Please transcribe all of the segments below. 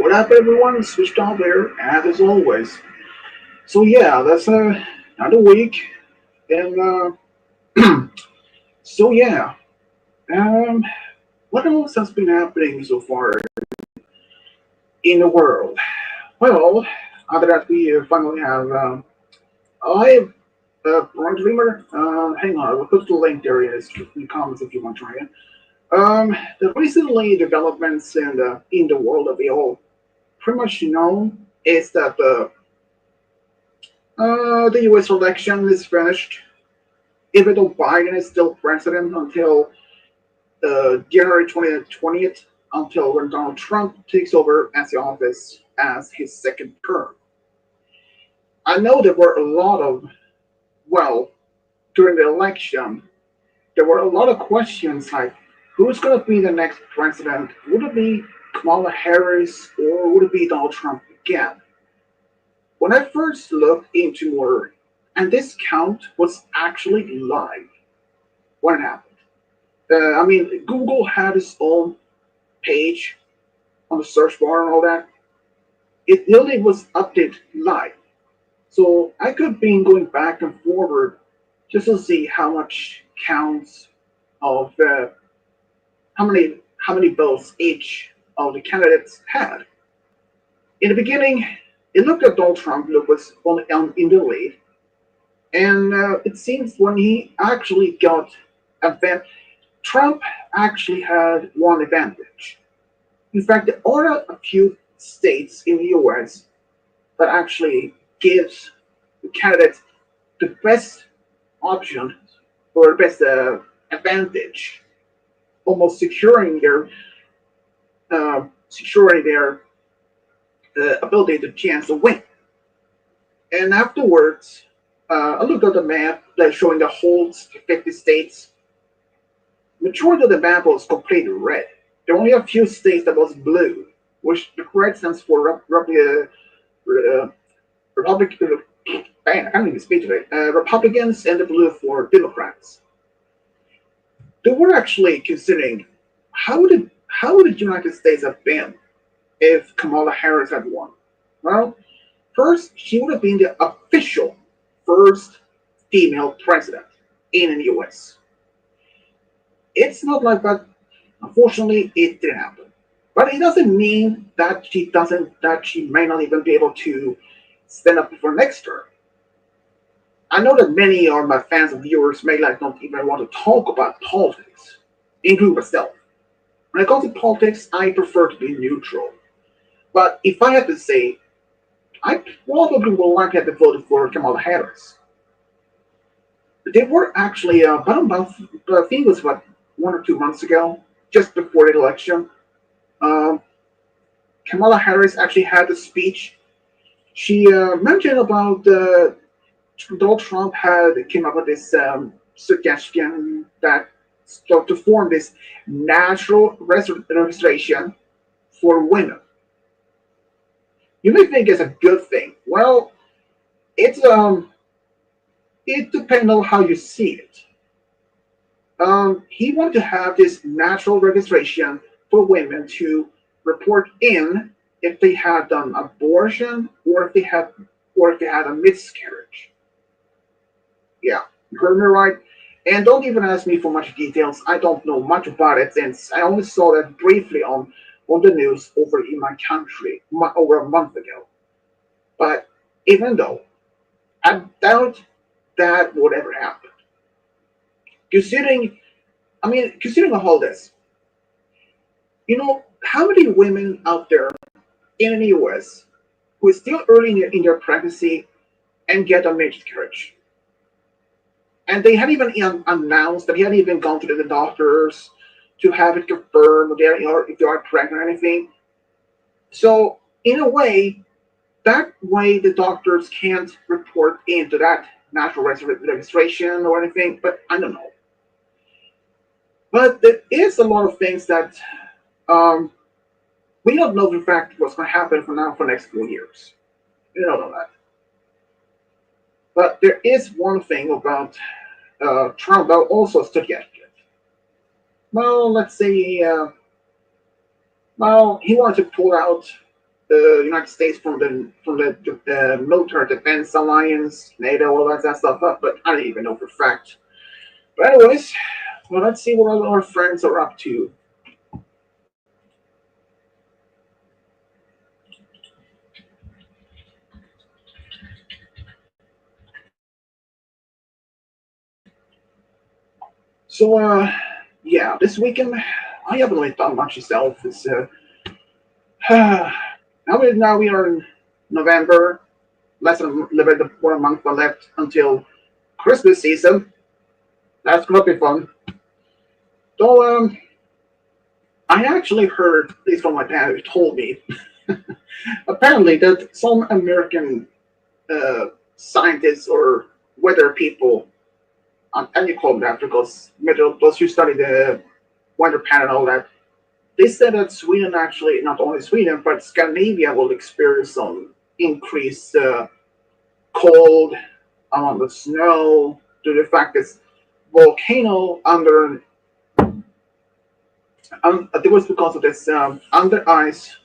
What up, everyone? Switched on there, as always. So yeah, that's another week, and so yeah, um, what else has been happening so far in the world? Well, other that we finally have, I have Ron Dreamer. Hang on, I'll put the link there in the comments if you want to try it. The recently developments in the world of all pretty much know is that the U.S. election is finished. Even though Biden is still president until January 20th, until when Donald Trump takes over as the office as his second term. I know there were a lot of, well, during the election, there were a lot of questions like who's going to be the next president? Would it be Kamala Harris or would it be Donald Trump again? When I first looked into more, and this count was actually live when it happened. I mean, Google had its own page on the search bar and all that. It literally was updated live. So I could be going back and forward just to see how much counts of how many votes each of the candidates had. In the beginning, it looked like Donald Trump was in the lead, and it seems when he actually got advan Trump actually had one advantage. In fact, there are a few states in the U.S. that actually gives the candidates the best option or best advantage, almost securing their ability to chance to win. And afterwards, I looked at the map that's showing the whole 50 states. Majority of the map was completely red. There were only a few states that was blue, which the red stands for Republic. Man, I can't even speak today. Republicans and the blue for Democrats. They were actually considering how would the United States have been if Kamala Harris had won. Well, first she would have been the official first female president in the U.S. It's not like that. Unfortunately, it didn't happen. But it doesn't mean that she may not even be able to stand up for next term. I know that many of my fans and viewers may like not even want to talk about politics, including myself. When it comes to politics, I prefer to be neutral. But if I had to say, I probably would like to have voted for Kamala Harris. They were actually about a month, I think it was about 1 or 2 months ago, just before the election. Um, Kamala Harris actually had a speech. She mentioned about Donald Trump had came up with this suggestion that to form this natural registration for women. You may think it's a good thing. Well, it's it depends on how you see it. He wanted to have this natural registration for women to report in if they had done abortion or if they had a miscarriage. Yeah, you heard me right. And don't even ask me for much details. I don't know much about it since I only saw that briefly on the news over in my country over a month ago. But even though I doubt that would ever happen, considering considering all this, how many women out there in the U.S. who is still early in their pregnancy and get a miscarriage, and they hadn't even announced that they hadn't even gone to the doctors to have it confirmed if they are pregnant or anything. So in a way, that way the doctors can't report into that natural registration or anything. But I don't know. But there is a lot of things that um, we don't know in fact what's going to happen from now for the next 4 years. We don't know that. But there is one thing about Trump that also stood yet. Well, let's say, well, he wanted to pull out. the United States from the military defense alliance, NATO, all that stuff up, but I don't even know for a fact. But anyways, well, let's see what all our friends are up to. So, yeah, this weekend I haven't really done much myself. It's now we are in November, less than a little bit more a month left until Christmas season. That's gonna be fun. Though, I actually heard, at least from my dad, who told me, apparently that some American scientists or weather people, and you call them that because those who study the weather pattern and all that, they said that Sweden actually, not only Sweden, but Scandinavia will experience some increased cold, amount of snow, due to the fact that volcano under, it was because of this under ice,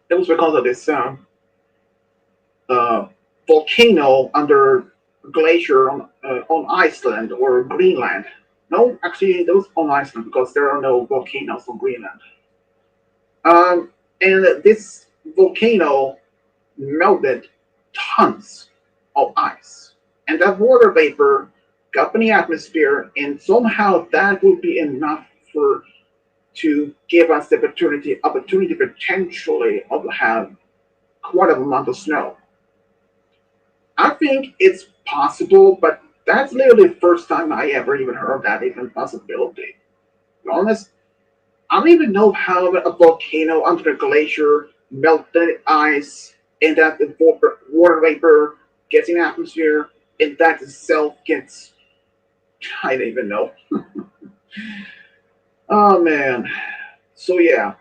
it was because of this uh, volcano under glacier on Iceland or Greenland. No, actually, it was on Iceland because there are no volcanoes on Greenland. And this volcano melted tons of ice, and that water vapor got in the atmosphere, and somehow that would be enough for to give us the opportunity potentially of have quite a amount of snow. I think it's possible, but that's literally the first time I ever even heard that even possibility. To be honest, I don't even know how a volcano under a glacier melted ice and that the water vapor gets in the atmosphere and that itself gets. I don't even know. Oh man. So yeah,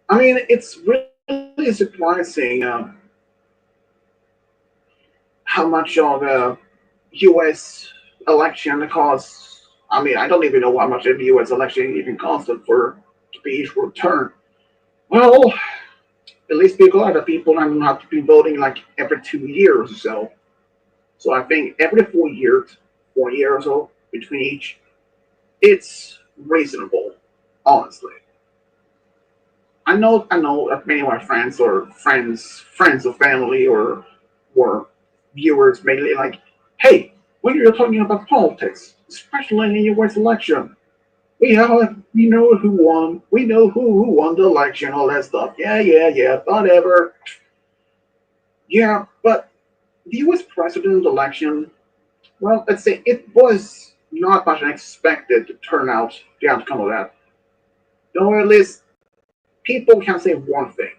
I mean it's really surprising how much of the U.S. election costs. I mean, I don't even know how much the U.S. election even costed for to be each return. Well, at least be glad that people don't have to be voting like every 2 years or so. So I think every 4 years, 4 years or between each, it's reasonable, honestly. I know that many of my friends or friends of family or viewers mainly like, hey, when you're talking about politics, especially in the U.S. election, we know who won, we know who won the election, all that stuff. Yeah, whatever. Yeah, but the U.S. president election, well, let's say it was not much expected to turn out the outcome of that. No, at least people can say one thing.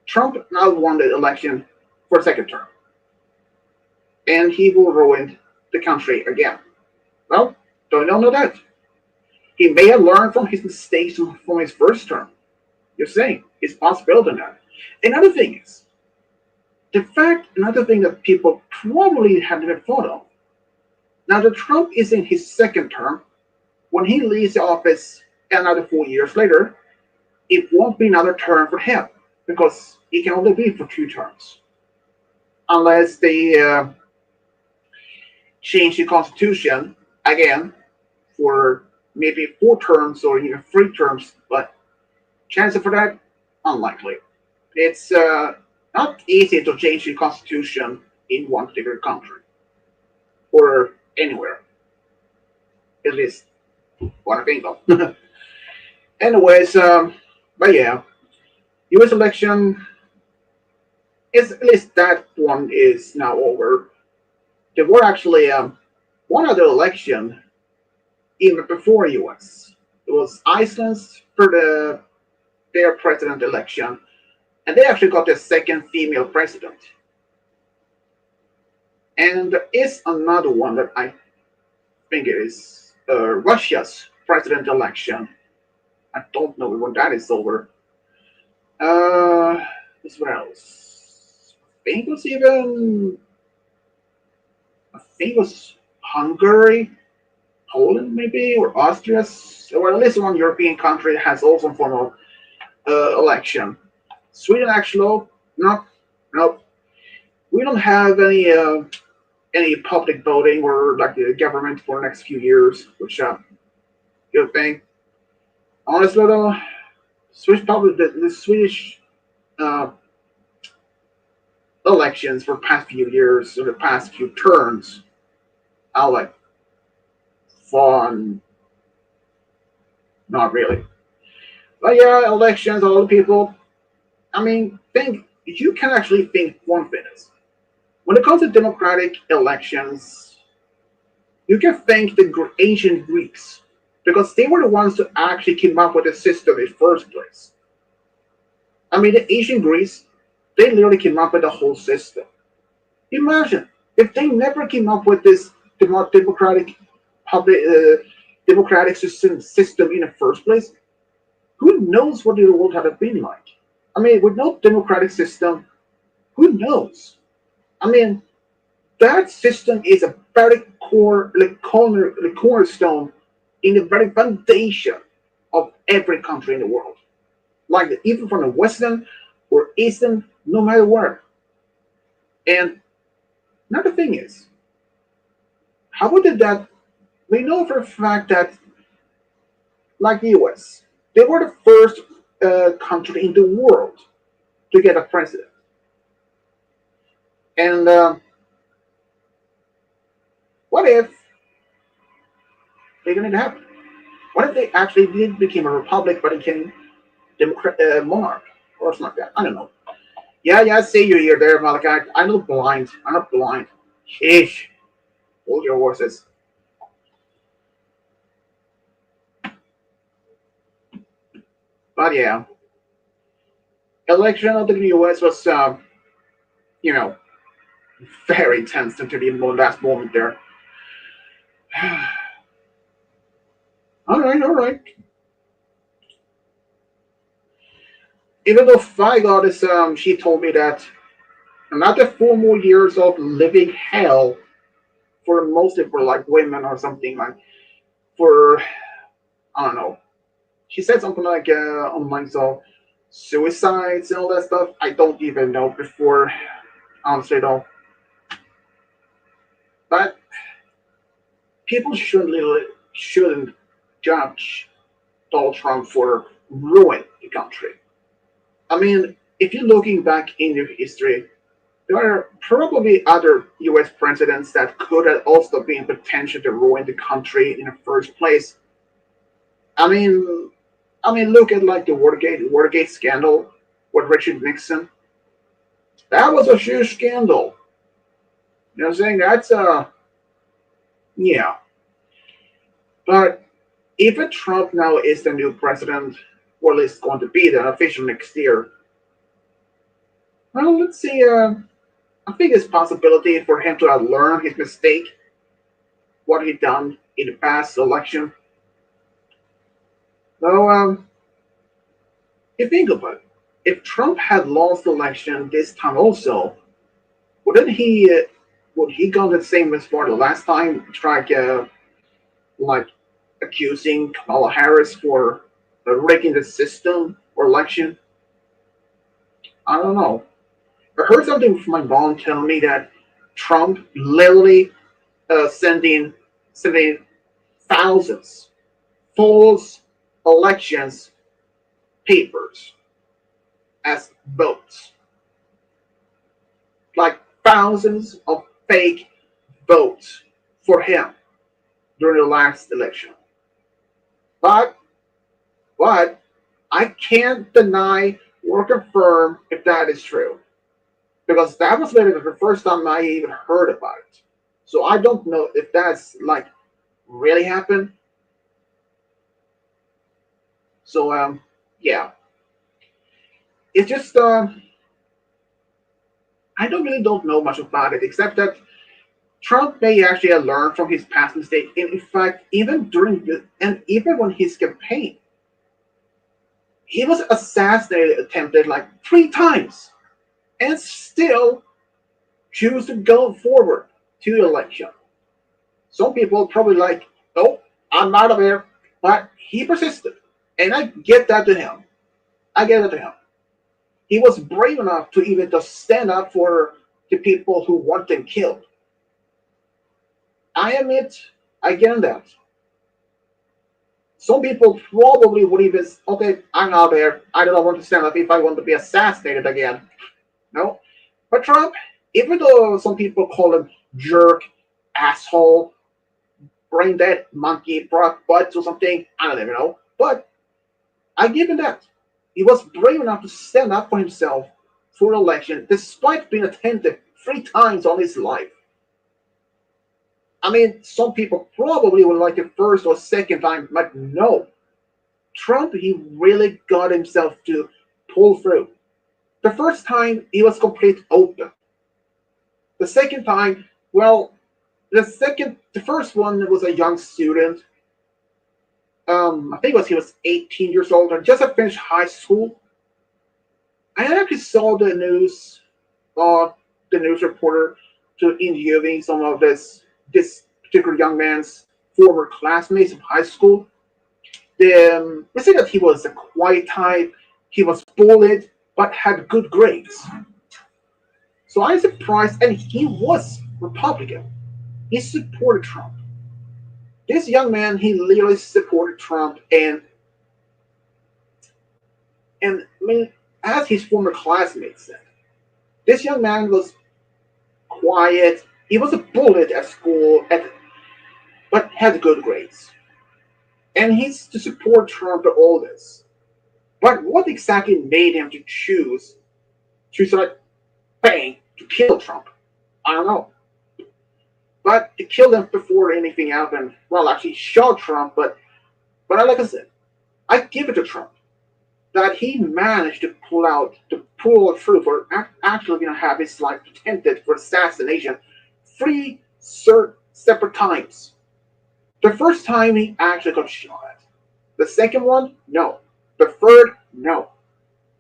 Trump now won the election for a second term, and he will ruin the country again. Well, don't know that. He may have learned from his mistakes from his first term. You're saying it's possible in that. Another thing is, another thing that people probably haven't thought of. Now that Trump is in his second term, when he leaves the office another 4 years later, it won't be another term for him because he can only be for 2 terms unless they change the constitution again for maybe 4 terms or even 3 terms, but chances for that unlikely. It's not easy to change the constitution in one particular country or anywhere, at least what I think of. Anyways, but yeah, U.S. election is at least that one is now over. There were actually one other election even before U.S. It was Iceland's for their president election, and they actually got their second female president. And there is another one that I think it is Russia's president election. I don't know when that is over. This what else? Think it was even I think it was Hungary. Poland maybe, or Austria, or at least one European country has also some form of election. Sweden actually, no, no, we don't have any public voting or like the government for the next few years, which good thing. Honestly though, the Swedish uh, elections for the past few years or the past few terms are like fun, not really. But yeah, elections, a lot of people. I mean, think you can actually think one thing is when it comes to democratic elections, you can thank the ancient Greeks because they were the ones who actually came up with the system in the first place. I mean, the ancient Greeks, they literally came up with the whole system. Imagine if they never came up with this democratic public democratic system in the first place. Who knows what the world had been like? I mean, with no democratic system, who knows? I mean, that system is a very cornerstone in the very foundation of every country in the world. Like even from the Western or Eastern, no matter where. And another thing is, how did that? We know for a fact that, like the U.S., they were the first country in the world to get a president. And what if they didn't happen? What if they actually did become a republic, but became democrat monarch or something like that? I don't know. Yeah, yeah, I see you here there, Malachi. I'm not blind. I'm not blind. Sheesh. Hold your horses. But yeah, election of the U.S. was, you know, very tense until the last moment there. All right, all right. Even though Fi Goddess, she told me that another 4 more years of living hell for mostly for like women or something like for I don't know. She said something like online so suicides and all that stuff. I don't even know before honestly though. But people shouldn't judge Donald Trump for ruin the country. I mean, if you're looking back into history, there are probably other U.S. presidents that could have also been potential to ruin the country in the first place. I mean, look at like the Watergate scandal with Richard Nixon. That was a huge scandal. You know what I'm saying? That's yeah. But if a Trump now is the new president, or at least going to be the official next year, well, let's see. I think it's possibility for him to have learned his mistake, what he done in the past election. So, you think about it. If Trump had lost the election this time also, wouldn't he? Would he go the same as for the last time? Try like accusing Kamala Harris for rigging the system or election? I don't know. I heard something from my mom telling me that Trump literally sending thousands false elections papers as votes, like thousands of fake votes for him during the last election. But but I can't deny or confirm if that is true because that was literally the first time I even heard about it. So I don't know if that's like really happened. So yeah, it's just I don't know much about it except that Trump may actually have learned from his past mistake. In fact, even during and even when his campaign, he was assassinated attempted like 3 times, and still choose to go forward to the election. Some people probably like No, I'm out of here. But he persisted. And I get that to him. I get that to him. He was brave enough to even just stand up for the people who want them killed. I admit, I get that. Some people probably would even, okay, I'm out there. I don't want to stand up if I want to be assassinated again. No. But Trump, even though some people call him jerk, asshole, brain dead, monkey, butt, or something, I don't even know. But I give him that. He was brave enough to stand up for himself for election despite being attempted 3 times on his life. I mean, some people probably would like the first or second time, but no. Trump, he really got himself to pull through. The first time, he was complete open. The second time, well, the first one was a young student. I think he was 18 years old and just had finished high school. I actually saw uh, the news reporter to interviewing some of this particular young man's former classmates in high school. They say that he was a quiet type, he was bullied, but had good grades. So I'm surprised, and he was Republican. He supported Trump. This young man, he literally supported Trump, and I mean, as his former classmates said, this young man was quiet. He was a bullet at school, but had good grades. And he's to support Trump and all this. But what exactly made him to choose like bang to kill Trump? I don't know. But to kill him before anything happened, well, actually shot Trump. But like I said, I give it to Trump that he managed to pull it through for actually have his life attempted for assassination 3 separate times. The first time he actually got shot. The second one, no. The third, no.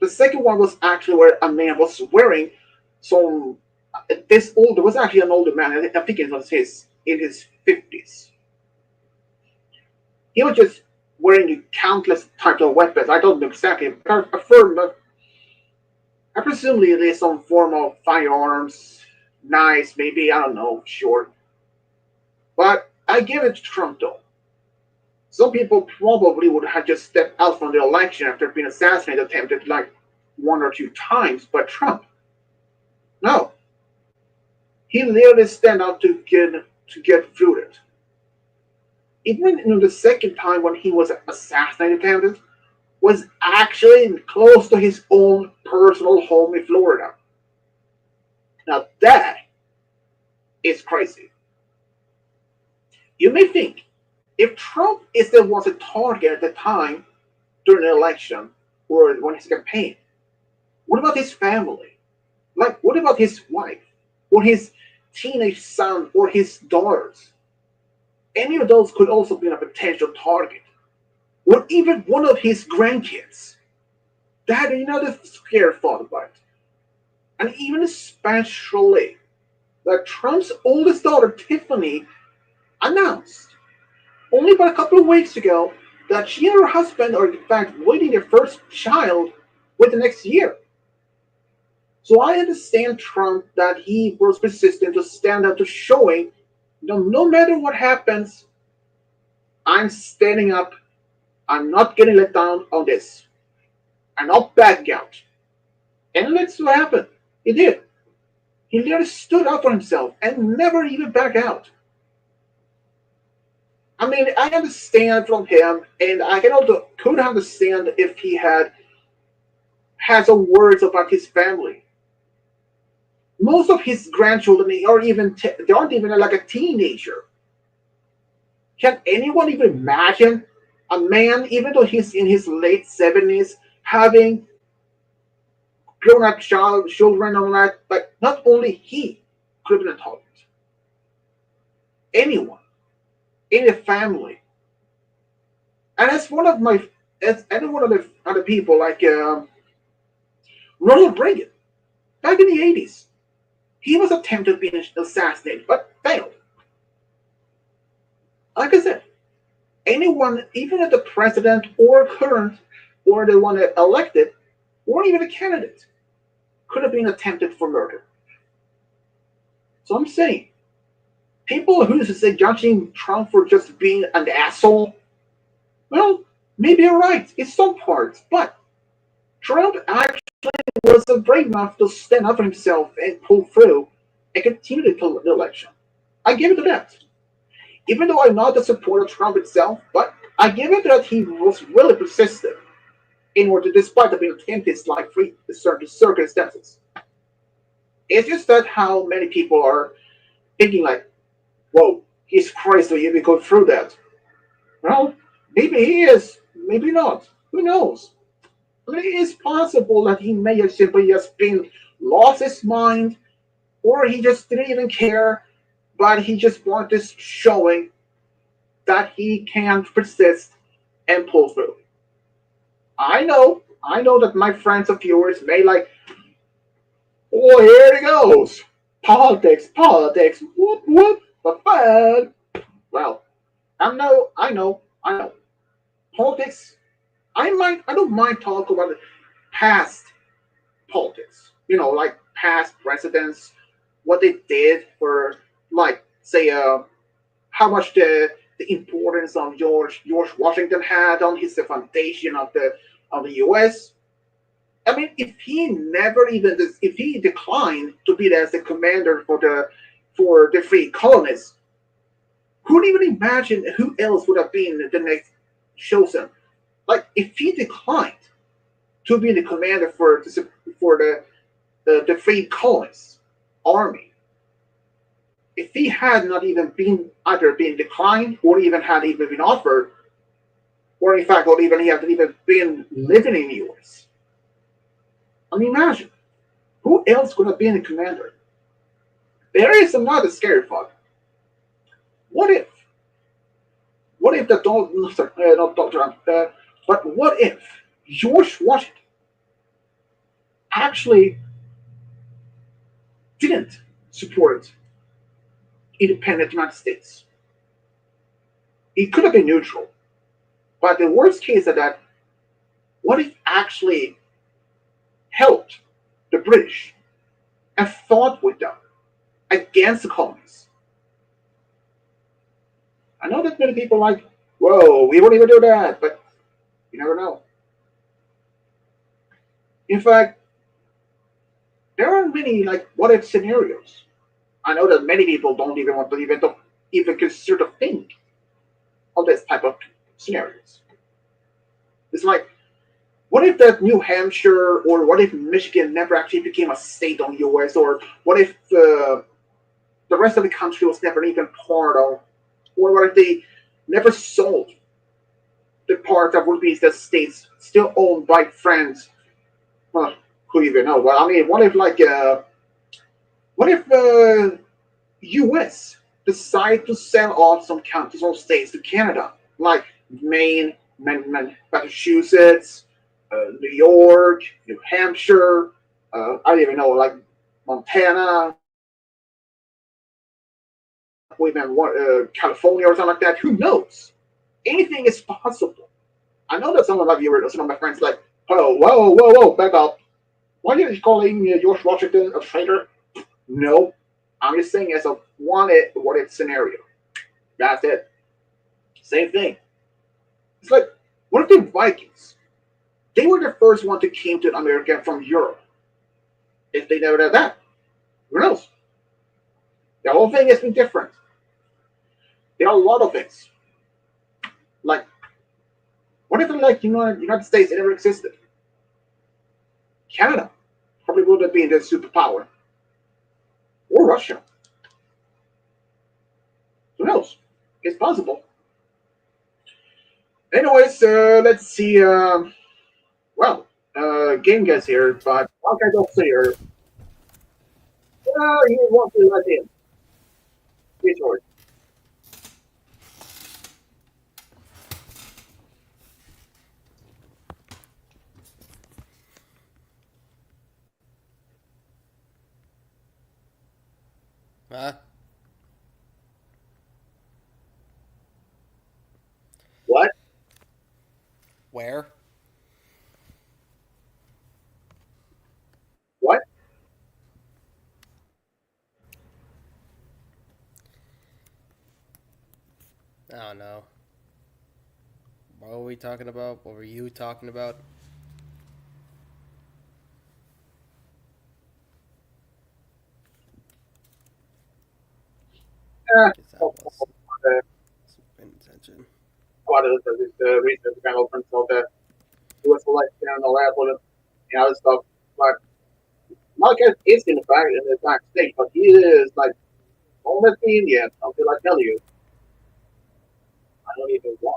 The second one was actually where a man was wearing some. This older was actually an older man. I think it was in his 50s. He was just wearing countless types of weapons. I don't know exactly. I affirm that I presume it is some form of firearms, knives, maybe. I don't know, sure. But I give it to Trump though. Some people probably would have just stepped out from the election after being assassinated, attempted like 1 or 2 times, but Trump, no. He literally stand out to get through it. Even in the second time when he was assassinated, attempted, was actually close to his own personal home in Florida. Now that is crazy. You may think, if Trump is the was a target at the time during the election or when his campaign, what about his family? Like, what about his wife or his teenage son or his daughters? Any of those could also be a potential target. Or even one of his grandkids. That another scary thought about it. And even especially that Trump's oldest daughter, Tiffany, announced only about a couple of weeks ago that she and her husband are in fact waiting their first child within the next year. So I understand Trump that he was persistent to stand up to showing no matter what happens, I'm standing up. I'm not getting let down on this. I'm not backing out. And let's see what happened. He did. He literally stood up for himself and never even backed out. I mean, I understand from him, and I can also could understand if he had some words about his family. Most of his grandchildren are they aren't even like a teenager. Can anyone even imagine a man, even though he's in his late 70s, having grown up children and all that? But not only he could have been a target. Anyone in the family, and as any one of the other people like Ronald Reagan back in the 80s, he was attempted to be assassinated but failed. Like I said, Anyone, even if the president or current or the one that elected, or even a candidate, could have been attempted for murder. So I'm saying, people who say judging Trump for just being an asshole, well, maybe you're right in some parts, but Trump actually was brave enough to stand up for himself and pull through and continue the election. I give it to that. Even though I'm not a supporter of Trump itself, but I give it that he was really persistent in order, despite of being attempted like free certain circumstances. It's just that how many people are thinking like, whoa, he's crazy to even go through that. Well, maybe he is, maybe not. Who knows? I mean, it is possible that he may have simply just been lost his mind, or he just didn't even care, but he just wanted showing that he can persist and pull through. I know that my friends and viewers may like, oh, here it goes. Politics, politics, whoop, whoop, but fun. Well, I know. Politics, I don't mind talking about the past politics. You know, like past presidents, what they did for, like, say, how much the importance of George Washington had on his foundation of the U.S. I mean, if he declined to be as the commander for the free colonies, who'd even imagine who else would have been the next chosen? Like, if he declined to be the commander for the free colonies army, if he had not even been either been declined or even had even been offered, or in fact, or even he had even been living in the U.S. I mean, imagine who else could have been a commander? There is another scary thought. What if? What if the not Doctor, but what if George Washington actually didn't support independent United States? He could have been neutral, but the worst case of that, what if actually helped the British and fought with them against the colonies? I know that many people are like, whoa, we won't even do that, but you never know. In fact, there are many like what if scenarios. I know that many people don't even want to even consider to think of this type of scenarios. It's like, what if that New Hampshire or what if Michigan never actually became a state on the U.S. or what if the rest of the country was never even part of, or what if they never sold the part that would be the states still owned by friends? Well, who even know? Well, I mean, what if U.S. decide to sell off some counties or states to Canada, like Maine, Massachusetts, New York, New Hampshire, I don't even know, like Montana, or even California or something like that. Who knows? Anything is possible. I know that some of my viewers, some of my friends, like, oh, whoa, back up. Why are you calling George Washington a traitor? No, I'm just saying as a what if scenario. That's it. Same thing. It's like, what if the Vikings? They were the first one to came to America from Europe. If they never did that, who knows? The whole thing has been different. There are a lot of things. Like, what if like United States never existed? Canada probably would have been the superpower. Or Russia. Who knows? It's possible. Anyways, let's see. Well, game gets here, but like I don't see her. He wants to let in. It's yours. Huh? Where? What? I don't know. What were we talking about? What were you talking about? Uh, Guess I oh, oh, was oh, uh, paying attention. what is the reason kind of open so the US election and all that, but other stuff. But Marquez is in the fact in the United States, but he is like almost Indian until I tell you. I don't even why.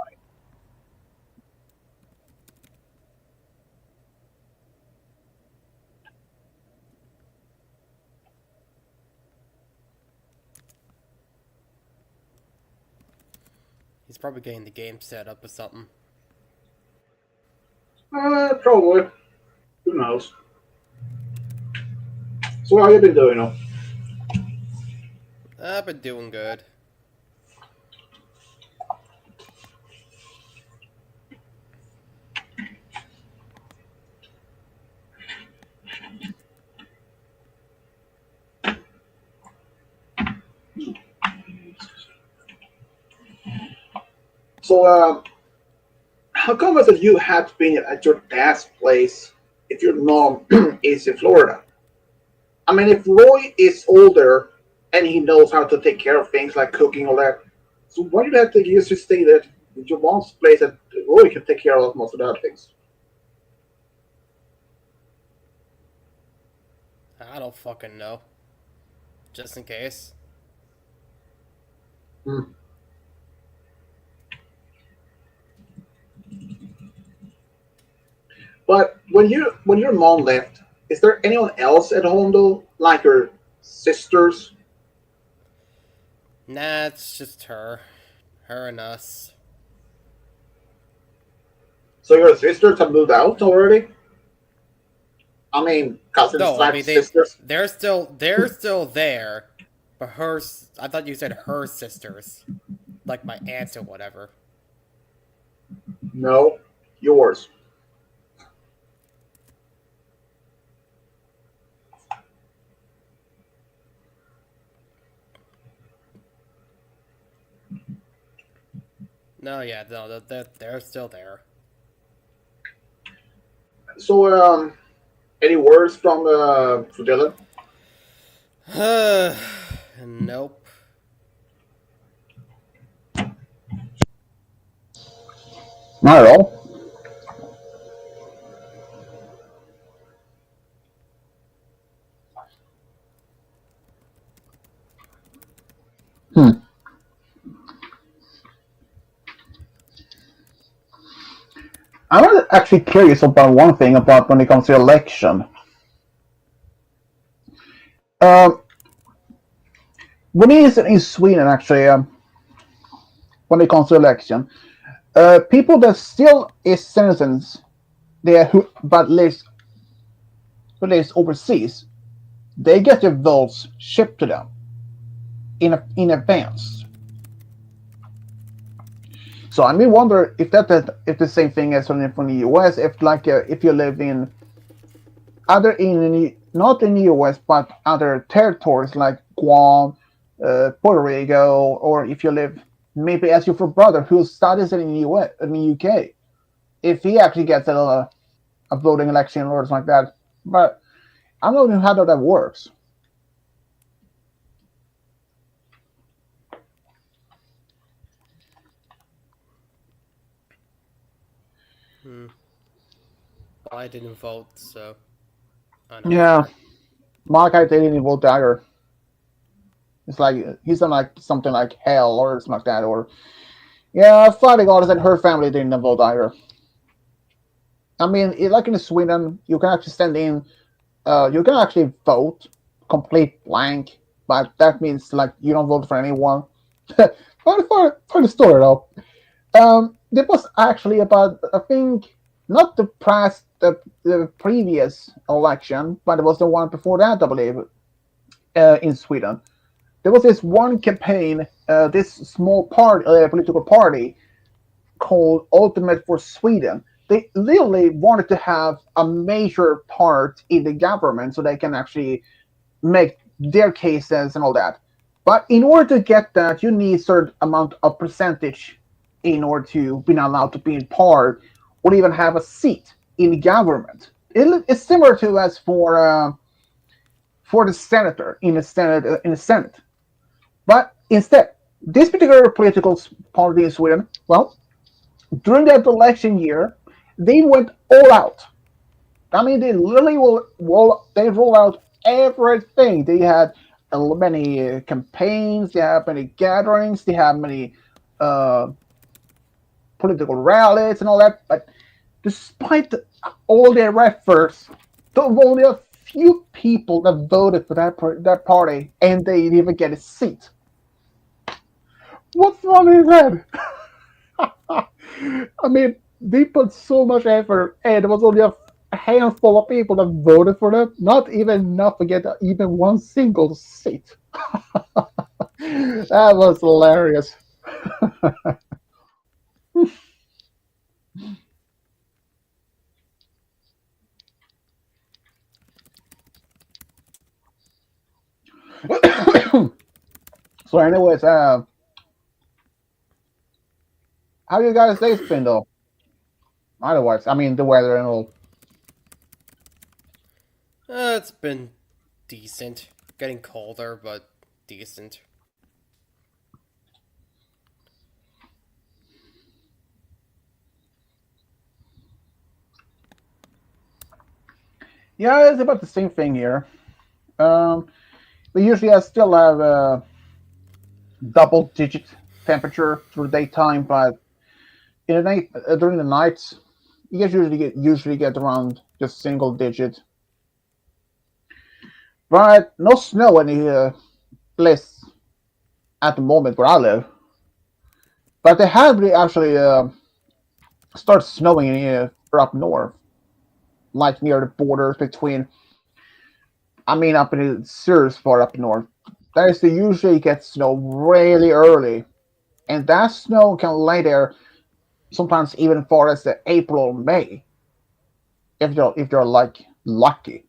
He's probably getting the game set up or something. Probably. Who knows? So how you been doing? You know? I've been doing good. So how come is that you have been at your dad's place if your mom is in Florida? I mean, if Roy is older and he knows how to take care of things like cooking all that, so why do you have to use to stay there at your mom's place that Roy can take care of most of the other things? I don't fucking know. Just in case. Hmm. But when your mom left, is there anyone else at home though, like your sisters? Nah, it's just her. Her and us. So your sisters have moved out already? I mean, cousins No, I slash mean they sisters. they're still there. But her I thought you said her sisters. Like my aunt or whatever. No, yours. No, yeah, no, they're still there. So any words from Dylan? Nope. Not at all. Hmm. I'm actually curious about one thing about when it comes to election. Um, when it is in Sweden, actually, when it comes to election, people that still is citizens there who but lives overseas, they get their votes shipped to them in advance. So I mean, wonder if if the same thing as from the US. If like if you live in other in not in the US but other territories like Guam, Puerto Rico, or if you live maybe as your brother who studies in the US in the UK, if he actually gets a voting election or something like that. But I don't know how that works. Hmm. Well, I didn't vote, so I know. Yeah, my guy didn't vote either. It's like he's on like something like hell or something like that, or yeah, fighting artist and her family didn't vote either. I mean, like in Sweden, you can actually stand in, you can actually vote complete blank, but that means like you don't vote for anyone. For the story though, there was actually about I think not the previous election, but it was the one before that, I believe, in Sweden. There was this one campaign, this small political party called Ultimate for Sweden. they literally wanted to have a major part in the government so they can actually make their cases and all that. But in order to get that, you need a certain amount of percentage in order to be allowed to be in part or even have a seat in the government. It's similar to as for the senator in the Senate. But instead, this particular political party in Sweden, well, during that election year, they went all out. I mean, they literally they roll out everything. They had many campaigns, they had many gatherings, they had many uh, political rallies and all that. But despite all their efforts, there were only a few people that voted for that party, and they didn't even get a seat. What's wrong with that? I mean, they put so much effort, and there was only a handful of people that voted for them. Not even enough to get even one single seat. That was hilarious. So, anyways, how you guys' days been though? Otherwise, I mean, the weather and all. It's been decent. Getting colder, but decent. Yeah, it's about the same thing here. Um, we usually still have double-digit temperature through the daytime, but in the night during the nights, you guys usually get around just single digit. But no snow any place at the moment where I live. But they have actually start snowing up north, like near the borders between. I mean, up in the serious far up north. That is, they usually get snow really early, and that snow can lay there sometimes even far as the April or May if you're like lucky.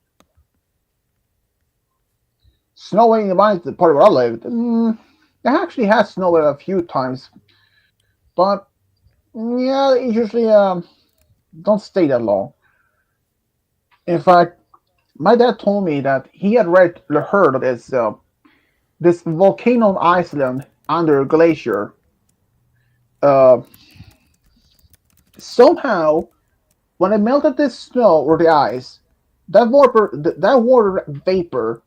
Snowing in my part where I live, it actually has snowed a few times, but yeah, it usually don't stay that long. In fact, my dad told me that he had heard of this volcano in Iceland under a glacier. Uh, Somehow, when it melted the snow or the ice, that water vapor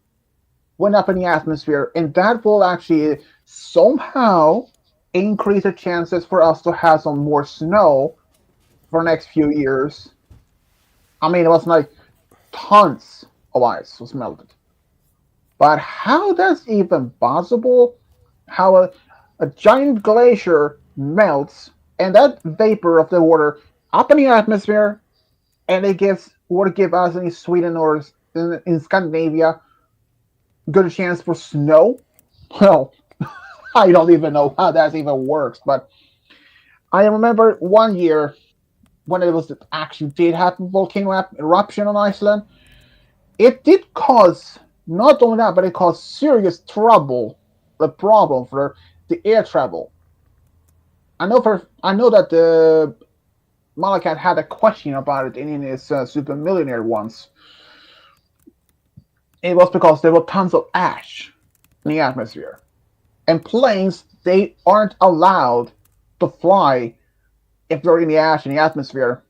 went up in the atmosphere, and that will actually somehow increase the chances for us to have some more snow for the next few years. I mean, it was like tons of ice was melted. But how that's even possible? How a giant glacier melts and that vapor of the water up in the atmosphere and it gives would give us in Sweden or in Scandinavia good chance for snow? Well, I don't even know how that even works, but I remember one year when it was actually did happen volcano eruption on Iceland. It did cause not only that, but it caused serious trouble, the problem for the air travel. I know that the Malakat had a question about it in his Super Millionaire once. It was because there were tons of ash in the atmosphere, and planes they aren't allowed to fly if they're in the ash in the atmosphere.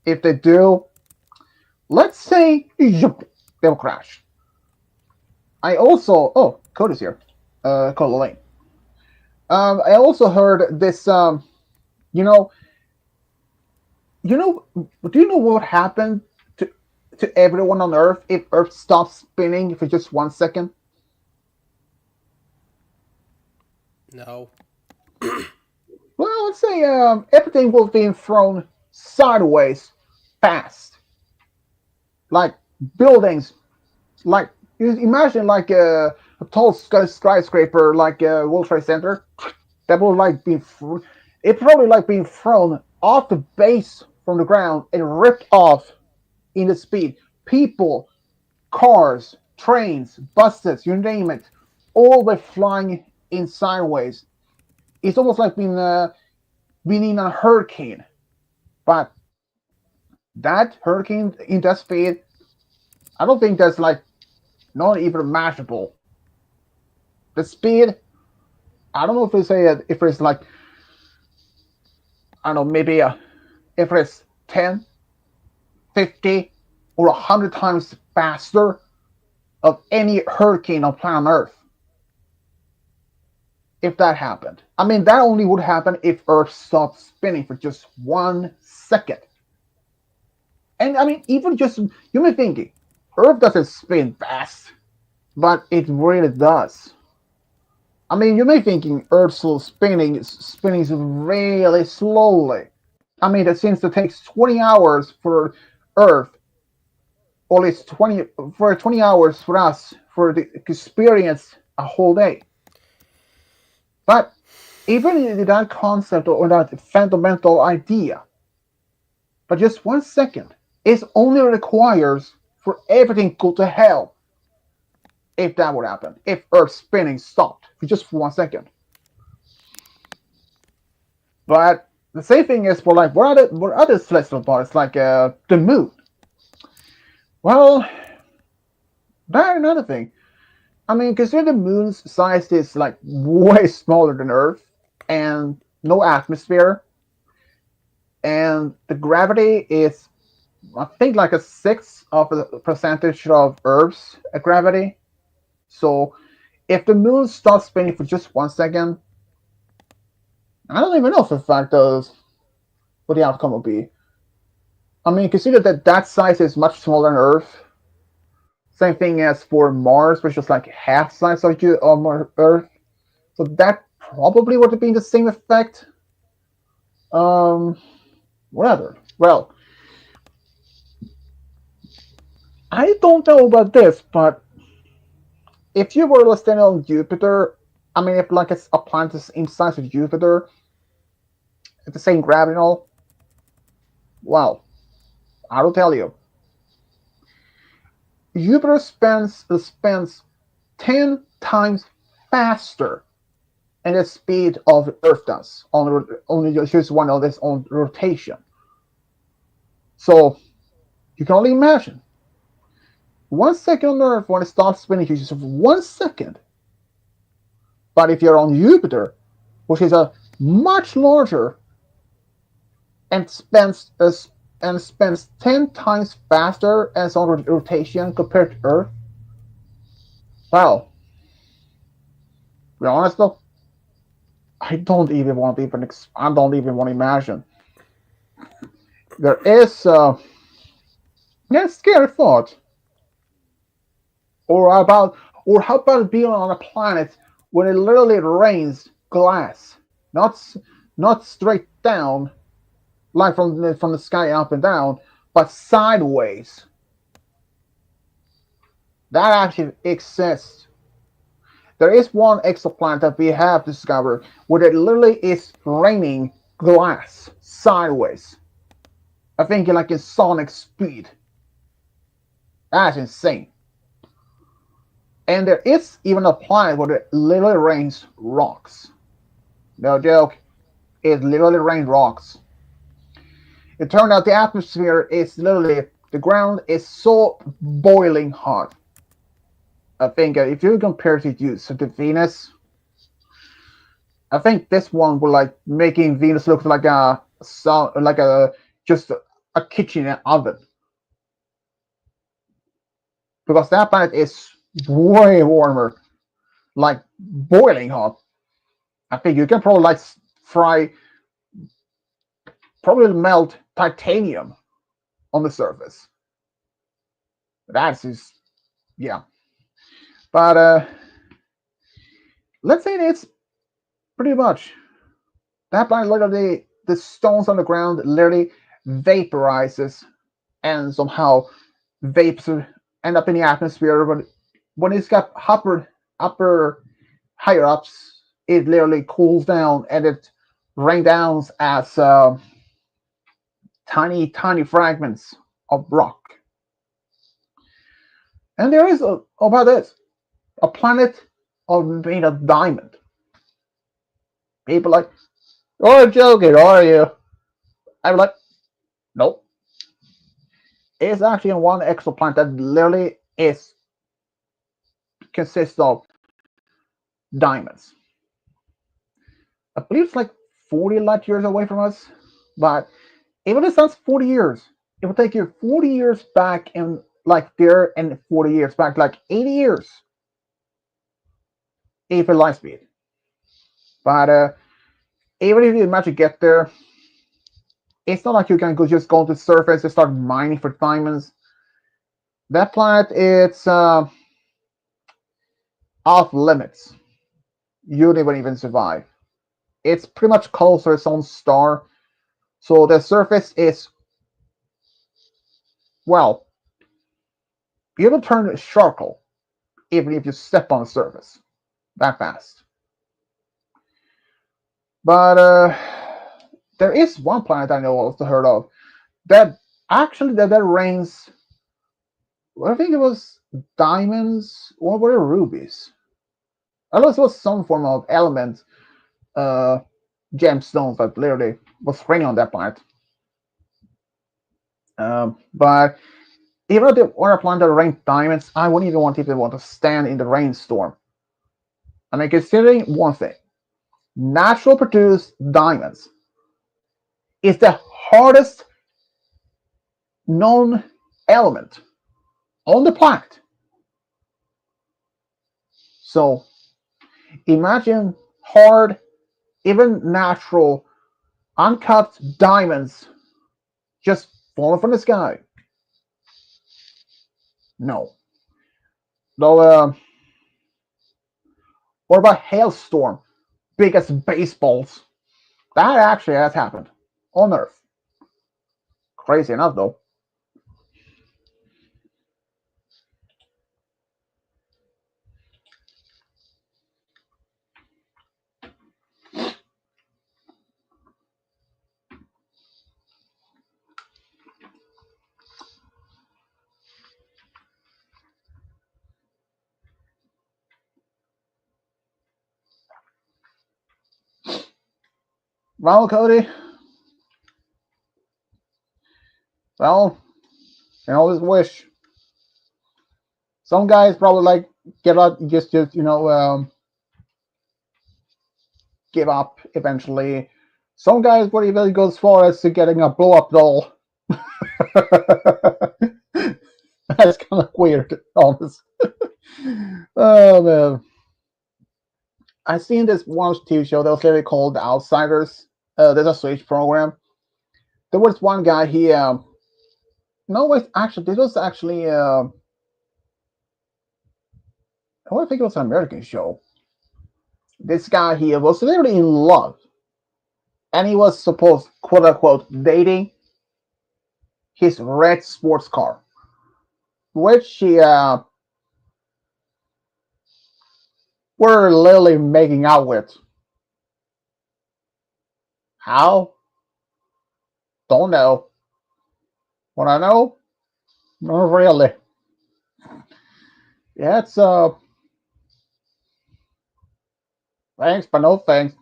If they do, let's say, they'll crash. I also Cody's here. Code Lane. I also heard this. You know, you know. Do you know what happened to everyone on Earth if Earth stops spinning for just 1 second? No. Well, let's say everything will be thrown sideways, fast, like buildings. Like you imagine, like a tall skyscraper, like World Trade Center, that will like be. It probably like being thrown off the base from the ground and ripped off in the speed. People, cars, trains, buses, you name it, all were flying in sideways. It's almost like being in a hurricane. But that hurricane in that speed, I don't think that's like not even imaginable. The speed, I don't know if it's if it's like I don't know maybe if it's 10, 50, or 100 times faster of any hurricane on planet Earth. If that happened, I mean that only would happen if Earth stopped spinning for just 1 second. And I mean even just you may thinking, Earth doesn't spin fast, but it really does. I mean, you may thinking Earth's spinning really slowly. I mean, that since it takes 20 hours for Earth, or it's 20 hours for us for the experience a whole day. But even in that concept or that fundamental idea, but just 1 second, it only requires for everything go to hell if that would happen. If Earth spinning stopped for just for 1 second. But the same thing is for like what other celestial bodies like the moon. Well, that's another thing. I mean, consider the moon's size is like way smaller than Earth, and no atmosphere, and the gravity is I think like a sixth of the percentage of Earth's gravity. So if the moon stops spinning for just 1 second, I don't even know for a fact what the outcome will be. I mean, consider that that size is much smaller than Earth. Same thing as for Mars, which is like half size of Earth. So that probably would have been the same effect. Um, whatever. Well, I don't know about this, but if you were to stand on Jupiter, I mean, if like a planet is in size of Jupiter, at the same gravity and all, well, I will tell you, Jupiter spends 10 times faster and the speed of Earth does on just one of its own rotation. So you can only imagine 1 second on Earth when it starts spinning, you just have 1 second. But if you're on Jupiter, which is a much larger and spends 10 times faster as on rotation compared to Earth, well, to be honest though, I don't even want to imagine. There is yeah, scary thought. Or about or how about being on a planet when it literally rains glass, not not straight down like from the sky up and down, but sideways. That actually exists. There is one exoplanet that we have discovered where it literally is raining glass sideways. I think like in sonic speed. That's insane. And there is even a planet where it literally rains rocks. No joke. It literally rains rocks. It turned out the atmosphere is literally the ground is so boiling hot. I think if you compare it to Venus, I think this one will like making Venus look like a just a kitchen oven because that planet is way warmer, like boiling hot. I think you can probably like fry, probably melt titanium on the surface. That's just yeah. But let's say it's pretty much that planet. Literally, the stones on the ground literally vaporizes and somehow vapors end up in the atmosphere. But when it's got upper higher ups, it literally cools down and it rain down as tiny, tiny fragments of rock. And there is about this a planet made of diamond. People like, you're joking, are you? I'm like, nope. It's actually one exoplanet that literally is consists of diamonds. I believe it's like 40 light years away from us, but even if that's 40 years, it would take you 40 years back in like there and 40 years back, like 80 years if light speed. But even if you manage to get there, it's not like you can just go to the surface and start mining for diamonds. That planet it's off limits. You wouldn't even survive. It's pretty much close to its own star, so the surface is well, you will turn charcoal even if you step on the surface that fast. But there is one planet I know also heard of that actually that rains. I think it was diamonds or were it rubies? Unless it was some form of element, uh, gemstones that literally was raining on that planet. But even if there were a planet that rained diamonds, I wouldn't even want people to want to stand in the rainstorm. I mean, considering one thing, natural produced diamonds is the hardest known element on the planet. So imagine hard, even natural, uncut diamonds just falling from the sky. No. Though, what about hailstorm? Big as baseballs. That actually has happened on Earth. Crazy enough, though. Well, Cody, well, you know, always wish. Some guys probably like give up, just give up eventually. Some guys would even go as far as to getting a blow up doll. That's kind of weird, honest. Oh man, I seen this one TV show that was literally called The Outsiders. There's a Switch program. There was one guy. He no, wait, actually, this was actually I think it was an American show. This guy he was literally in love, and he was supposed, quote unquote, dating his red sports car, which he were literally making out with. How? Don't know. What I know? Not really. Yeah, it's thanks, but no thanks.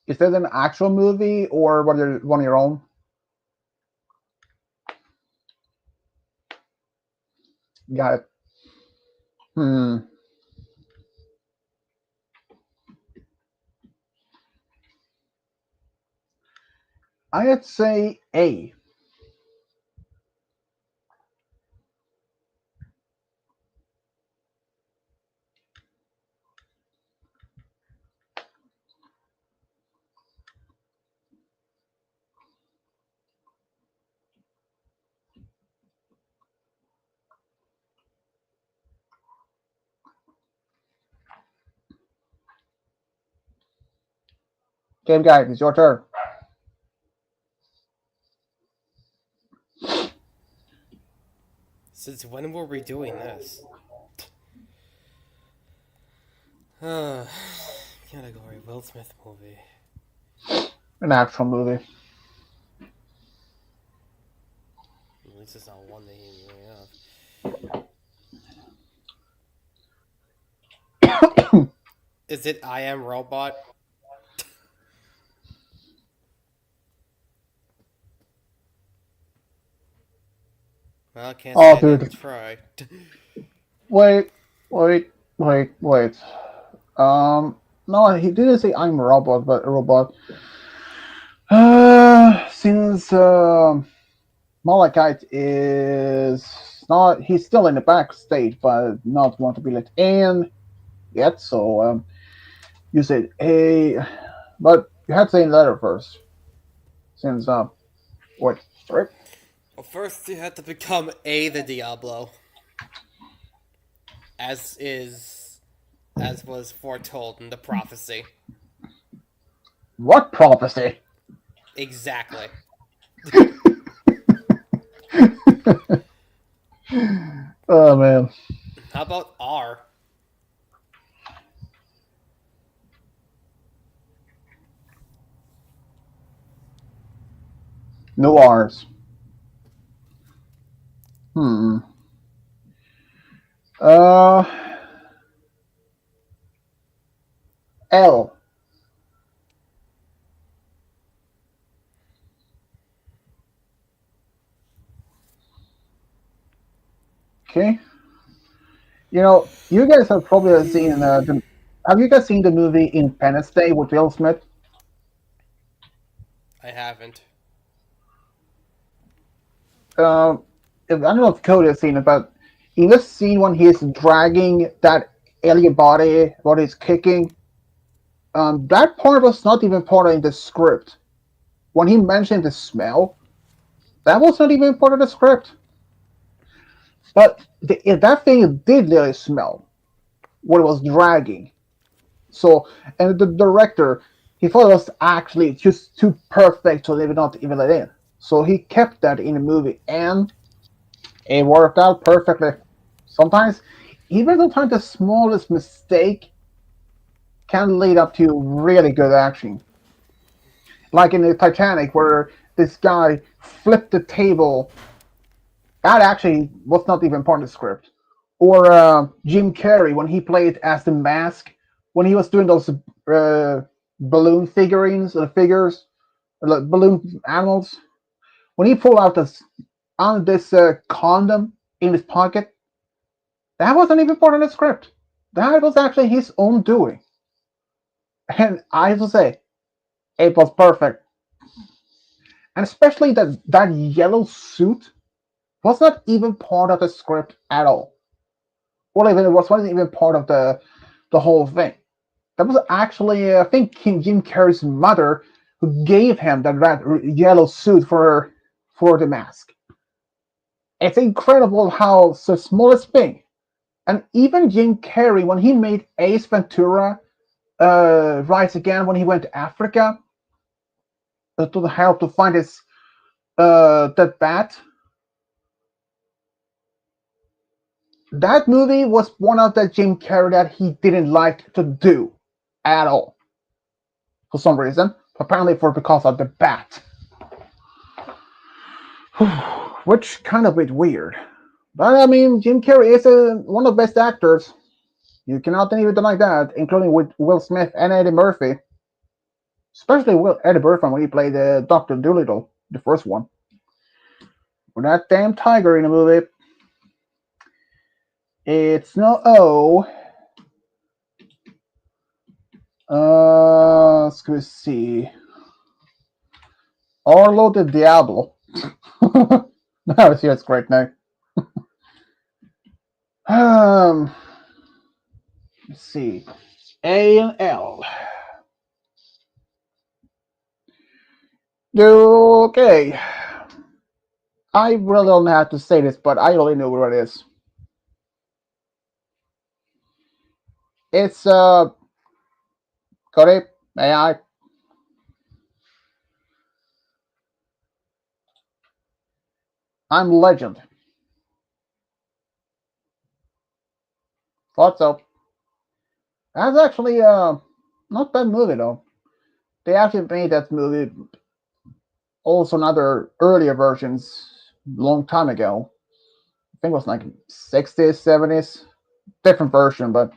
Is this an actual movie or one of your own? Got it. Hmm. I'd say A. Game guy, it's your turn. Since when were we doing this? Category Will Smith movie. An action movie. At least it's not one that he really have. Is it I Am Robot? Well, I can't say Oh, I didn't dude. try. Wait, wait. No, he didn't say I'm a robot, but a robot. Since Malachite is not, he's still in the backstage, but not want to be let in yet. So you said a, but you had to say letter first. Since wait, right? Well, first you had to become A the Diablo, as is, as was foretold in the prophecy. What prophecy? Exactly. Oh man, How about R? no R's. Hmm. Uh, L. Okay. You know, you guys have probably seen have you guys seen the movie Independence Day with Will Smith? I haven't. Um, I don't know if Cody has seen it, but in this scene when he's dragging that alien body, what he's kicking, that part was not even part of the script. When he mentioned the smell, that was not even part of the script. But that thing did really smell when it was dragging. So, and the director, he thought it was actually just too perfect to leave it not even let in. So he kept that in the movie, and it worked out perfectly. Sometimes, even sometimes the smallest mistake can lead up to really good action. Like in the Titanic, where this guy flipped the table. That actually was not even part of the script. Or Jim Carrey when he played as the Mask, when he was doing those balloon figurines, figures, like balloon animals. When he pulled out this condom in his pocket, that wasn't even part of the script. That was actually his own doing. And I have to say, it was perfect. And especially that yellow suit was not even part of the script at all. Or even it wasn't even part of the whole thing. That was actually, I think, Jim Carrey's mother who gave him that red yellow suit for the mask. It's incredible how the smallest thing, and even Jim Carrey when he made Ace Ventura Rise Again when he went to Africa to help to find his that bat. That movie was one of the Jim Carrey that he didn't like to do at all for some reason. Apparently for because of the bat, which kind of bit weird. But I mean, Jim Carrey is one of the best actors. You cannot even deny that, including with Will Smith and Eddie Murphy. Especially Eddie Murphy when he played Doctor Dolittle, the first one. With that damn tiger in the movie. It's no O. Let's see. Orlo the Diablo. No, see, that's great name. Um, let's see. A and L. Okay. I really don't have to say this, but I only know what it is. It's Cody, may I? I'm Legend. Thought so. That's actually not bad movie though. They actually made that movie also in other earlier versions long time ago. I think it was like 60s, 70s, different version, but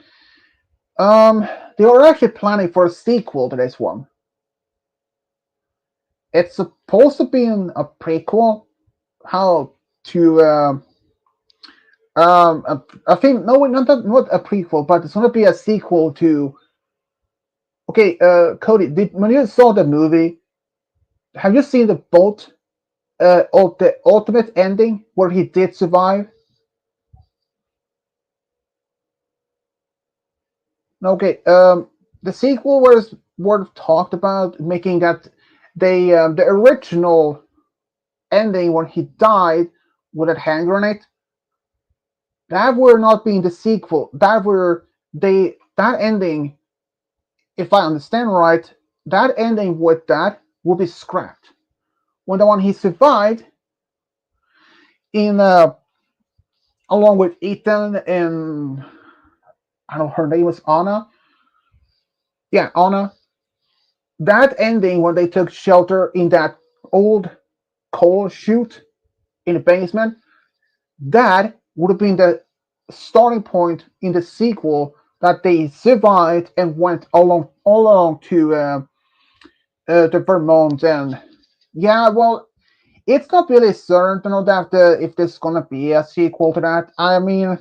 um they were actually planning for a sequel to this one. It's supposed to be a prequel. How to I think no, not a prequel, but it's gonna be a sequel to. Okay, Cody, when you saw the movie, have you seen the boat? Of the ultimate ending where he did survive. Okay, the sequel was worth talked about, making that the original ending when he died with that hand grenade, that were not being the sequel. That were that ending, if I understand right, that ending with that will be scrapped. When the one he survived in along with Ethan and I don't know her name was Anna. Yeah, Anna. That ending when they took shelter in that old coal chute in the basement, that would have been the starting point in the sequel that they survived and went all along to the Vermont. And yeah, well, it's not really certain that if there's gonna be a sequel to that. I mean,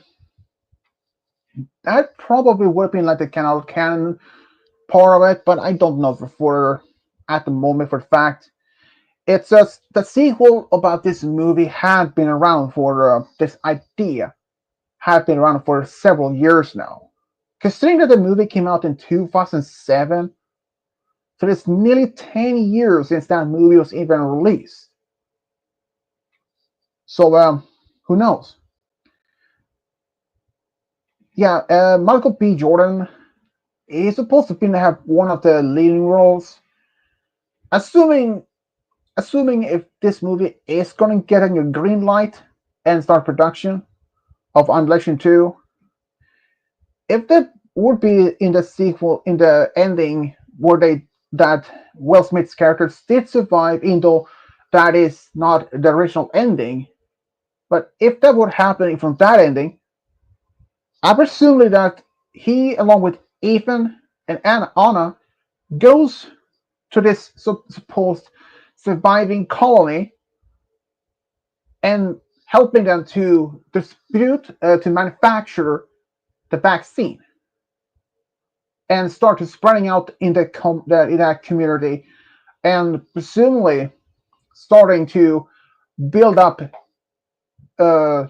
that probably would have been like the canon part of it, but I don't know for at the moment for fact. It's just the sequel about this movie had been around for this idea had been around for several years now. Considering that the movie came out in 2007, so it's nearly 10 years since that movie was even released. So who knows? Yeah, Michael B. Jordan is supposed to be have one of the leading roles. Assuming assuming if this movie is gonna get a green light and start production of Annihilation 2, if that would be in the sequel, in the ending, where they that Will Smith's characters did survive, even though that is not the original ending. But if that would happen from that ending, I presume that he, along with Ethan and Anna, goes to this supposed surviving colony and helping them to distribute, to manufacture the vaccine and start to spreading out in in that community, and presumably starting to build up uh,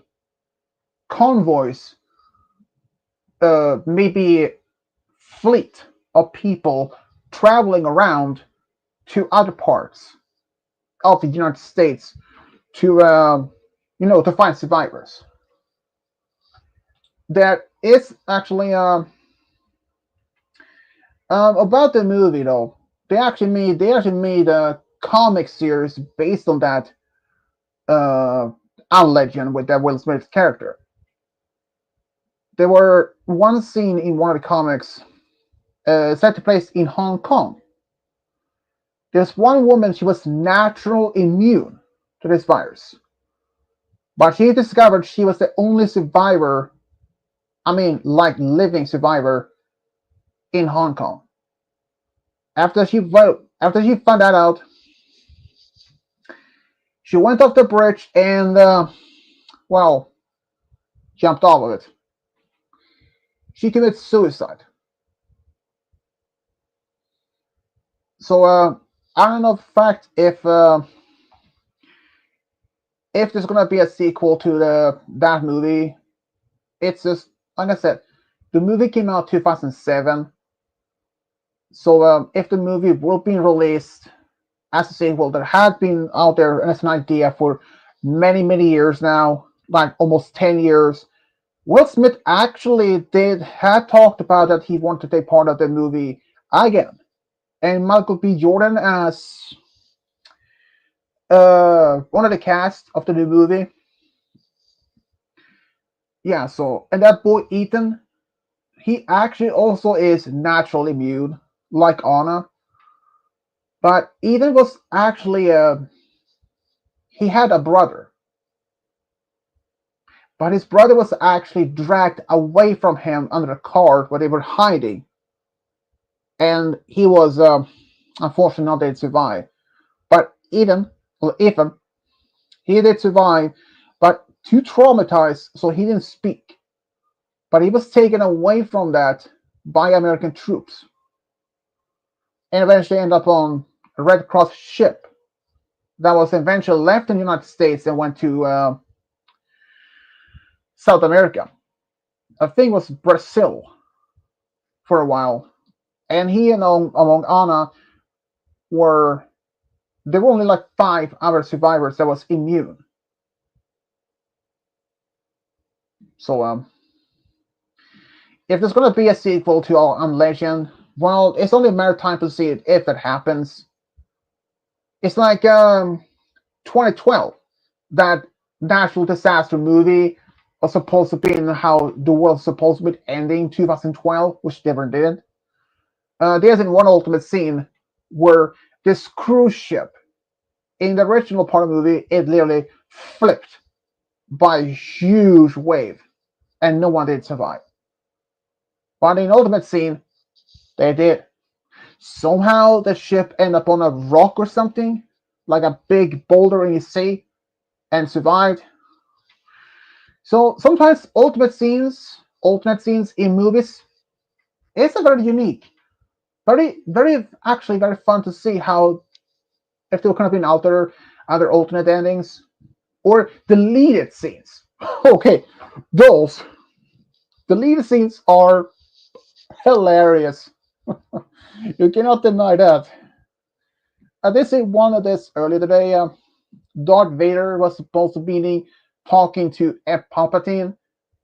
convoys, maybe fleet of people traveling around to other parts of the United States to to find survivors. That is actually about the movie though. They actually made a comic series based on that legend with that Will Smith character. There were one scene in one of the comics set to place in Hong Kong. There's one woman, she was natural immune to this virus, but she discovered she was the only survivor. I mean, like living survivor in Hong Kong. After she found that out, she went off the bridge and well, jumped off of it. She committed suicide. So I don't know, for fact, if there's gonna be a sequel to that movie. It's just like I said, the movie came out 2007. So if the movie will be released as a sequel that had been out there as an idea for many years now, like almost 10 years, Will Smith actually did had talked about that he wanted to take part of the movie again, and Michael B. Jordan as one of the cast of the new movie. Yeah, so and that boy Ethan, he actually also is naturally immune, like Anna. But Ethan was actually he had a brother, but his brother was actually dragged away from him under a car where they were hiding, and he was unfortunately not able to survive. But Ethan, he did survive, but too traumatized, so he didn't speak. But he was taken away from that by American troops, and eventually ended up on a Red Cross ship that was eventually left in the United States and went to South America. I think it was Brazil for a while. And he and among Anna were there were only like 5 other survivors that was immune. So if there's gonna be a sequel to Legend, well, it's only a matter of time to see it if it happens. It's like 2012, that natural disaster movie was supposed to be in how the world's supposed to be ending 2012, which never did. There's in one ultimate scene where this cruise ship in the original part of the movie it literally flipped by a huge wave and no one did survive. But in the ultimate scene, they did. Somehow the ship ended up on a rock or something, like a big boulder in the sea, and survived. So sometimes alternate scenes in movies, it's a very unique, very actually very fun to see how if there could have been other alternate endings or deleted scenes. Okay, those deleted scenes are hilarious. You cannot deny that. I did see one of this earlier today. Darth Vader was supposed to be talking to F. Palpatine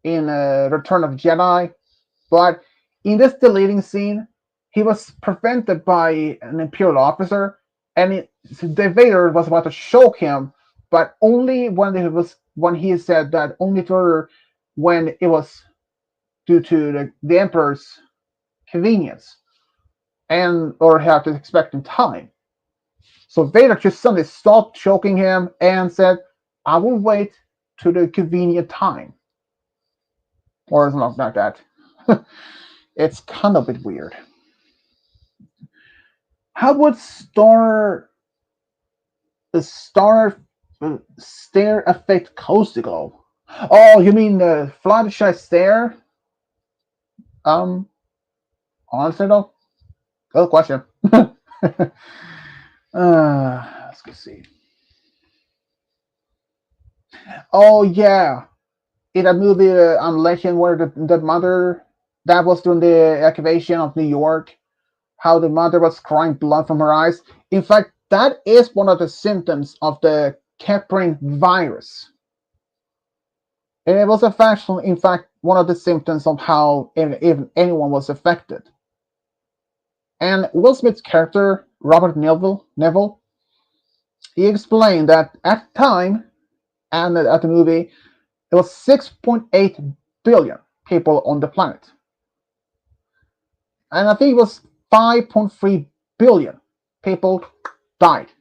in Return of Jedi, but in this deleting scene, he was prevented by an Imperial officer, and the Vader was about to choke him, but only when he said that only for when it was due to the Emperor's convenience and or have to expect in time. So Vader just suddenly stopped choking him and said, "I will wait to the convenient time," or something like that. It's kind of a bit weird. How would the star stare affect Coast Glow? Oh, you mean the Fluttershy stare? Um, Honestly though, good question. Let's go see. Oh yeah, in that movie, Legend, where the mother that was during the excavation of New York, how the mother was crying blood from her eyes. In fact, that is one of the symptoms of the Keprin virus. And it was in fact, one of the symptoms of how if anyone was affected. And Will Smith's character, Robert Neville, he explained that at the time and at the movie, there was 6.8 billion people on the planet. And I think it was 5.3 billion people died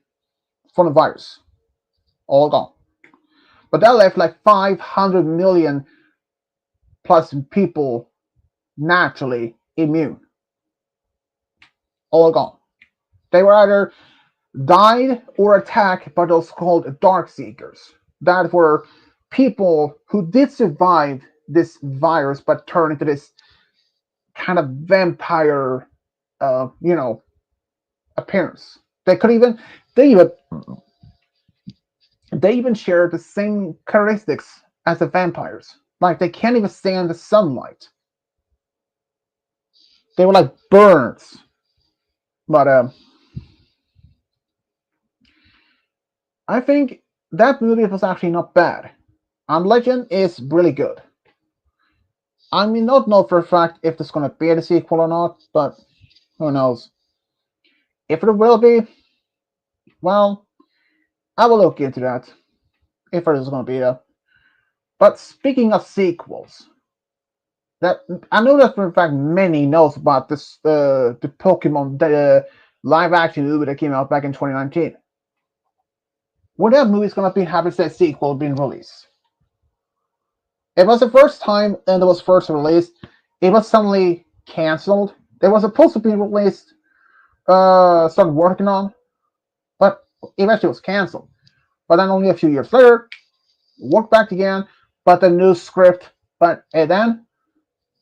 from the virus. All gone. But that left like 500 million plus people naturally immune. All gone. They were either died or attacked by those called dark seekers. That were people who did survive this virus but turned into this kind of vampire, you know, appearance. They could even they even they even share the same characteristics as the vampires. Like they can't even stand the sunlight. They were like birds. But I think that movie was actually not bad. Legend is really good. I mean, not know for a fact if there's gonna be a sequel or not, but who knows? If there will be, well, I will look into that if there is going to be a. But speaking of sequels, that I know that for a fact many knows about this the Pokemon live action movie that came out back in 2019. When that movie is going to be having that sequel being released. It was the first time and it was first released. It was suddenly cancelled. It was supposed to be released, started working on, but eventually was cancelled. But then only a few years later, worked back again, but the new script, but and then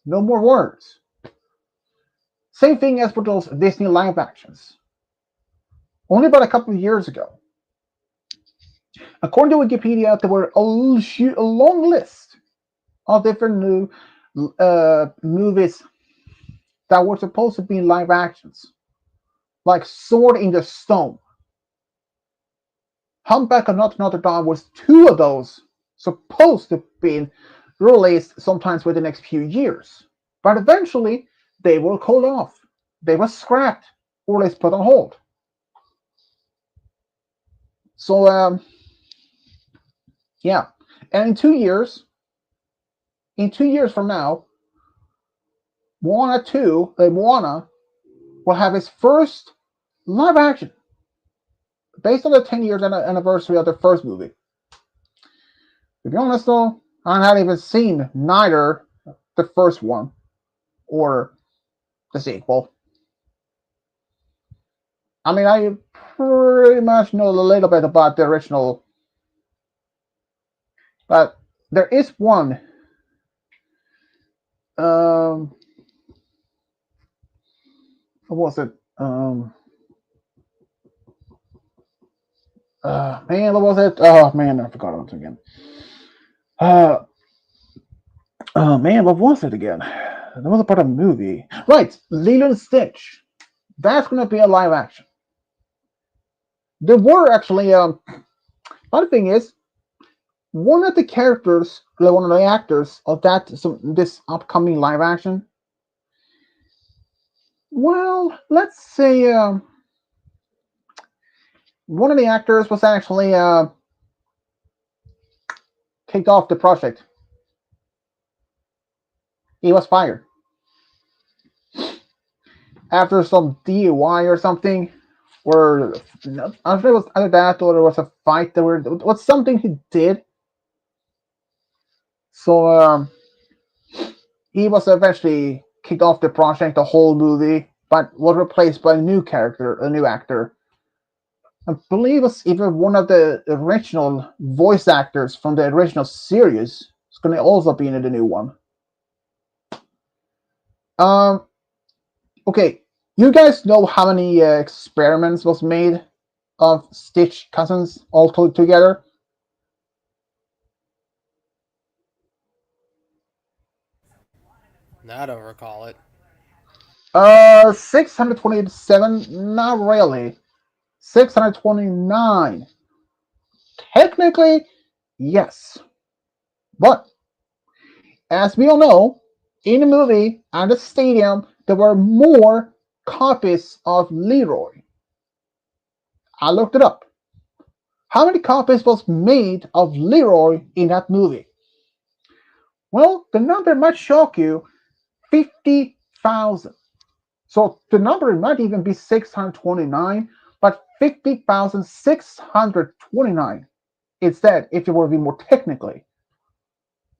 no more words. Same thing as with those Disney live actions. Only about a couple of years ago, according to Wikipedia, there were a long list of different new movies that were supposed to be live actions, like Sword in the Stone. Humpback of Notre Dame was two of those supposed to be released sometimes within the next few years. But eventually, they were called off. They were scrapped or at least put on hold. So, yeah. And in 2 years from now, Moana will have its first live action based on the 10 years anniversary of the first movie. To be honest, though, I haven't even seen neither the first one or the sequel. I mean, I pretty much know a little bit about the original, but there is one. Um, what was it? Man, what was it? Oh man, I forgot it again. Uh, oh man, what was it again? That was a part of a movie, right? Lilo and Stitch. That's gonna be a live action. There were actually Other thing is, one of the characters, like one of the actors of this upcoming live action. Well, let's say one of the actors was actually kicked off the project. He was fired after some DUI or something, or I don't know if it was either that or there was a fight. There was something he did. So he was eventually kicked off the project, the whole movie, but was replaced by a new character, a new actor. I believe it was even one of the original voice actors from the original series. It's going to also be in the new one. Um, okay, you guys know how many experiments was made of Stitch cousins all together? No, I don't recall it. 627. Not really. 629. Technically, yes, but as we all know, in the movie and the stadium, there were more copies of Leroy. I looked it up. How many copies was made of Leroy in that movie? Well, the number might shock you, 50,000. So the number might even be 629, but 50,629 instead, if you were to be more technically.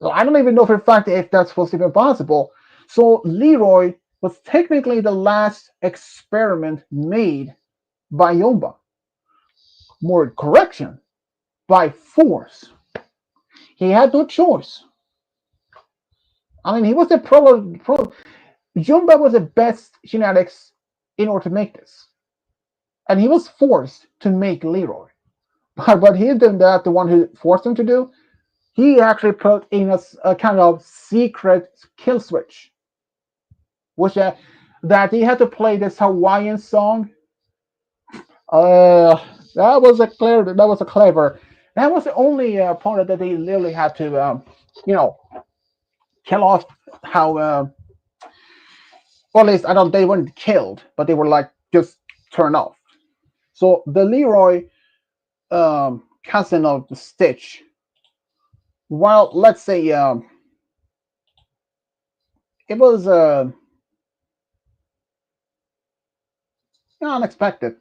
So I don't even know for a fact if that's was even possible. So Leroy was technically the last experiment made by Yomba. More correction, by force. He had no choice. I mean, he was the pro. Yomba was the best genetics in order to make this. And he was forced to make Leroy. But what he did that, the one who forced him to do, he actually put in a kind of secret kill switch, which that he had to play this Hawaiian song. Uh, that was a clever. That was a clever. That was the only opponent that they literally had to, you know, kill off. How, or at least I don't. They weren't killed, but they were like just turned off. So the Leroy cousin of the Stitch. Well, let's say it was unexpected.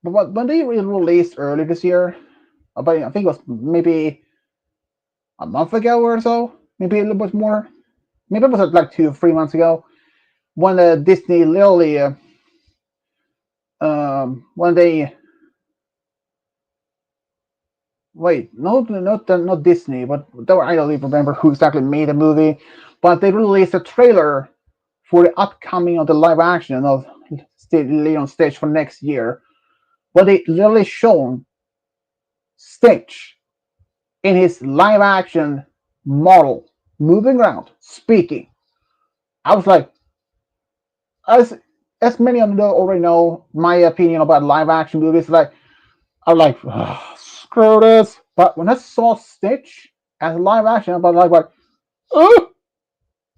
But when they released earlier this year, about I think it was maybe a month ago or so, maybe a little bit more. Maybe it was like 2 or 3 months ago when Disney literally when they wait not Disney, but I don't even remember who exactly made the movie, but they released a trailer for the upcoming of the live action of Leon Stitch for next year, where they literally shown Stitch in his live action model moving around speaking. I was like, as many of you already know my opinion about live action movies, like I'm like, screw this. But when I saw Stitch as live action, I'm like, oh,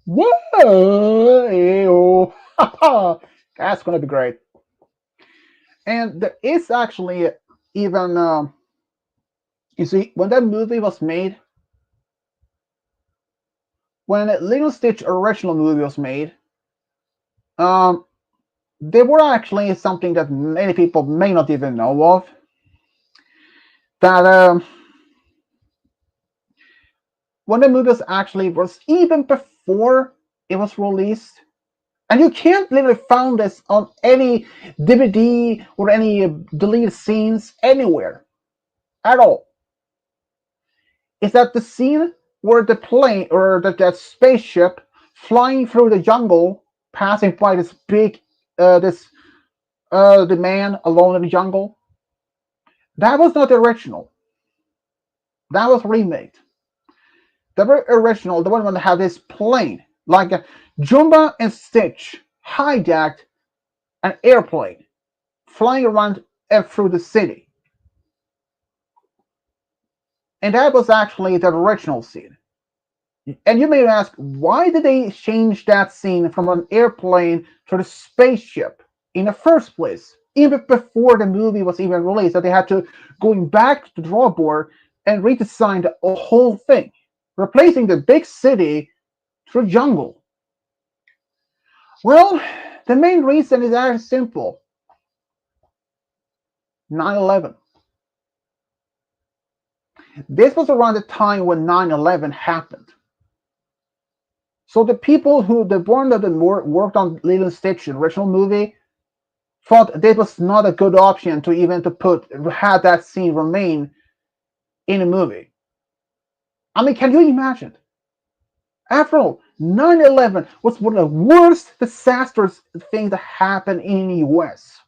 whoa, that's gonna be great. And there is actually even, you see, when that movie was made, when Lilo Stitch original movie was made, um, there were actually something that many people may not even know of. That when the movie was even before it was released, and you can't literally find this on any DVD or any deleted scenes anywhere at all. Is that the scene where the plane or that spaceship flying through the jungle, passing by this big, the man alone in the jungle? That was not the original. That was remade. The very original, the one that had this plane, like Jumba and Stitch hijacked an airplane flying around through the city. And that was actually the original scene. And you may ask, why did they change that scene from an airplane to the spaceship in the first place? Even before the movie was even released, that they had to going back to the drawing board and redesign the whole thing, replacing the big city through jungle. Well, the main reason is very simple. 9/11. This was around the time when 9/11 happened. So the people the one that worked on Lilo and Stitch, the original movie, thought this was not a good option to even have that scene remain in a movie. I mean, can you imagine? After all, 9/11 was one of the worst disasters things that happened in the US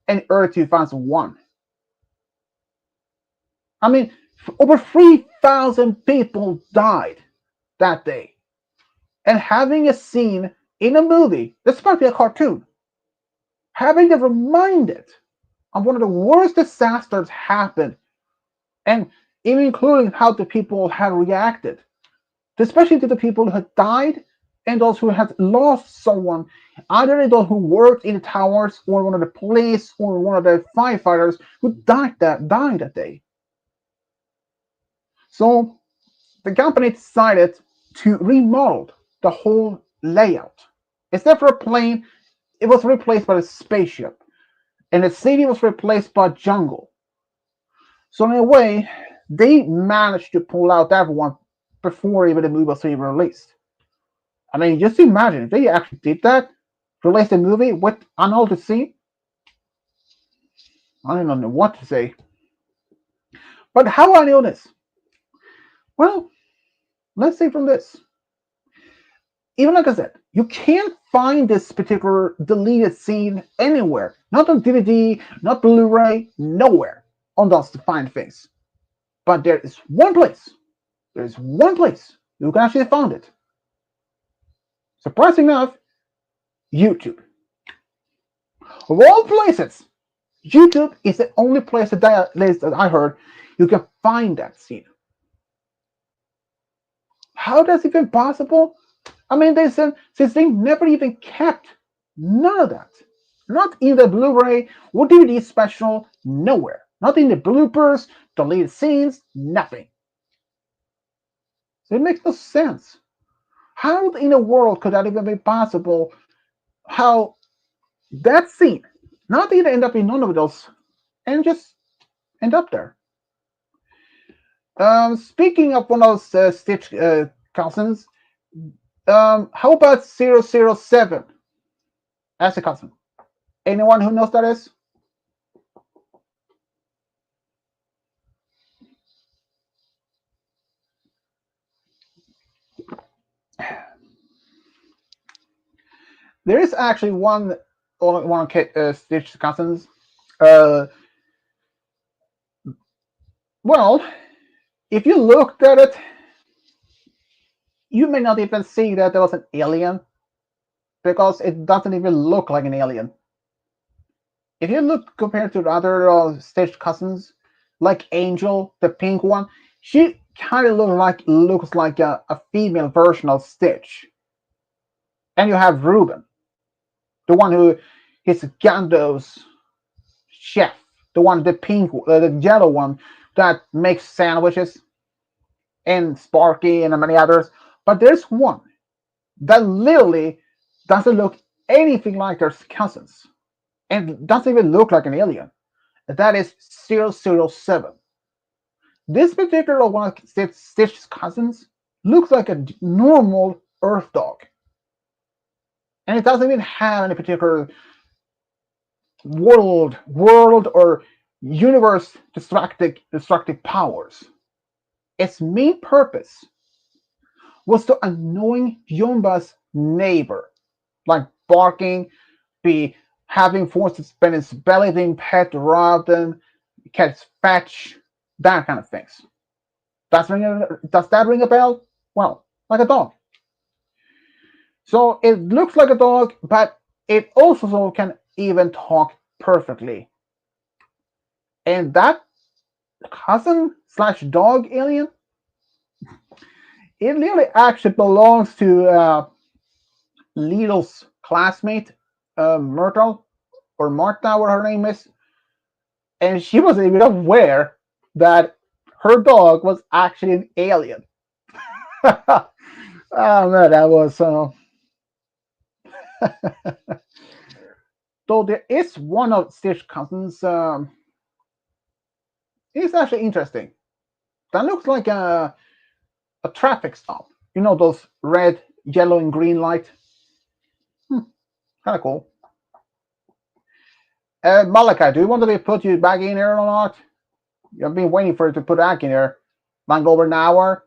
in early 2001. I mean, over 3,000 people died that day. And having a scene in a movie, that's supposed to be a cartoon, having them reminded of one of the worst disasters happened, and even including how the people had reacted, especially to the people who had died and those who had lost someone, either those who worked in the towers or one of the police or one of the firefighters who died that day. So the company decided to remodel the whole layout. Instead of a plane, it was replaced by a spaceship, and the city was replaced by jungle. So in a way, they managed to pull out everyone before even the movie was even released. I mean, just imagine if they actually did that, released a movie with unaltered scene. I don't know what to say. But how I know this? Well, let's say from this. Even like I said, you can't find this particular deleted scene anywhere. Not on DVD, not Blu-ray, nowhere on those defined things. But there is one place. There is one place you can actually find it. Surprising enough, YouTube. Of all places, YouTube is the only place that I heard you can find that scene. How that's even possible? I mean, they said since they never even kept none of that, not in the Blu-ray or DVD special, nowhere, Not in the bloopers, deleted scenes, nothing. So it makes no sense. How in the world could that even be possible? How that scene not even end up in none of those and just end up there. Speaking of one of those Stitch cousins, how about 007 as a cousin? Anyone who knows that is? There is actually one of Stitch cousins. Uh, well, if you looked at it, you may not even see that there was an alien because it doesn't even look like an alien. If you look compared to the other Stitch cousins, like Angel, the pink one, she kind of looks like a female version of Stitch. And you have Ruben, the one who is Gando's chef, the yellow one that makes sandwiches, and Sparky and many others. But there's one that literally doesn't look anything like their cousins and doesn't even look like an alien. That is 007. This particular one of Stitch's cousins looks like a normal Earth dog. And it doesn't even have any particular world or universe destructive powers. Its main purpose was to annoying Yumba's neighbor, like barking, be having forced to spend his belly being pet, rob them, catch fetch, that kind of things. Does that ring a bell? Well, like a dog. So it looks like a dog, but it also can even talk perfectly. And that cousin slash dog alien, it really actually belongs to Little's classmate, Myrtle, or Martha, what her name is. And she wasn't even aware that her dog was actually an alien. Oh man, that was though there is one of Stitch cousins. It's actually interesting. That looks like a traffic stop. You know those red, yellow, and green light. Kind of cool. Malachi, do you want me to put you back in here or not? I've been waiting for you to put back in here. Might go over an hour.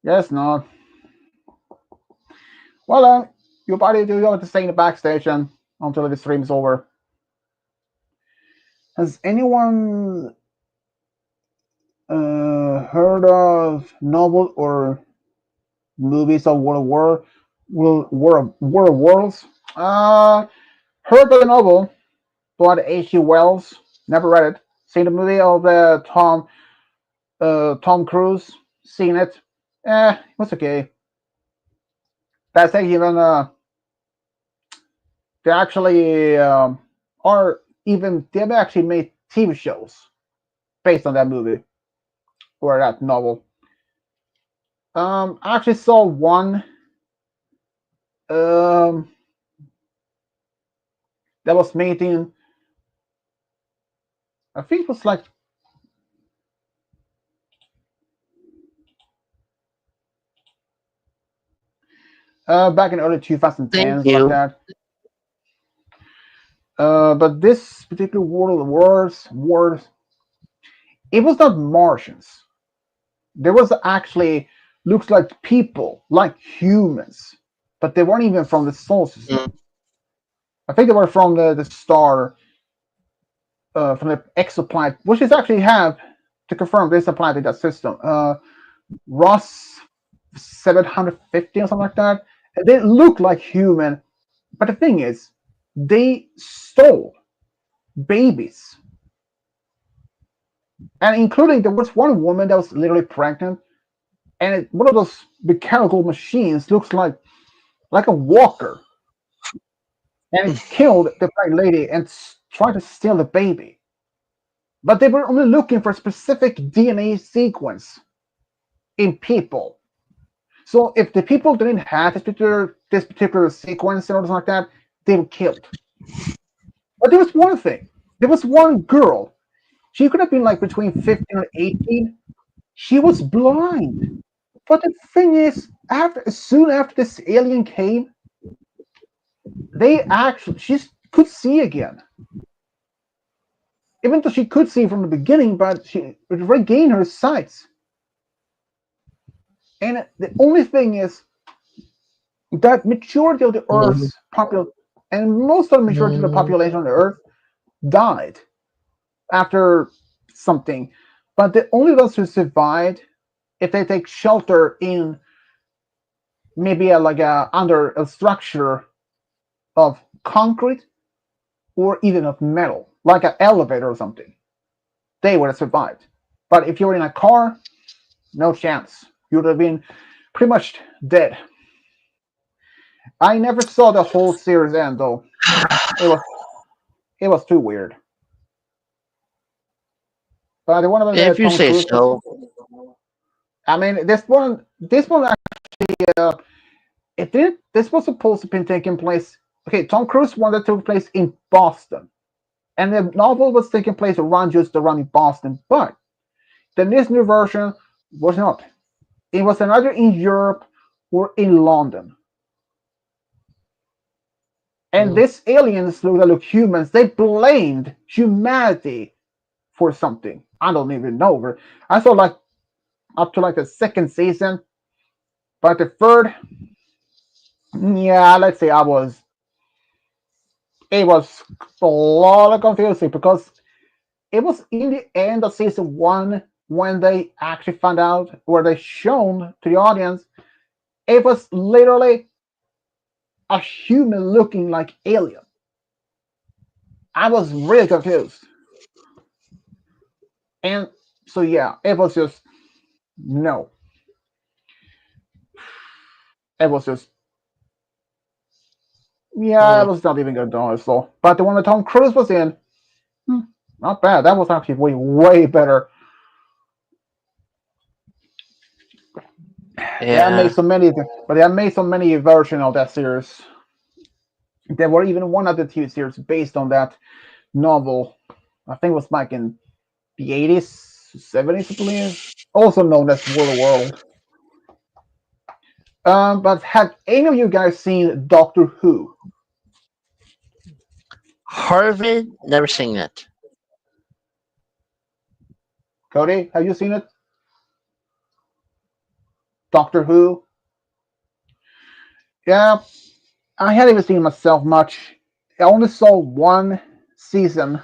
Yes, no. Well, you'll probably do have to stay in the backstage until the stream is over. Has anyone heard of novel or movies of War of Worlds? Heard of the novel, but H.G. Wells. Never read it. Seen the movie of Tom Cruise. Seen it. It was okay. That's even they actually are even they've actually made TV shows based on that movie or that novel. I actually saw one that was made in I think it was like back in early 2010s like that. But this particular World of Wars, it was not Martians. There was actually looks like people, like humans, but they weren't even from the solar system. I think they were from the star, from the exoplanet, which is actually have to confirm there's a planet in that system. Ross 750 or something like that. And they look like human, but the thing is, they stole babies, and including there was one woman that was literally pregnant, and one of those mechanical machines looks like a walker, and it killed the black lady and tried to steal the baby. But they were only looking for a specific DNA sequence in people. So if the people didn't have this particular sequence and all like that, they were killed. But there was one thing. There was one girl. She could have been like between 15 or 18. She was blind. But the thing is, soon after this alien came, she could see again. Even though she could see from the beginning, but she regained her sight. And the only thing is that majority of the Mhm. Earth's population, and most of the majority of the population on the Earth died after something. But the only ones who survived, if they take shelter in maybe under a structure of concrete or even of metal, like an elevator or something, they would have survived. But if you were in a car, no chance. You would have been pretty much dead. I never saw the whole series end though. It was it was too weird. But the one about If you Tom say Cruise was. so. I mean, this one it did. This was supposed to be taking place. Okay, Tom Cruise one that took place in Boston, and the novel was taking place around in Boston. But this new version was not. It was either in Europe or in London. And Mm. these aliens that look humans, they blamed humanity for something. I don't even know. I saw like up to like the second season, but the third, yeah, let's say it was a lot of confusing because it was in the end of season one when they actually found out where they shown to the audience it was literally a human looking like alien. I was really confused. And so yeah, it was just no. It was just yeah, it Mm. was not even good honest though. But the one that Tom Cruise was in, hmm, not bad. That was actually way better. They have made Yeah. so many, but they have made so many versions of that series. There were even one other TV series based on that novel. I think it was back in the 80s, 70s, I believe. Also known as World World. But have any of you guys seen Doctor Who? Harvard, never seen it. Cody, have you seen it? Doctor Who? Yeah, I hadn't even seen myself much. I only saw one season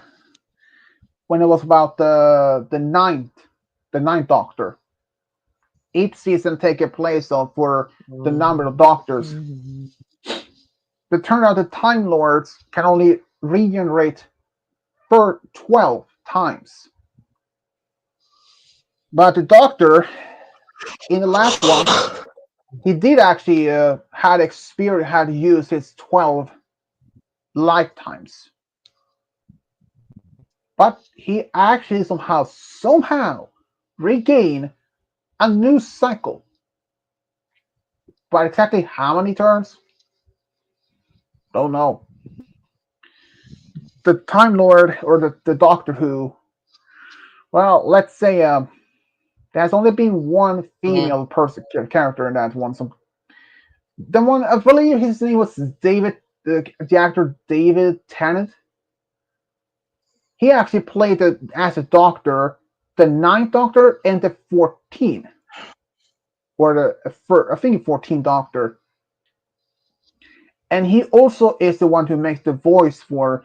when it was about the ninth Doctor. Each season taking place of for the number of Doctors. Mm. It turned out the Time Lords can only regenerate for 12 times. But the Doctor, in the last one, he did actually had used his 12 lifetimes. But he actually somehow regained a new cycle. But exactly how many turns? Don't know. The Time Lord or the Doctor Who, well, let's say there's only been one Mm. female person character in that one. So the one I believe his name was David, the actor David Tennant. He actually played as a doctor, the ninth Doctor and the 14th, or I think 14th Doctor. And he also is the one who makes the voice for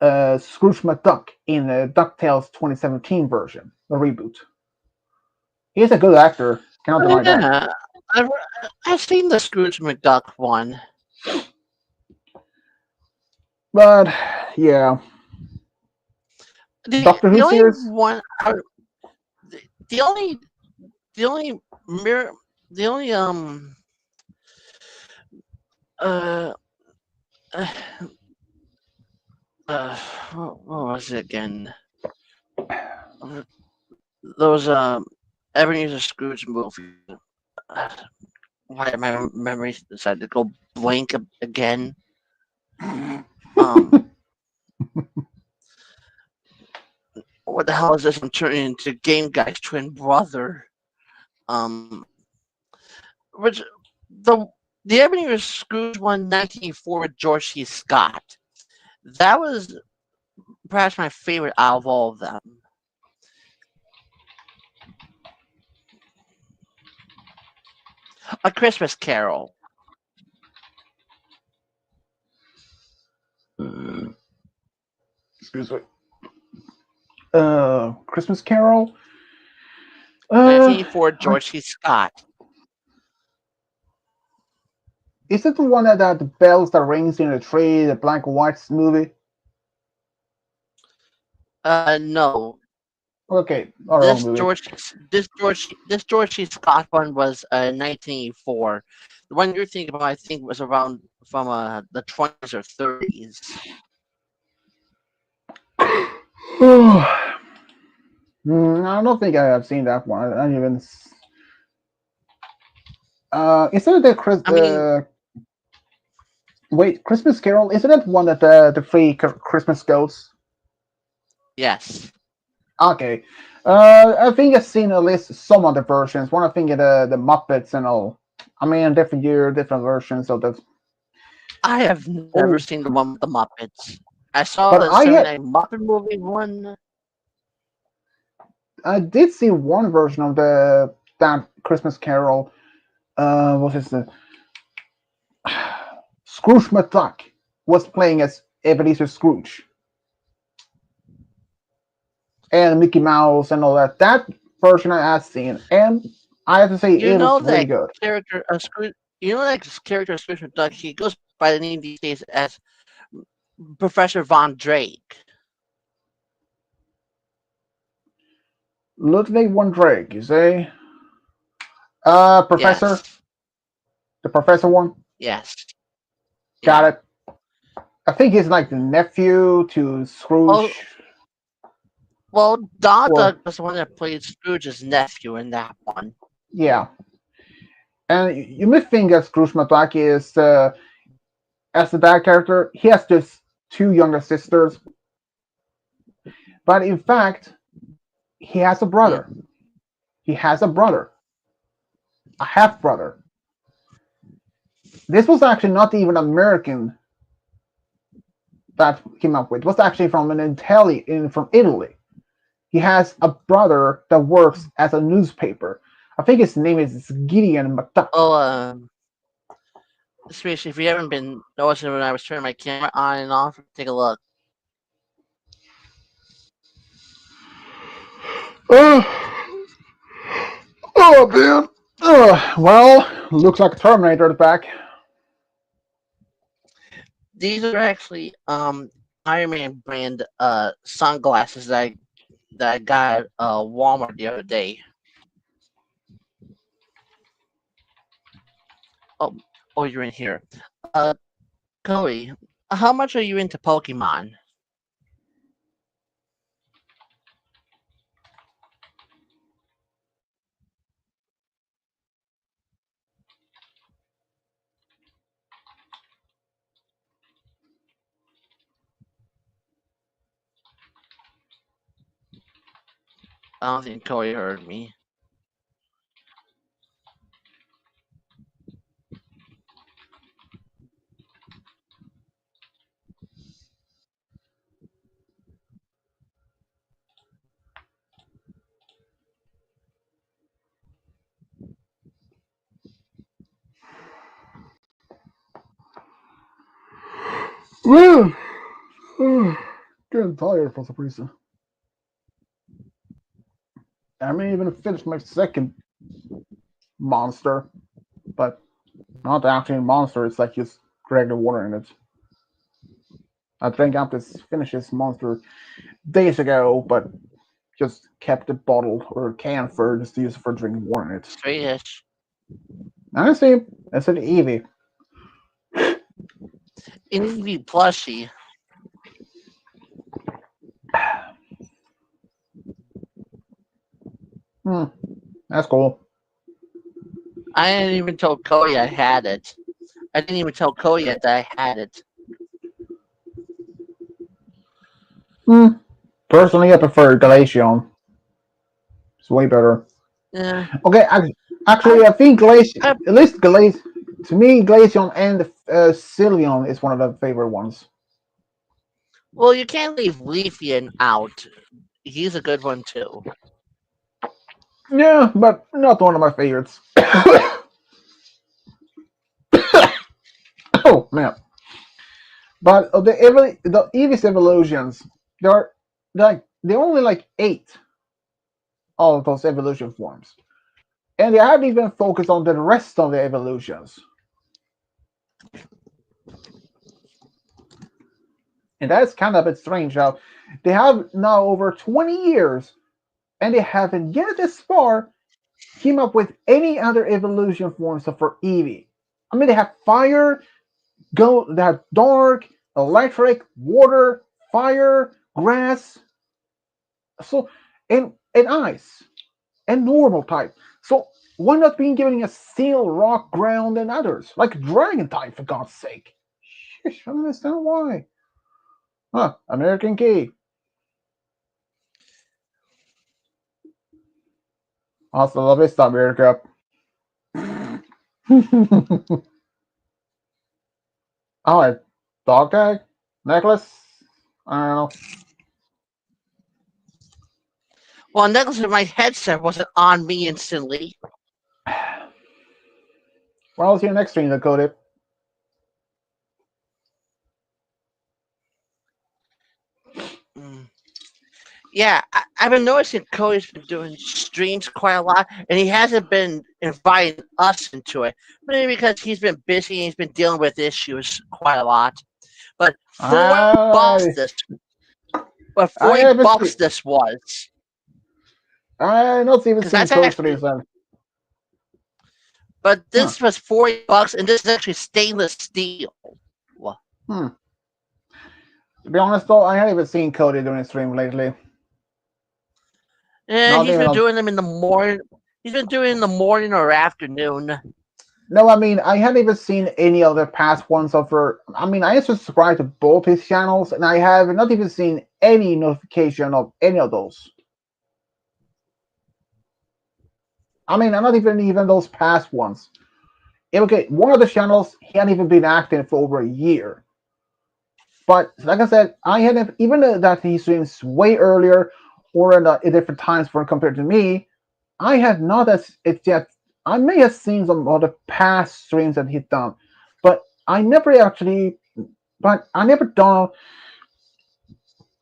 Scrooge McDuck in the DuckTales 2017 version, the reboot. He's a good actor, cannot Oh, deny that. yeah, I've I've seen the Scrooge McDuck one. But yeah, The Doctor the Who only series. one, the, the only the only mirror, the only uh, uh what was it again? Those Ebenezer Scrooge movies. Uh, why did my memory decided to go blank again? Um, what the hell is this? I'm turning into Game Guy's twin brother. Um, which the the Ebenezer Scrooge one, 1984 with George C. Scott. That was perhaps my favorite out of all of them. A Christmas Carol. Excuse me. Christmas Carol. Uh, 1984 I- George C. Scott. is it the one that the bells that rings in the tree, the black and white movie? No. Okay, or wrong This movie. George, this George C. Scott one was 1984. The one you're thinking about, I think, was around from the 20s or 30s. I don't think I have seen that one. I don't even. Isn't it the I mean, wait, Christmas Carol? Isn't it one that the three Christmas ghosts? yes. Okay. I think I've seen at least some of the versions. One I think the Muppets and all. I mean, different year, different versions of the. I have never Oh, seen the one with the Muppets. I saw but the 79 Muppet movie one. I did see one version of the that Christmas Carol. What is the Scrooge McDuck was playing as Ebenezer Scrooge and Mickey Mouse and all that. That version I have seen, and I have to say You it know was really that good. character, Scrooge. You know that character, Scrooge McDuck. He goes by the name these days as Professor Von Drake. Ludwig von Drake, you say? Professor, Yes. the professor one. Yes. Got Yeah. it. I think he's like the nephew to Oh, Scrooge. well, Don Or Doug was the one that played Scrooge's nephew in that one. yeah, and you may think that Scrooge McDuck is as the dad character. He has just two younger sisters, but in fact, he has a brother. Mm. He has a brother, a half brother. This was actually not even American that came up with. It was actually from an Italian from Italy. He has a brother that works as a newspaper. I think his name is Gideon McDuck. Oh, especially if you haven't been noticing when I was turning my camera on and off, take a look. Oh, oh man. Well, looks like Terminator's back. These are actually Iron Man brand sunglasses that I got at Walmart the other day. Oh, oh, you're in here. Uh, Chloe, how much are you into Pokemon? I don't think Chloe heard me. Well, getting tired for some reason. I haven't even finished my second monster, but not actually a monster. It's like just regular water in it. I drank up this finished this monster days ago, but just kept the bottle or can for just to use it for drinking water in it. Straightish. Honestly, it's an Eevee. It needs to be plushy. Hmm, that's cool. I didn't even tell Koya I had it. I didn't even tell Koya that I had it. Hmm. Personally, I prefer Glaceon. It's way better. Yeah, Okay, I, actually, I think Glaceon, I, at least Glace, to me, Glaceon and Sylveon is one of the favorite ones. well, you can't leave Leafeon out. He's a good one too. Yeah, but not one of my favorites. Oh man! But the Eevee's evolutions, there are there are only like 8 of those evolution forms, and they haven't even focused on the rest of the evolutions. And that's kind of a bit strange how they have now over 20 years and they haven't yet this far came up with any other evolution forms for Eevee. I mean, they have fire, they have dark, electric, water, fire, grass, so and ice and normal type. So why not being given a steel, rock, ground, and others like dragon type for God's sake? Sheesh, I don't understand why. Huh? American key. Hasta la vista, America. Alright, dog tag, necklace. I don't know. well, necklace of my headset wasn't on me instantly. Well, see you next stream, Cody. Mm. Yeah, I've been noticing Cody's been doing streams quite a lot, and he hasn't been inviting us into it. Maybe because he's been busy and he's been dealing with issues quite a lot. But 40 bucks I this, but I 40 haven't bucks seen. this was, I not even because seen that's Cody actually. streams then. But Huh. this was 40 bucks, and this is actually stainless steel. Well, Hmm. To be honest though, I haven't even seen Cody doing a stream lately. and Not he's even been on. doing them in the morning. He's been doing it in the morning or afternoon. No, I mean I hadn't even seen any of the past ones of her. I mean I just subscribed to both his channels, and I have not even seen any notification of any of those. I mean, I'm not even those past ones. Okay, one of the channels he hadn't even been active for over a year. But like I said, I hadn't even that he streams way earlier or at different times for compared to me. I had not as it yet. I may have seen some of the past streams that he'd done, but I never actually. But I never done.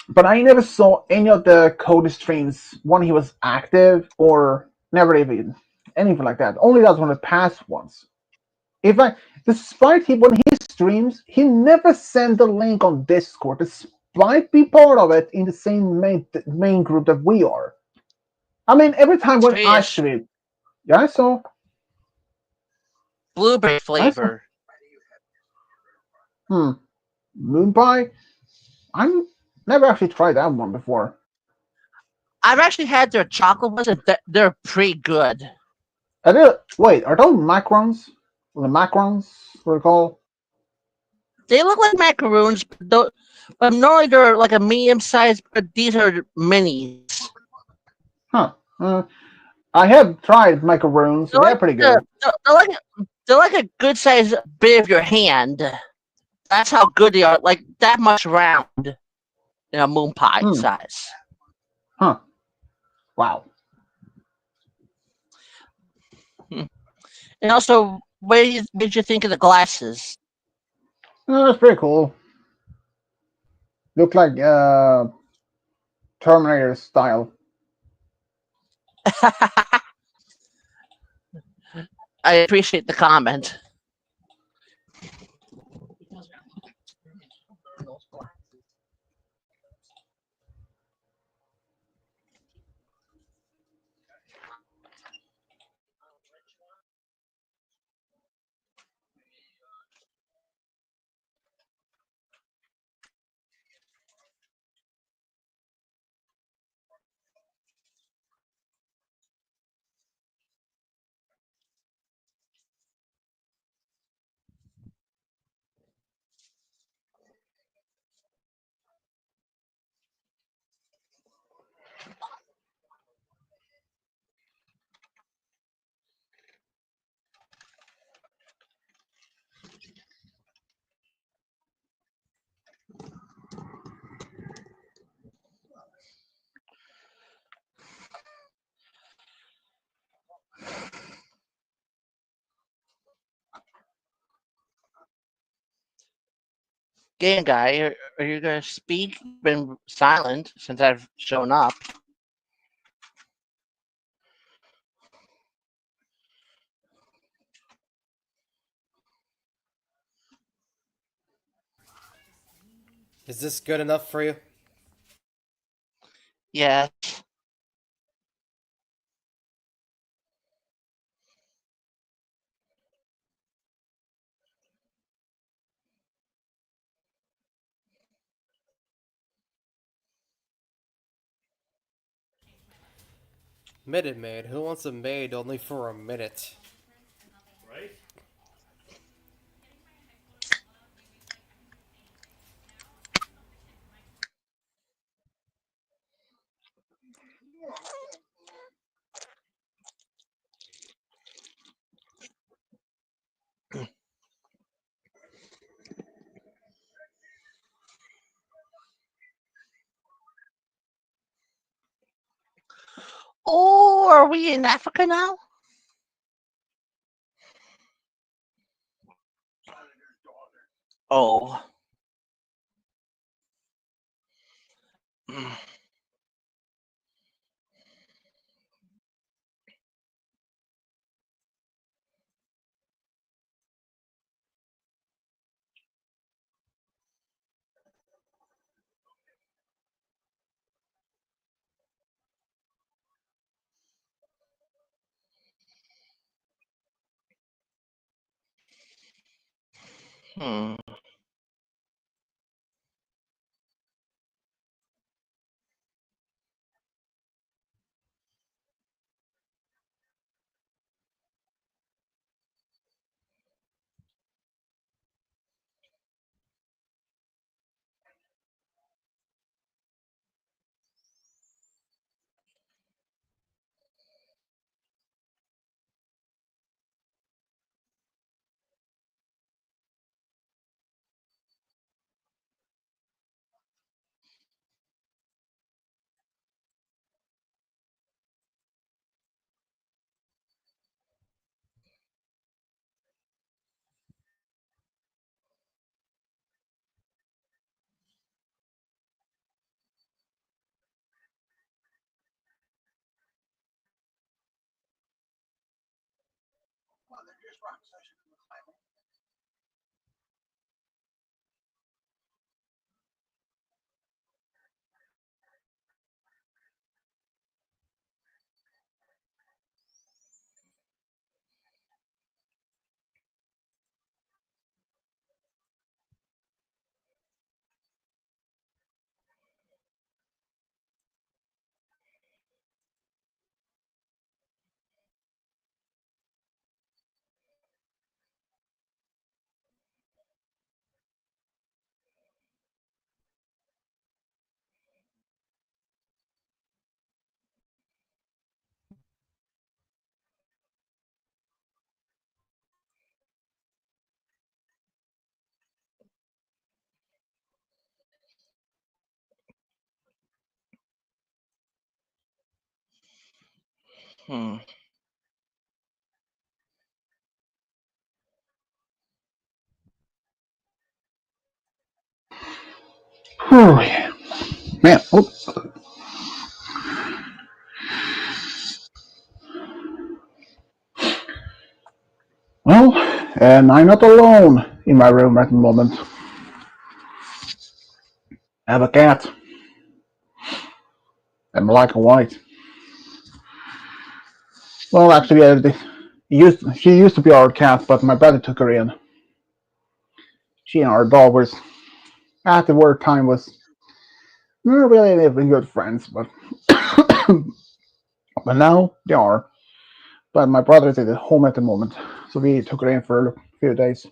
But I never saw any of the code streams when he was active, or never even anything like that. Only that one of the past ones. In fact, despite when he streams, he never sent the link on Discord, despite being part of it in the same main group that we are. I mean, every time when I Fish, stream, yeah, blueberry I saw, flavor. hmm, moon pie. I'm never actually tried that one before. I've actually had their chocolate ones, and they're pretty good. Wait, are those macarons? The macarons, recall? They look like macaroons, but normally they're like a medium size, but these are minis. Huh. I have tried macaroons, They're and they're like pretty good. they're like a good size bit of your hand. That's how good they are. Like that much round in a moon pie Hmm. size. Huh. Wow. Hmm. And also, what did you think of the glasses? That's pretty cool. Look like Terminator style. I appreciate the comment. Game guy, are you gonna speak? You've been silent since I've shown up. Is this good enough for you? Yes. Minute Maid? Who wants a maid only for a minute? Oh, are we in Africa now? Oh. Mm. Hmm. Hmm. Whew, man. Oh, well, and I'm not alone in my room at the moment. I have a cat, and black and white. Well, actually, she used to be our cat, but my brother took her in. She and our dog was at the work time was not really even good friends, but but now they are. But my brother is at home at the moment, so we took her in for a few days.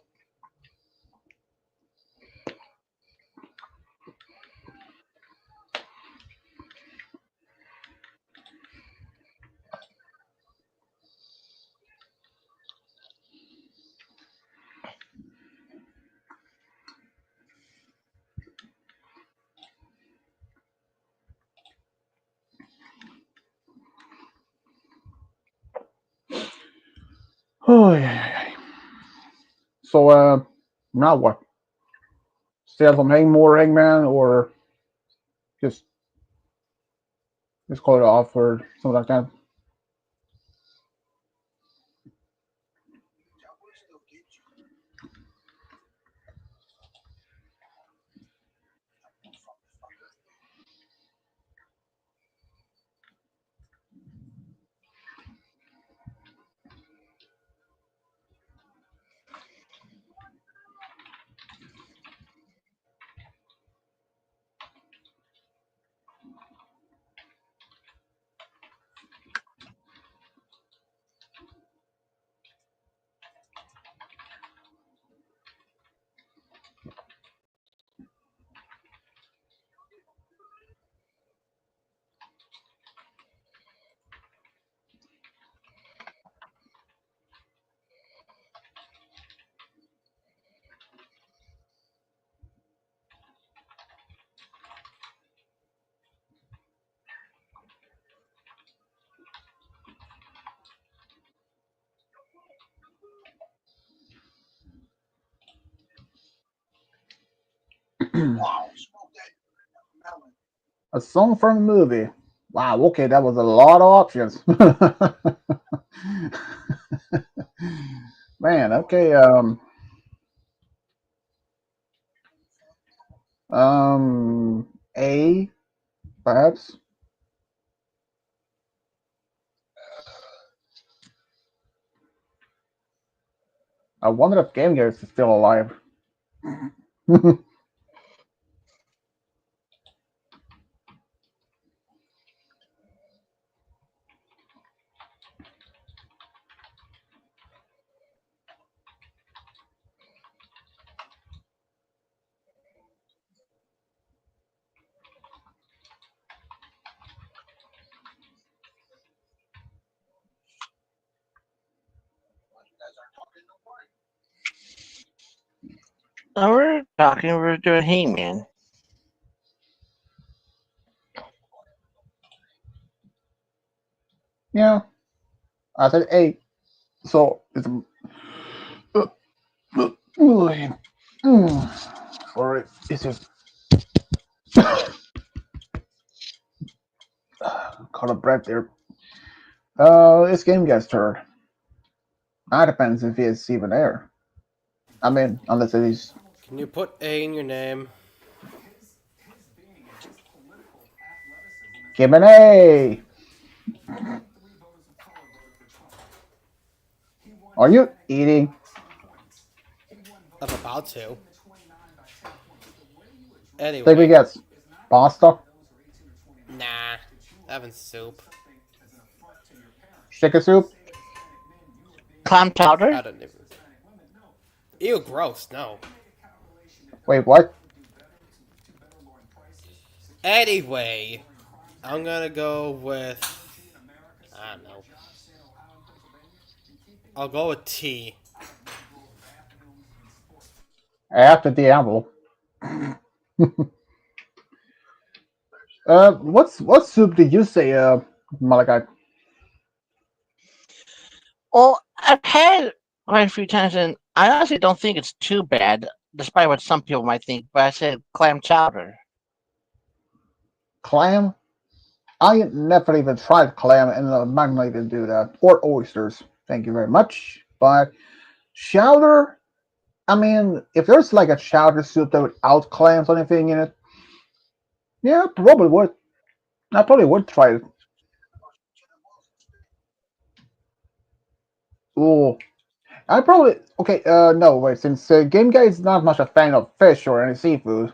Oh yeah. So now what? still some hangman, or just just call it off or something like that. A song from a movie. Wow, okay, that was a lot of options. Man, okay, A, perhaps. I wonder if Game Gear is still alive. Now we're doing Hangman. Yeah, I said A. So it's sorry, it's just caught a breath there. It's Game Gear's turn. That depends if it's even there. I mean, unless it is. Can you put A in your name? Give an A. Are you eating? I'm about to. Take a Anyway, guess. Pasta? nah. Having soup. Chicken soup? Clam chowder? I don't even. Ew, gross. No. Wait, what? Anyway, I'm gonna go with. I don't know. I'll go with T. After Diablo. What soup did you say, Malachi? Well, I've had quite a few times, and I honestly don't think it's too bad, despite what some people might think. But I said clam chowder. Clam? I never even tried clam, and I'm not gonna even do that. Or oysters. Thank you very much. But chowder? I mean, if there's like a chowder soup that without clams or anything in it, yeah, probably would. I probably would try it. Ooh, I probably okay. No, wait. Since Game Guy is not much a fan of fish or any seafood,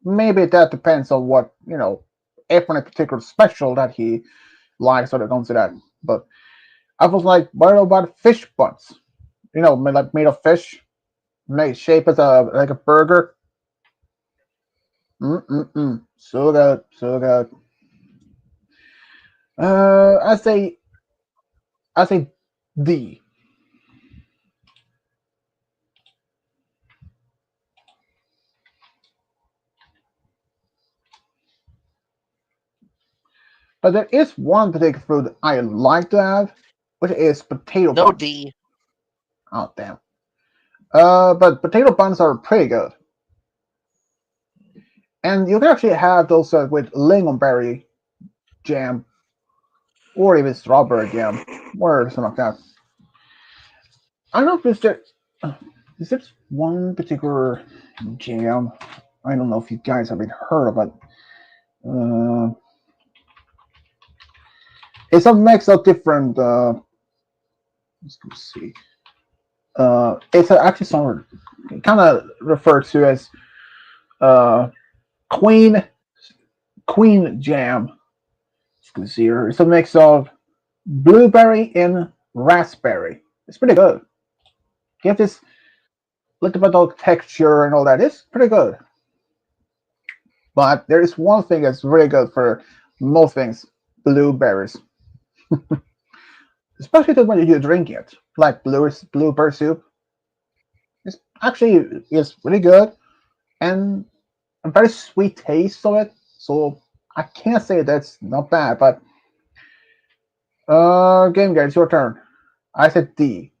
maybe that depends on what if on a particular special that he likes or that comes to that. But I was like, what about fish buns? Like made of fish, made shape as a like a burger. So good, so good. I say D. But there is one particular fruit I like to have, which is potato No buns. D. Oh damn. But potato buns are pretty good. And you can actually have those with lingonberry jam or even strawberry jam or something like that. I don't know if is there one particular jam. I don't know if you guys have been heard of it. Uh, it's a mix of different. Let's see. It's actually some kind of referred to as uh, queen queen jam. Let's see here. It's a mix of blueberry and raspberry. It's pretty good. Give this little bit of texture and all that. It's pretty good. But there is one thing that's really good for most things: blueberries, especially when you drink it, like blueberry soup. It's actually is really good and a very sweet taste of it. So I can't say that's not bad. But game guys, your turn. I said D.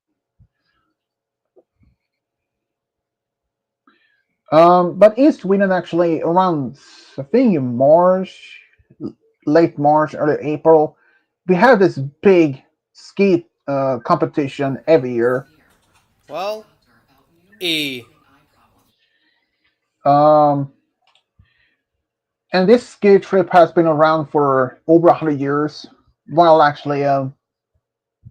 But in Sweden, actually, around I think in March, late March, early April, we have this big ski competition every year. Well, E. Um, and this ski trip has been around for over 100 years. Well, actually,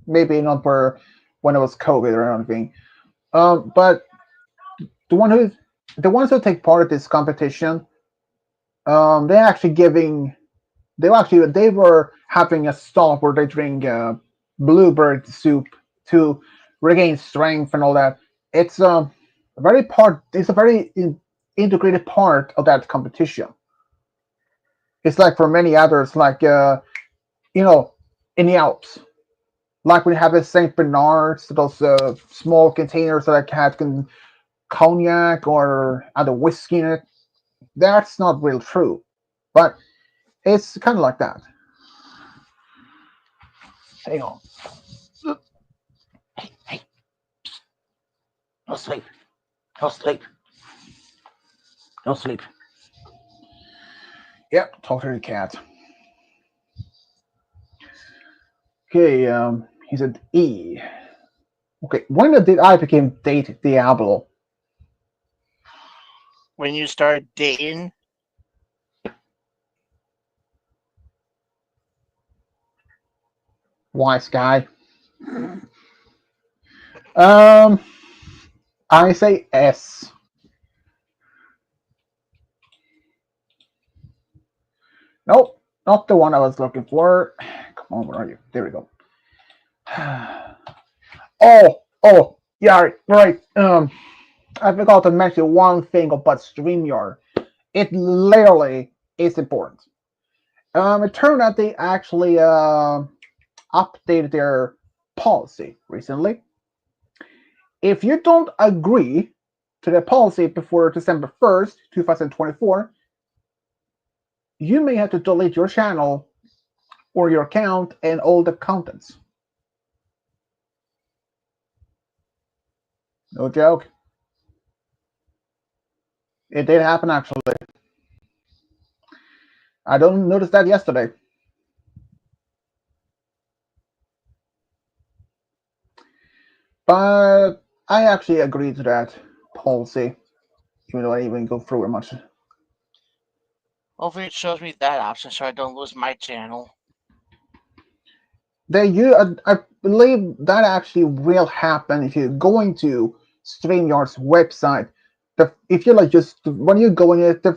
maybe not for when it was COVID or anything. But the one who, the ones who take part in this competition, they're actually giving they were having a stop where they drink bluebird soup to regain strength and all that. It's a very part. It's a very integrated part of that competition. It's like for many others, like you know, in the Alps, like we have the Saint Bernards, those small containers that can cognac or other whiskey in it. That's not real true, but it's kind of like that. Hang on. Hey, hey, no sleep. No sleep. No sleep. Yep, talk to the cat. Okay, he said E. Okay, when did I become date Diablo? When you start dating, Wise guy. Um, I say S. Nope, not the one I was looking for. Come on, where are you? There we go. Yeah, right. I forgot to mention one thing about StreamYard. It literally is important. It turned out they actually updated their policy recently. If you don't agree to the policy before December 1st, 2024, you may have to delete your channel or your account and all the contents. No joke. It did happen actually. I don't notice that yesterday. But I actually agree to that policy, even though I didn't even go through it much. hopefully it shows me that option so I don't lose my channel. I believe that actually will happen if you're going to StreamYard's website. If you like just when you go in it, they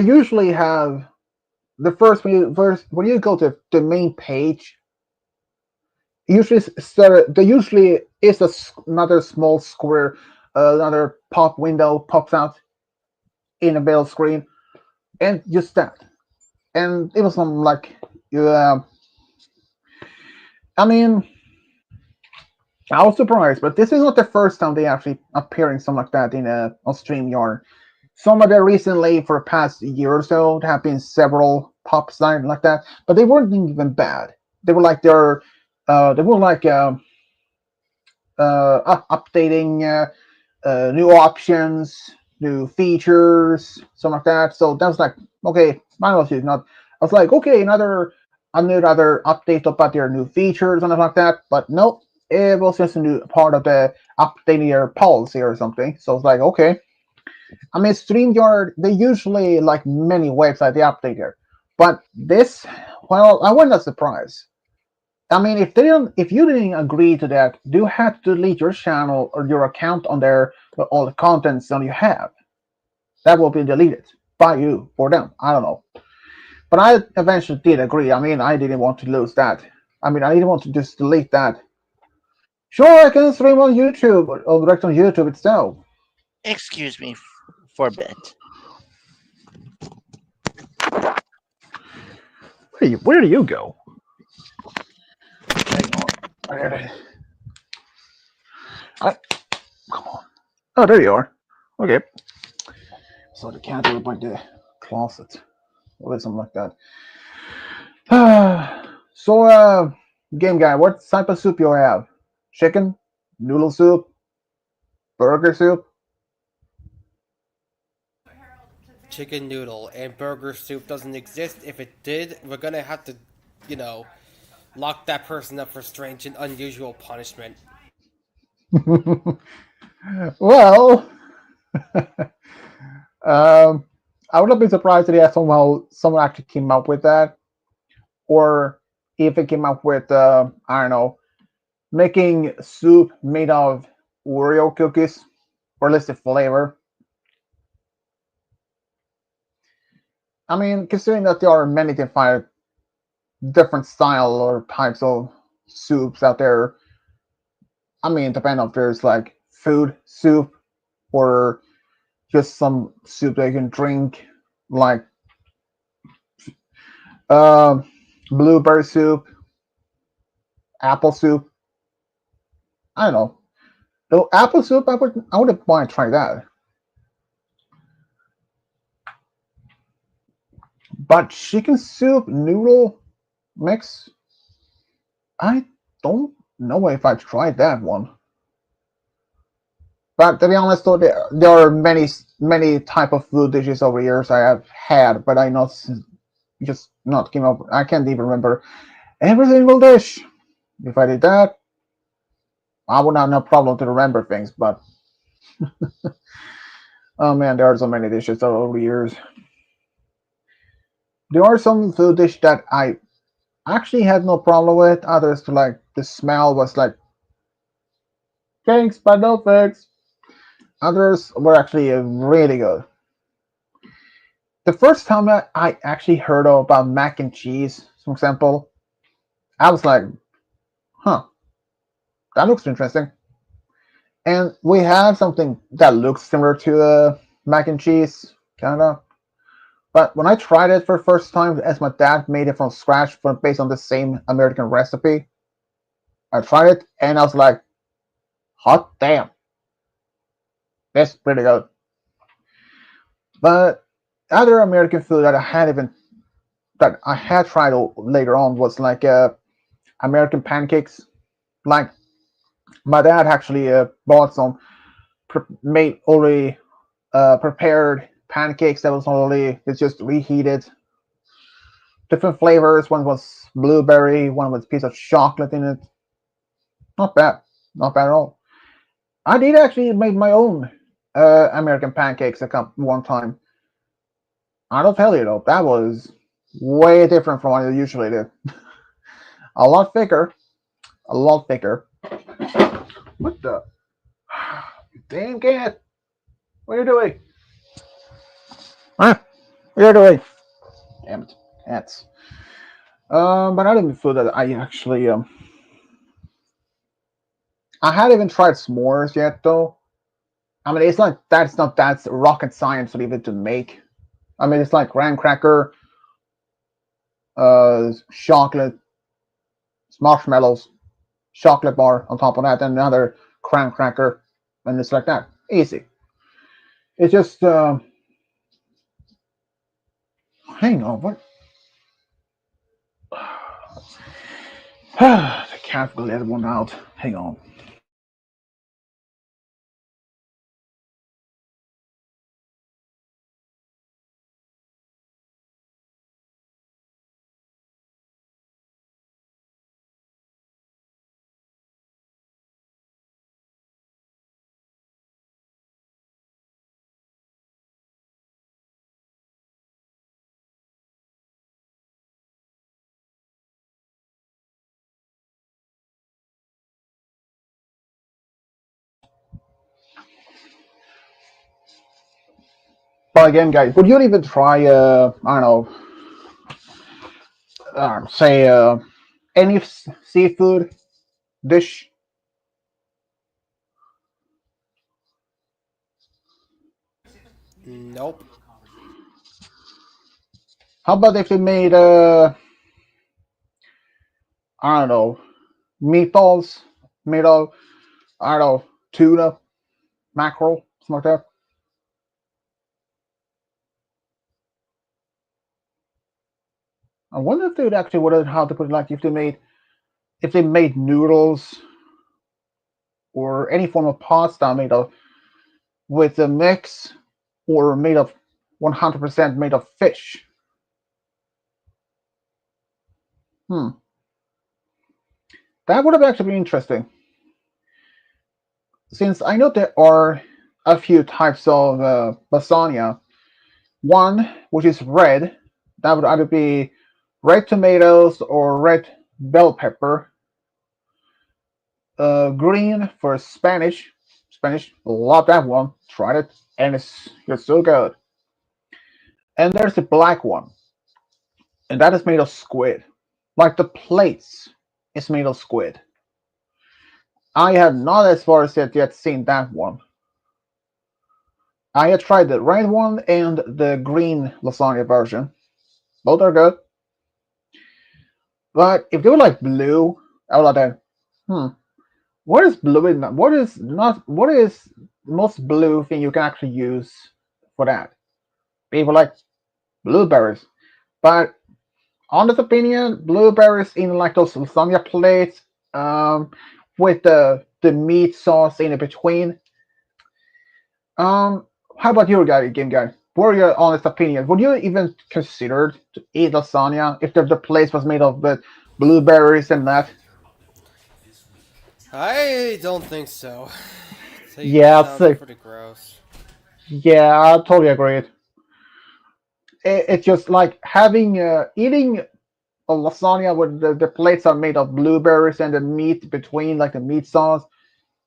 usually have the first when you go to the main page. Usually, there usually is another small square, another pop window pops out in a middle screen, and just that. And it was something like, I mean, I was surprised, but this is not the first time they actually appearing something like that in on StreamYard. Some of them recently, for the past year or so, there have been several pop signs like that, but they weren't even bad. They were like they were like updating new options. new features, something like that. So that was like, okay, mine was not. I was like, okay, another update about their new features, something like that. But nope, it was just a new part of the updating their policy or something. So it's like, okay. I mean, StreamYard, they usually, like many websites, they update there. But this, well, I wasn't surprised. I mean, if you didn't agree to that, you have to delete your channel or your account on there with all the contents that you have. That will be deleted by you or them. I don't know. But I eventually did agree. I mean, I didn't want to lose that. I mean, I didn't want to just delete that. Sure, I can stream on YouTube or direct on YouTube itself. Excuse me for a bit. Where do you go? Hang on. I, come on. Oh, there you are. Okay. So the cat over by the closet or something like that. So, game guy, what type of soup you have? Chicken, noodle soup, burger soup? Chicken noodle and burger soup doesn't exist. If it did, we're gonna have to, you know, lock that person up for strange and unusual punishment. Well, um, I would have been surprised if someone actually came up with that, or if it came up with I don't know, making soup made of Oreo cookies, or at least the flavor. I mean, considering that there are many different style or types of soups out there. I mean, depending if there's like food soup or just some soup that you can drink, like uh, blueberry soup, apple soup. I don't know. Though apple soup, I would want to try that. But chicken soup noodle mix, I don't know if I tried that one. But to be honest, though, there are many type of food dishes over the years I have had, but I not just not came up. I can't even remember every single dish. If I did that, I would have no problem to remember things. But oh man, there are so many dishes over the years. There are some food dish that I actually had no problem with. Others, like the smell was like thanks, but no thanks. Others were actually really good. The first time I actually heard about mac and cheese, for example, I was like, huh, that looks interesting. And we have something that looks similar to mac and cheese, kind of. But when I tried it for the first time, as my dad made it from scratch based on the same American recipe, I tried it and I was like, hot damn, this is pretty good. But other American food that I had tried later on was like American pancakes. Like my dad actually bought some made already prepared pancakes that was already it's just reheated. Different flavors. One was blueberry. One was a piece of chocolate in it. Not bad. Not bad at all. I did actually make my own American pancakes one time. I don't tell you though, that was way different from what I usually do. A lot thicker. A lot thicker. What the? Damn cat! What are you doing? Huh? What are you doing? Damn it. Cats. But other than food that I actually I haven't even tried s'mores yet though. I mean, it's like that's not that's rocket science to even to make. I mean, it's like graham cracker, chocolate, marshmallows, chocolate bar on top of that, and another graham cracker, and it's like that. Easy. It's just hang on, what? The cat will let one out. Hang on. But again, guys, would you even try? I don't know, say any seafood dish? Nope. How about if they made I don't know, meatballs made of I don't know, tuna, mackerel, something like that? I wonder if they would actually would how to put it, like if they made noodles or any form of pasta made of with a mix or made of 100% made of fish. Hmm, that would have actually been interesting. Since I know there are a few types of lasagna. One which is red, that would either be red tomatoes or red bell pepper. Green for Spanish. Spanish, love that one. Tried it, and it's so good. And there's the black one, and that is made of squid. Like the plates is made of squid. I have not, as far as yet seen that one. I have tried the red one and the green lasagna version. Both are good. But if they were like blue, I would like that. Hmm. What is blue in that? What is not? What is the most blue thing you can actually use for that? People like blueberries, but honest opinion, blueberries in like those lasagna plates, um, with the meat sauce in between. Um, how about your guy, game guy? What are your honest opinion? Would you even consider to eat lasagna if the place was made of the blueberries and that? I don't think so. It Yeah, sounds so, pretty gross. yeah, I totally agree. It's just like having eating a lasagna where the plates are made of blueberries and the meat between, like the meat sauce.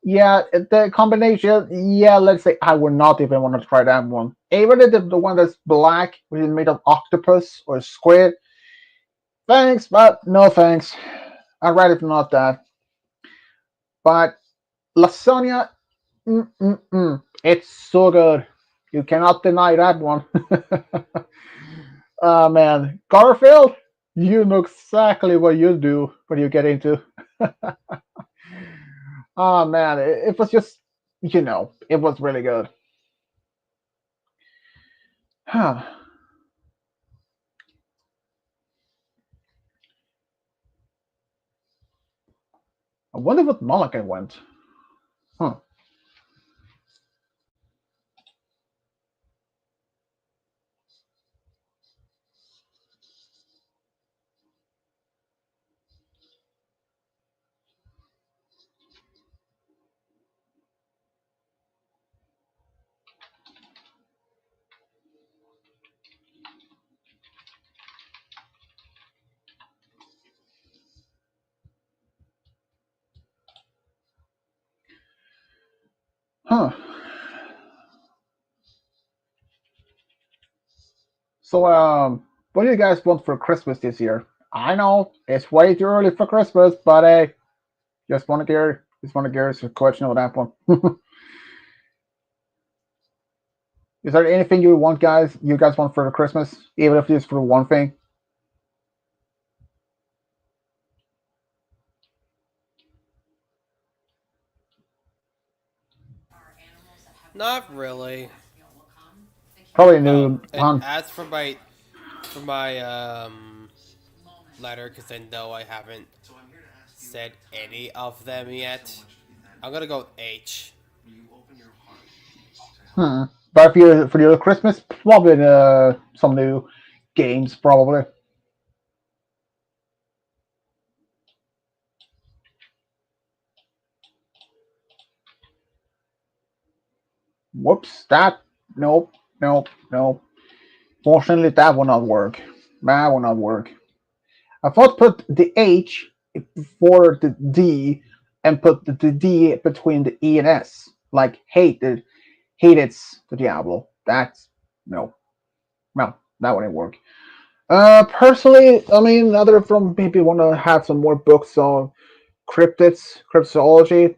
Yeah, the combination. Yeah, let's say I would not even want to try that one. Even if the one that's black, which is made of octopus or squid. Thanks, but no thanks. I'd rather not that. But lasagna, it's so good. You cannot deny that one. Oh man, Garfield, you know exactly what you do when you get into. Oh man, it was just, it was really good. Huh. I wonder what Malachi went. Huh. Huh. So, what do you guys want for Christmas this year? I know it's way too early for Christmas, but hey, just want to get a question on that one. Is there anything you guys want for Christmas, even if it's for one thing? Not really. Probably a Oh, new and hunt. as for my letter, because I know I haven't said any of them yet. I'm gonna go with H. Hmm. But for your Christmas, probably some new games, probably. Whoops, that nope, nope, nope. Fortunately, that will not work. That will not work. I thought put the H before the D and put the D between the E and S, like hated the Diablo. That's No, well, that wouldn't work. Personally, I mean, other from maybe want to have some more books on cryptids, cryptozoology.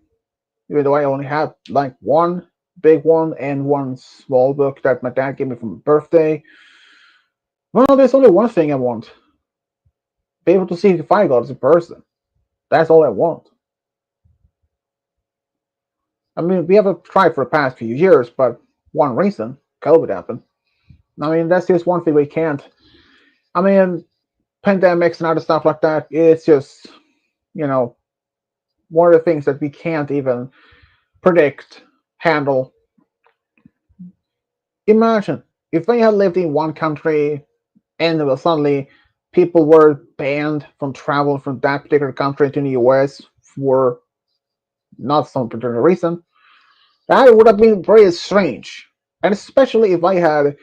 Even though I only have like one big one and one small book that my dad gave me for my birthday. Well, there's only one thing I want: be able to see the fire gods in person. That's all I want. I mean, we have tried for the past few years, but one reason, COVID happened. I mean, that's just one thing we can't. I mean, pandemics and other stuff like that. It's just, you know, one of the things that we can't even predict, handle. Imagine if we had lived in one country and suddenly people were banned from travel from that particular country to the US for not some particular reason. That would have been very strange. And especially if I had,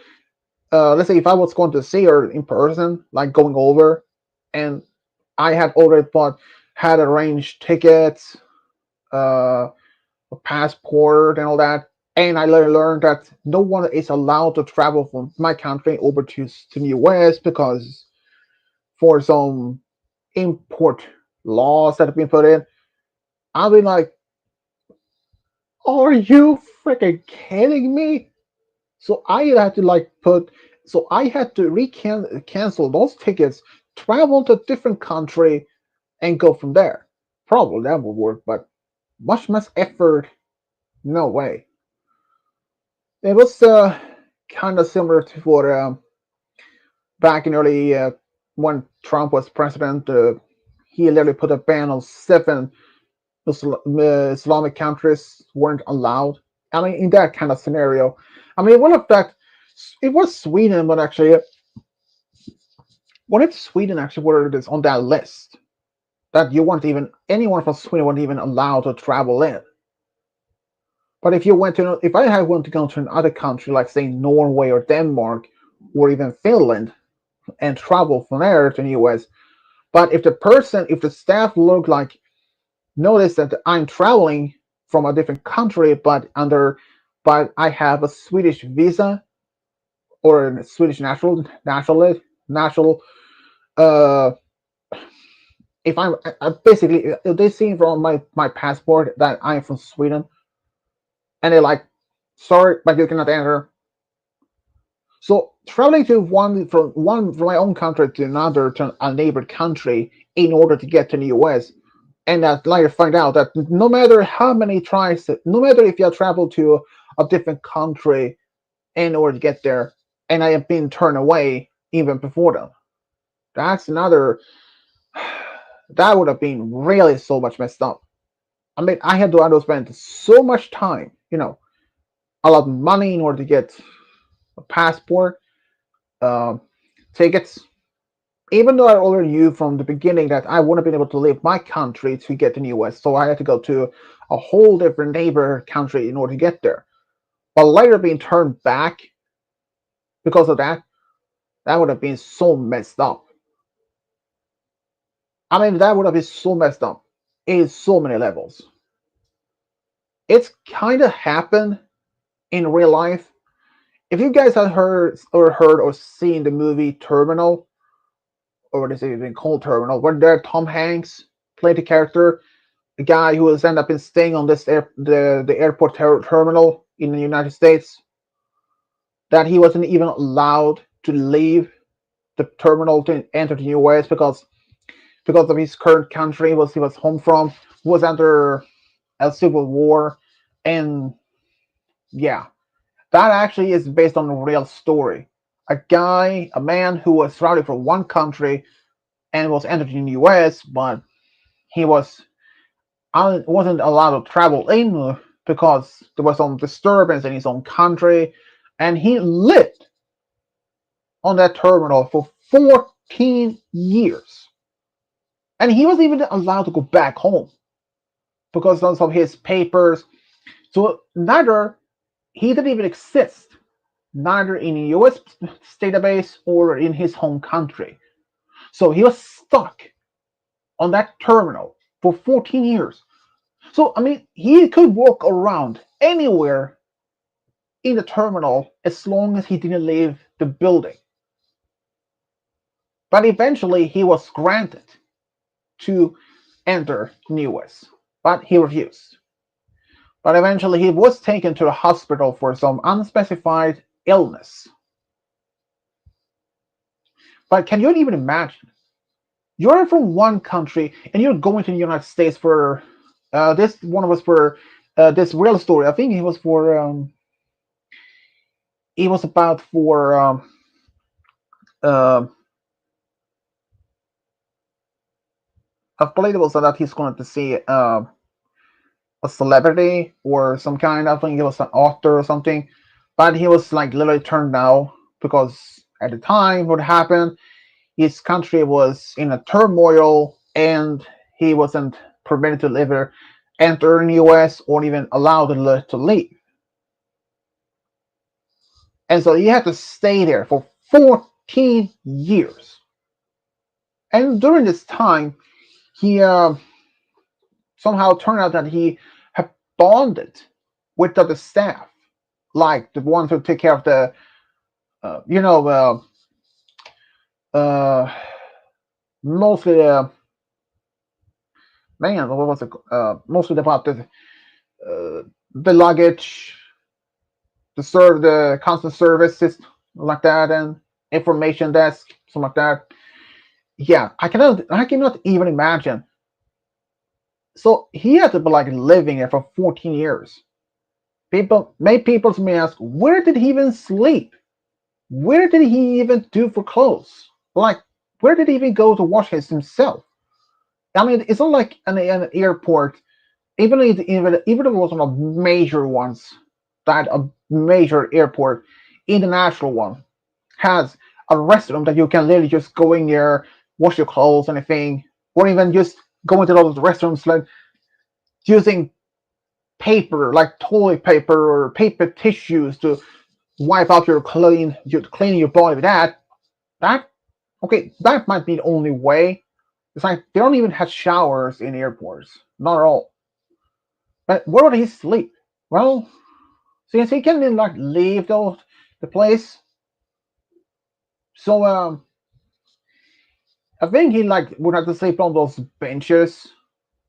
let's say, if I was going to see her in person, like going over, and I had already bought, had arranged tickets, uh, a passport, and all that. And I later learned that no one is allowed to travel from my country over to the US because for some import laws that have been put in. I'll be like, are you freaking kidding me? So I had to so I had to cancel those tickets, travel to a different country, and go from there. Probably that would work, but much effort, no way. It was kind of similar to what back in early when Trump was president. He literally put a ban on seven Islamic countries weren't allowed. I mean, in that kind of scenario, I mean, one of that, it was Sweden, but actually, what if Sweden actually were this on that list that you weren't even anyone from Sweden weren't even allowed to travel in? But if you went to, if I had wanted to go to another country, like say Norway or Denmark or even Finland, and travel from there to the US, but if the staff looked like notice that I'm traveling from a different country, but I have a Swedish visa or a Swedish national. Uh, if I basically, if they see from my passport that I'm from Sweden, and they're like, sorry, but you cannot enter. So traveling to one from my own country to another to a neighbored country in order to get to the US, and that later find out that no matter how many tries, no matter if you travel to a different country in order to get there, and I have been turned away even before them. That's another. That would have been really so much messed up. I mean, I had to spend so much time, a lot of money in order to get a passport, uh, tickets. Even though I already knew from the beginning that I wouldn't have been able to leave my country to get to the US, so I had to go to a whole different neighbor country in order to get there. But later being turned back because of that, that would have been so messed up. I mean, that would have been so messed up in so many levels. It's kind of happened in real life. If you guys have heard or seen the movie Terminal, or what is it even called Terminal, where there Tom Hanks played the character, the guy who has ended up in staying on the airport terminal in the United States, that he wasn't even allowed to leave the terminal to enter the US because of his current country was he was home from was under a civil war, and yeah, that actually is based on a real story. A man who was routed from one country and was entered in the US, but he wasn't allowed to travel in because there was some disturbance in his own country, and he lived on that terminal for 14 years. And he wasn't even allowed to go back home because of his papers. So neither he didn't even exist, neither in the US database or in his home country. So he was stuck on that terminal for 14 years. So, I mean, he could walk around anywhere in the terminal as long as he didn't leave the building. But eventually he was granted to enter News, but he refused. But eventually he was taken to a hospital for some unspecified illness. But can you even imagine? You're from one country and you're going to the United States for this one was for this real story. I think it was for it was about for uh, I believe it was that he's going to see a celebrity or some kind. I think he was an author or something, but he was like literally turned down because at the time what happened, his country was in a turmoil and he wasn't permitted to live or enter in the US or even allowed to leave. And so he had to stay there for 14 years. And during this time, he somehow turned out that he had bonded with the other staff, like the ones who take care of the, uh, you know, uh, uh, mostly, man, what was it? Mostly about the luggage, the constant services like that, and information desk, something like that. Yeah, I cannot even imagine. So he had to be like living there for 14 years. People may ask, where did he even sleep? Where did he even do for clothes? Like, where did he even go to wash himself? I mean, it's not like an airport. Even if it was one of major ones, that a major airport, international one, has a restroom that you can literally just go in there, wash your clothes, anything, or even just go into those restrooms like using paper, like toilet paper or paper tissues to wipe out your cleaning your body with that okay, that might be the only way. It's like they don't even have showers in airports, not at all. But where would he sleep? Well, since he can like leave the place, so I think he like would have to sleep on those benches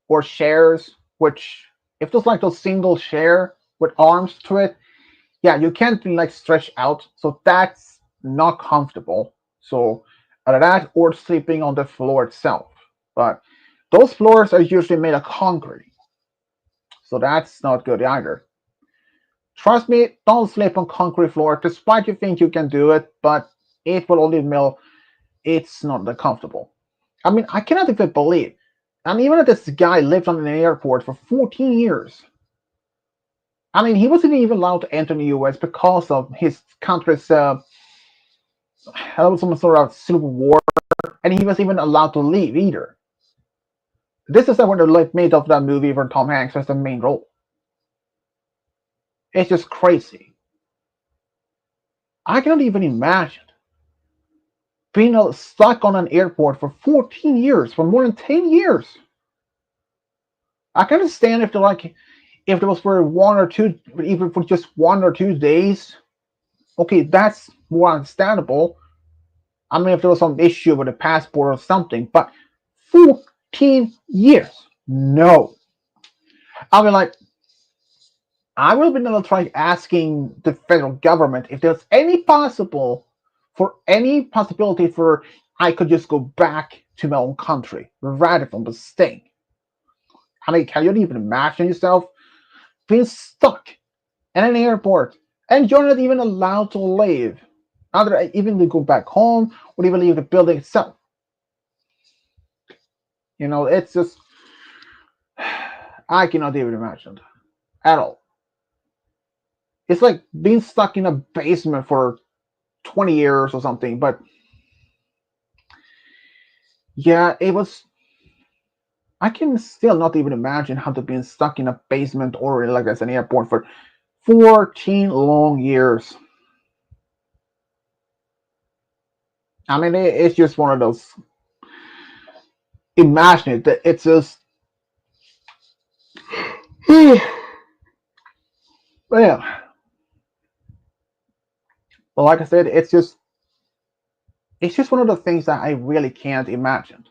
or chairs, which if there's like those single chair with arms to it, yeah, you can't like stretch out, so that's not comfortable. So either that or sleeping on the floor itself. But those floors are usually made of concrete, so that's not good either. Trust me, don't sleep on concrete floor, despite you think you can do it, but it will only mill. It's not that comfortable. I mean, I cannot even believe. And even if this guy lived on an airport for 14 years, I mean, he wasn't even allowed to enter the US because of his country's some sort of civil war, and he was even allowed to leave either. This is when they made of that movie where Tom Hanks has the main role. It's just crazy. I cannot even imagine being stuck on an airport for 14 years, for more than 10 years. I can understand if it was for 1 or 2, even for just 1 or 2 days. Okay, that's more understandable. I mean, if there was some issue with a passport or something, but 14 years, no. I mean, like, I will be now trying asking the federal government if there's any possibility for I could just go back to my own country rather than staying. I mean, can you even imagine yourself being stuck in an airport and you're not even allowed to leave, either even to go back home or even leave the building itself? It's just I cannot even imagine at all. It's like being stuck in a basement for 20 years or something. But yeah, it was. I can still not even imagine how to be stuck in a basement or like as an airport for 14 long years. I mean, it's just one of those. Imagine it. It's just. Yeah. But like I said, it's just one of the things that I really can't imagine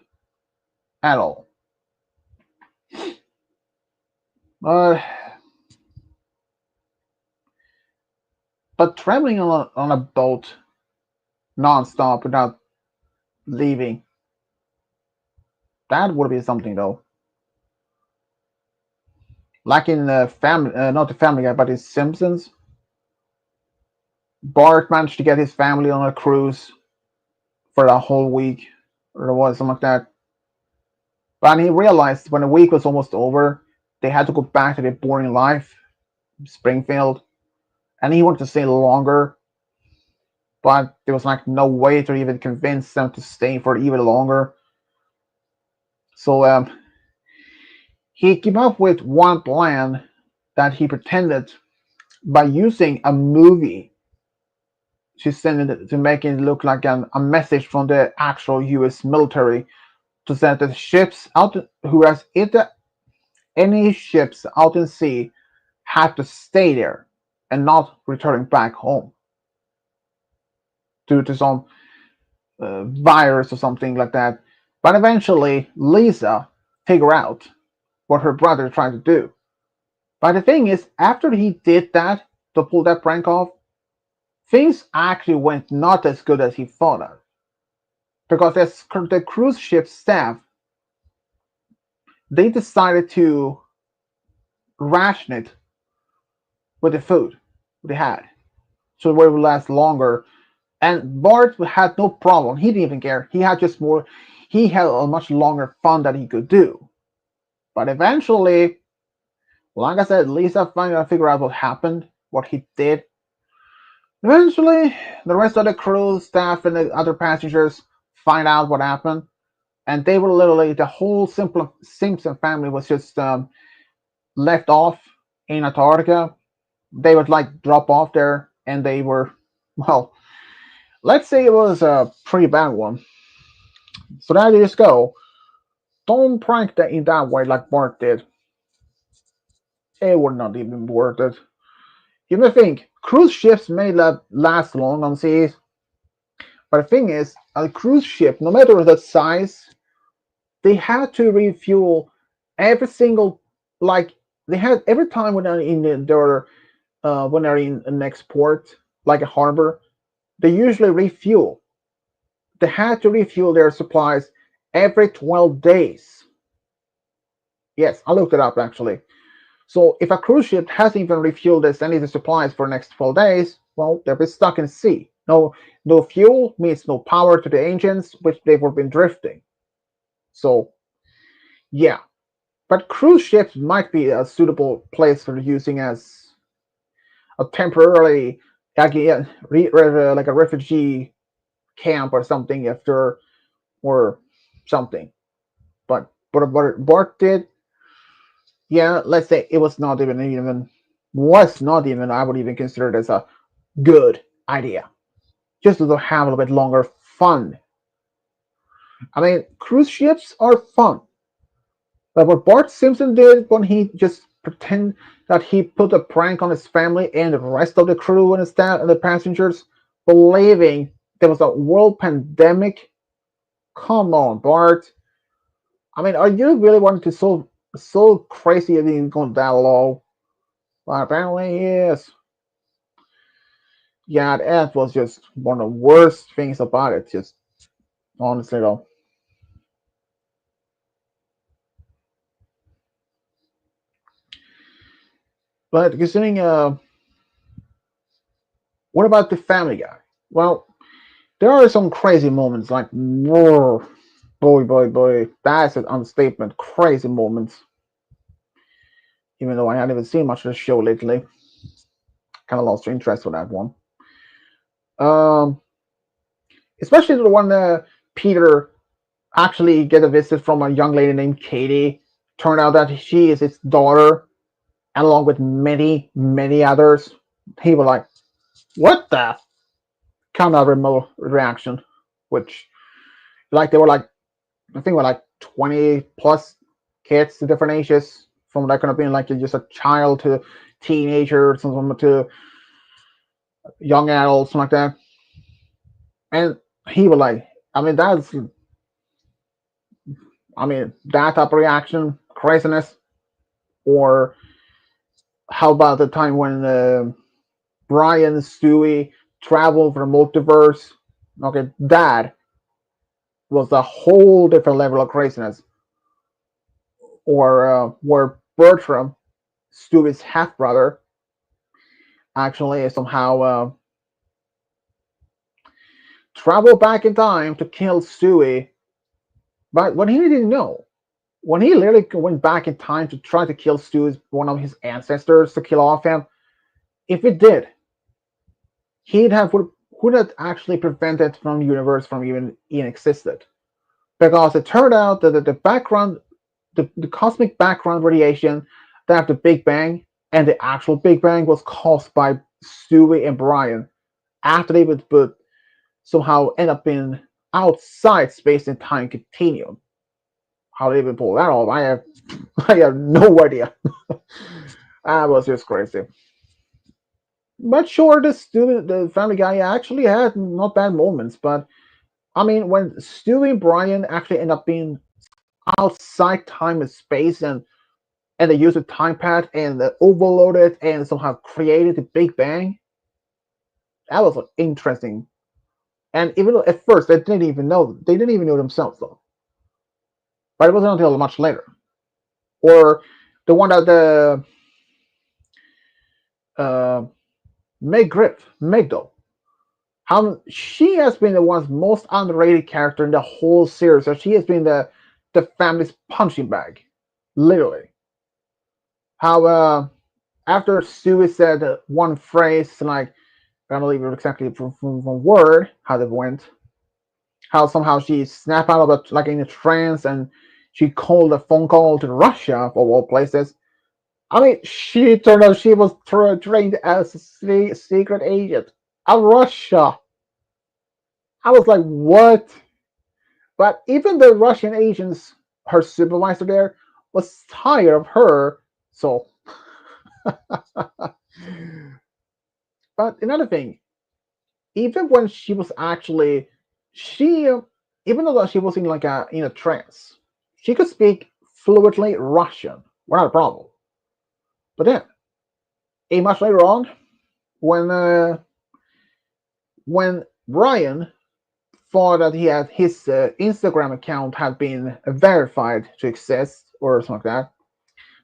at all. But traveling on a boat non-stop without leaving, that would be something though. Like in family, not the Family Guy, but in Simpsons, Bart managed to get his family on a cruise for a whole week, or was something like that. But he realized when the week was almost over, they had to go back to their boring life, Springfield, and he wanted to stay longer, but there was like no way to even convince them to stay for even longer. So he came up with one plan that he pretended by using a movie to send it to make it look like a message from the actual U.S. military to say that ships out who has it any ships out in sea have to stay there and not returning back home due to some virus or something like that. But eventually, Lisa figured out what her brother tried to do. But the thing is, after he did that to pull that prank off, things actually went not as good as he thought of. Because the cruise ship staff, they decided to ration it with the food they had, so it would last longer. And Bart had no problem. He didn't even care. He had just more. He had a much longer fun that he could do. But eventually, like I said, Lisa finally figured out what happened, what he did. Eventually, the rest of the crew, staff, and the other passengers find out what happened, and they were literally the whole Simpson family was just left off in Antarctica. They would like drop off there, and they were, well, let's say it was a pretty bad one. So there you just go. Don't prank that in that way like Bart did. It would not even be worth it. You may think cruise ships may last long on seas, but the thing is, a cruise ship, no matter the size, they had to refuel every single like they had every time when they're in their when they're in an export like a harbor, they usually refuel. They had to refuel their supplies every 12 days. Yes, I looked it up actually. So if a cruise ship hasn't even refueled its any of the supplies for the next 12 days, well, they'll be stuck in sea. No fuel means no power to the engines, which they would have been drifting. So yeah, but cruise ships might be a suitable place for using as a temporarily like, like a refugee camp or something after or something. But what Bart did, yeah, let's say it was not even I would even consider it as a good idea. Just to have a little bit longer fun. I mean, cruise ships are fun. But what Bart Simpson did when he just pretend that he put a prank on his family and the rest of the crew and the staff and the passengers, believing there was a world pandemic. Come on, Bart. I mean, are you really wanting to so crazy that he's going that low? Well, apparently he is. Yeah, that was just one of the worst things about it. Just honestly though. But considering what about the Family Guy? Well, there are some crazy moments like whoa, boy, that's an understatement. Crazy moments. Even though I haven't even seen much of the show lately, kind of lost interest for that one. Um, Especially the one Peter actually get a visit from a young lady named Katie. Turned out that she is his daughter, and along with many others. He was like, "What the?" Kind of remote reaction, which like they were like I think were like 20 plus kids to different ages, from like kind of being like just a child to teenager, something to young adults, something like that. And he was like, I mean, that type of reaction, craziness. Or how about the time when Brian and Stewie traveled for the multiverse? Okay, that was a whole different level of craziness. Or where Bertram, Stewie's half brother, actually somehow traveled back in time to kill Stewie, but when he didn't know. When he literally went back in time to try to kill Stewie's one of his ancestors to kill off him, if it did, he'd have would have actually prevented from the universe from even existed. Because it turned out that the background, the cosmic background radiation that the Big Bang and the actual Big Bang was caused by Stewie and Brian after they would somehow end up in outside space and time continuum. How they even pull that off, I have no idea. That was just crazy. But sure, the Family Guy actually had not bad moments. But I mean, when Stewie and Brian actually end up being outside time and space, and they use a time pad and they overload it and somehow created the Big Bang, that was like, interesting. And even though at first they didn't even know themselves though. But it wasn't until much later. Or the one that the Meg though. How she has been the one's most underrated character in the whole series. So she has been the family's punching bag, literally. How after Stewie said one phrase, like I don't believe it exactly from word how it went. How somehow she snapped out of it like in a trance and she called a phone call to Russia of all places. I mean, she turned out she was trained as a secret agent of Russia. I was like, what? But even the Russian agents, her supervisor there, was tired of her. So, but another thing, even when she was actually, she, even though she was in a trance, she could speak fluently Russian without a problem. But then, a much later on, when uh, when Brian thought that he had his Instagram account had been verified to exist or something like that,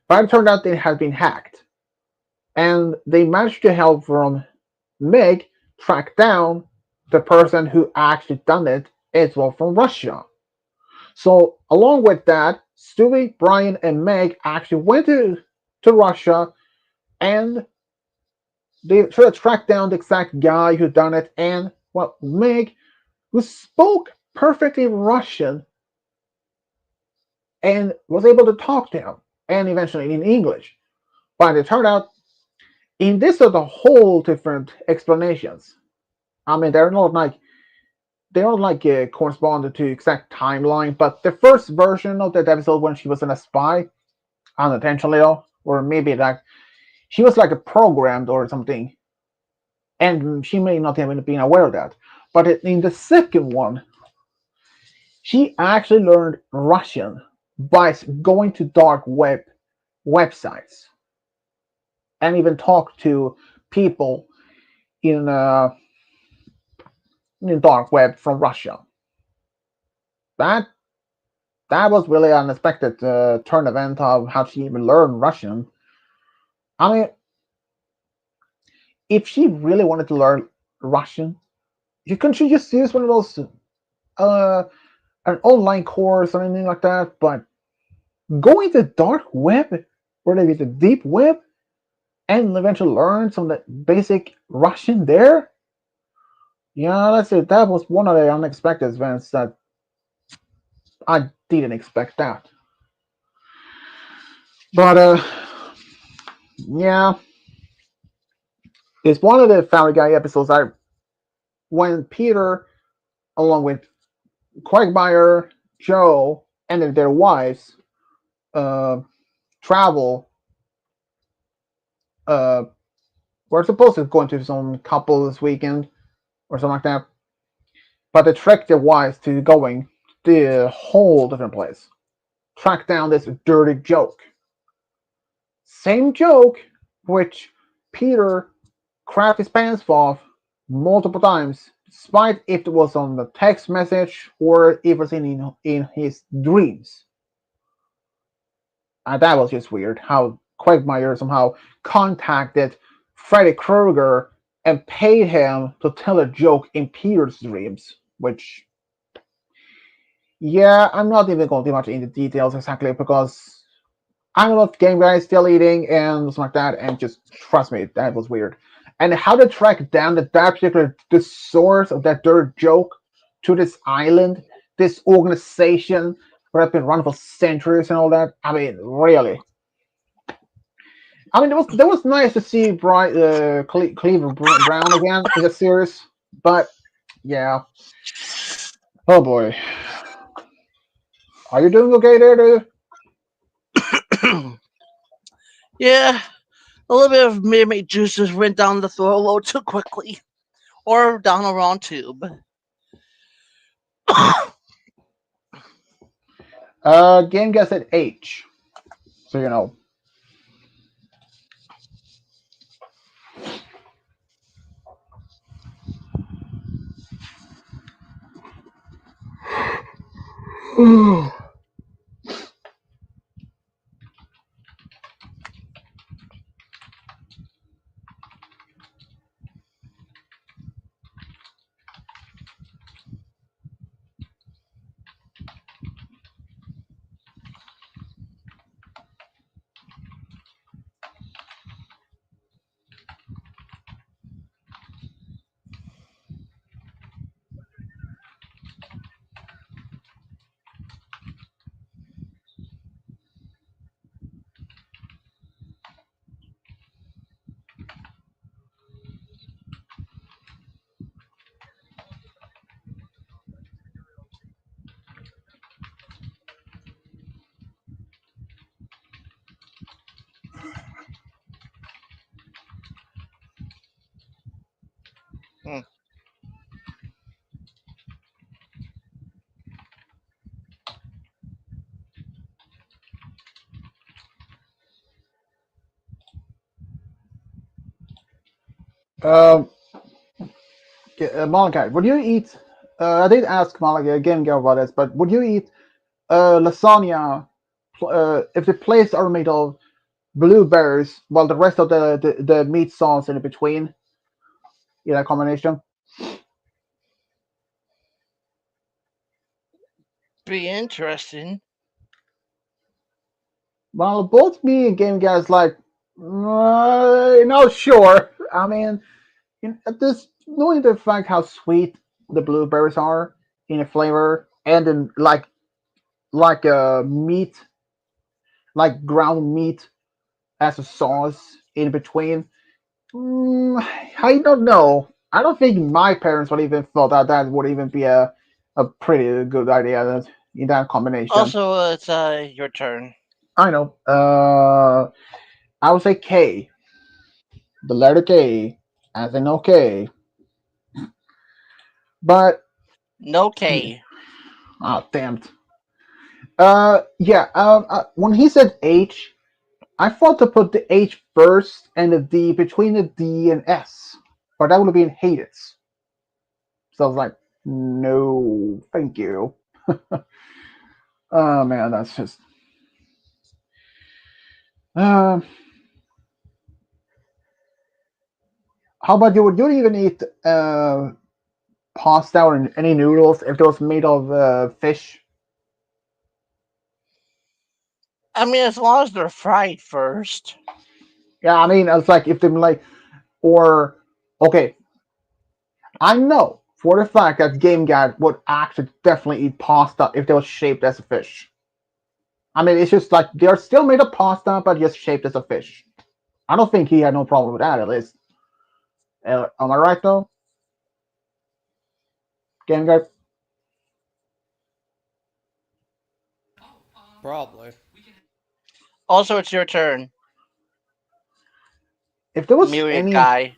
but it turned out it had been hacked, and they managed to help from Meg track down the person who actually done it as well from Russia. So along with that, Stewie, Brian, and Meg actually went to Russia and they sort of tracked down the exact guy who done it. And well, Meg, who spoke perfectly Russian and was able to talk to him, and eventually in English. But it turned out in this are the whole different explanations. I mean, they don't correspond to exact timeline, but the first version of that episode when she was in a spy unintentionally, or maybe like she was like a programmed or something, and she may not have been aware of that. But in the second one, she actually learned Russian by going to dark websites and even talked to people in in dark web from Russia. That that was really an unexpected turn event of how she even learned Russian. I mean, if she really wanted to learn Russian, you couldn't she just use one of those uh an online course or anything like that? But going to dark web, or maybe the deep web, and eventually learn some of the basic Russian there. Yeah, let's say that was one of the unexpected events that I didn't expect that. But yeah, it's one of the Family Guy episodes. I when Peter, along with Quagmire, Joe, and their wives, uh, travel uh, We're supposed to go into some couple this weekend or something like that, but they tricked their wives to going to a whole different place. Track down this dirty joke. Same joke which Peter crapped his pants off multiple times, despite if it was on the text message or if it was in his dreams. And that was just weird how Quagmire somehow contacted Freddy Krueger and paid him to tell a joke in Peter's dreams, which, yeah, I'm not even going too much into details exactly because I'm a lot of game guys still eating and something like that, and just trust me, that was weird. And how to track down that particular the source of that dirt joke to this island, this organization where I've been running for centuries and all that. I mean, really. I mean, it was nice to see Cleaver Brown again in the series, but yeah. Oh boy, are you doing okay there, dude? Yeah, a little bit of midnight juices went down the throat a little too quickly, or down the wrong tube. Game gets at H, so you know. Hmm. Um, Malachi, would you eat? I did ask Malachi again, Gail, about this, but would you eat lasagna if the plates are made of blueberries, while the rest of the meat sauce in between? You know, combination. Be interesting. Well, both me and Game Guys like, no, sure. I mean, this knowing the fact how sweet the blueberries are in a flavor, and then like meat, like ground meat as a sauce in between. Mm, I don't know. I don't think my parents would even thought that that would even be a pretty good idea in that combination. Also, it's your turn. I know. I would say K, the letter K, as in okay. But No K. ah, damn it. Yeah. When he said H, I thought to put the H first and the D between the D and S, but that would have been Hades. So I was like, no, thank you. Oh man, that's just. Uh, how about you? Would you even eat pasta or any noodles if it was made of fish? I mean, as long as they're fried first. Yeah, I mean, it's like if they like, or okay, I know for the fact that Game Guy would actually definitely eat pasta if they was shaped as a fish. I mean, it's just like they're still made of pasta, but just shaped as a fish. I don't think he had no problem with that. At least, am I right though, Game Guy? Probably. Also, it's your turn. If there was Myriad any, guy.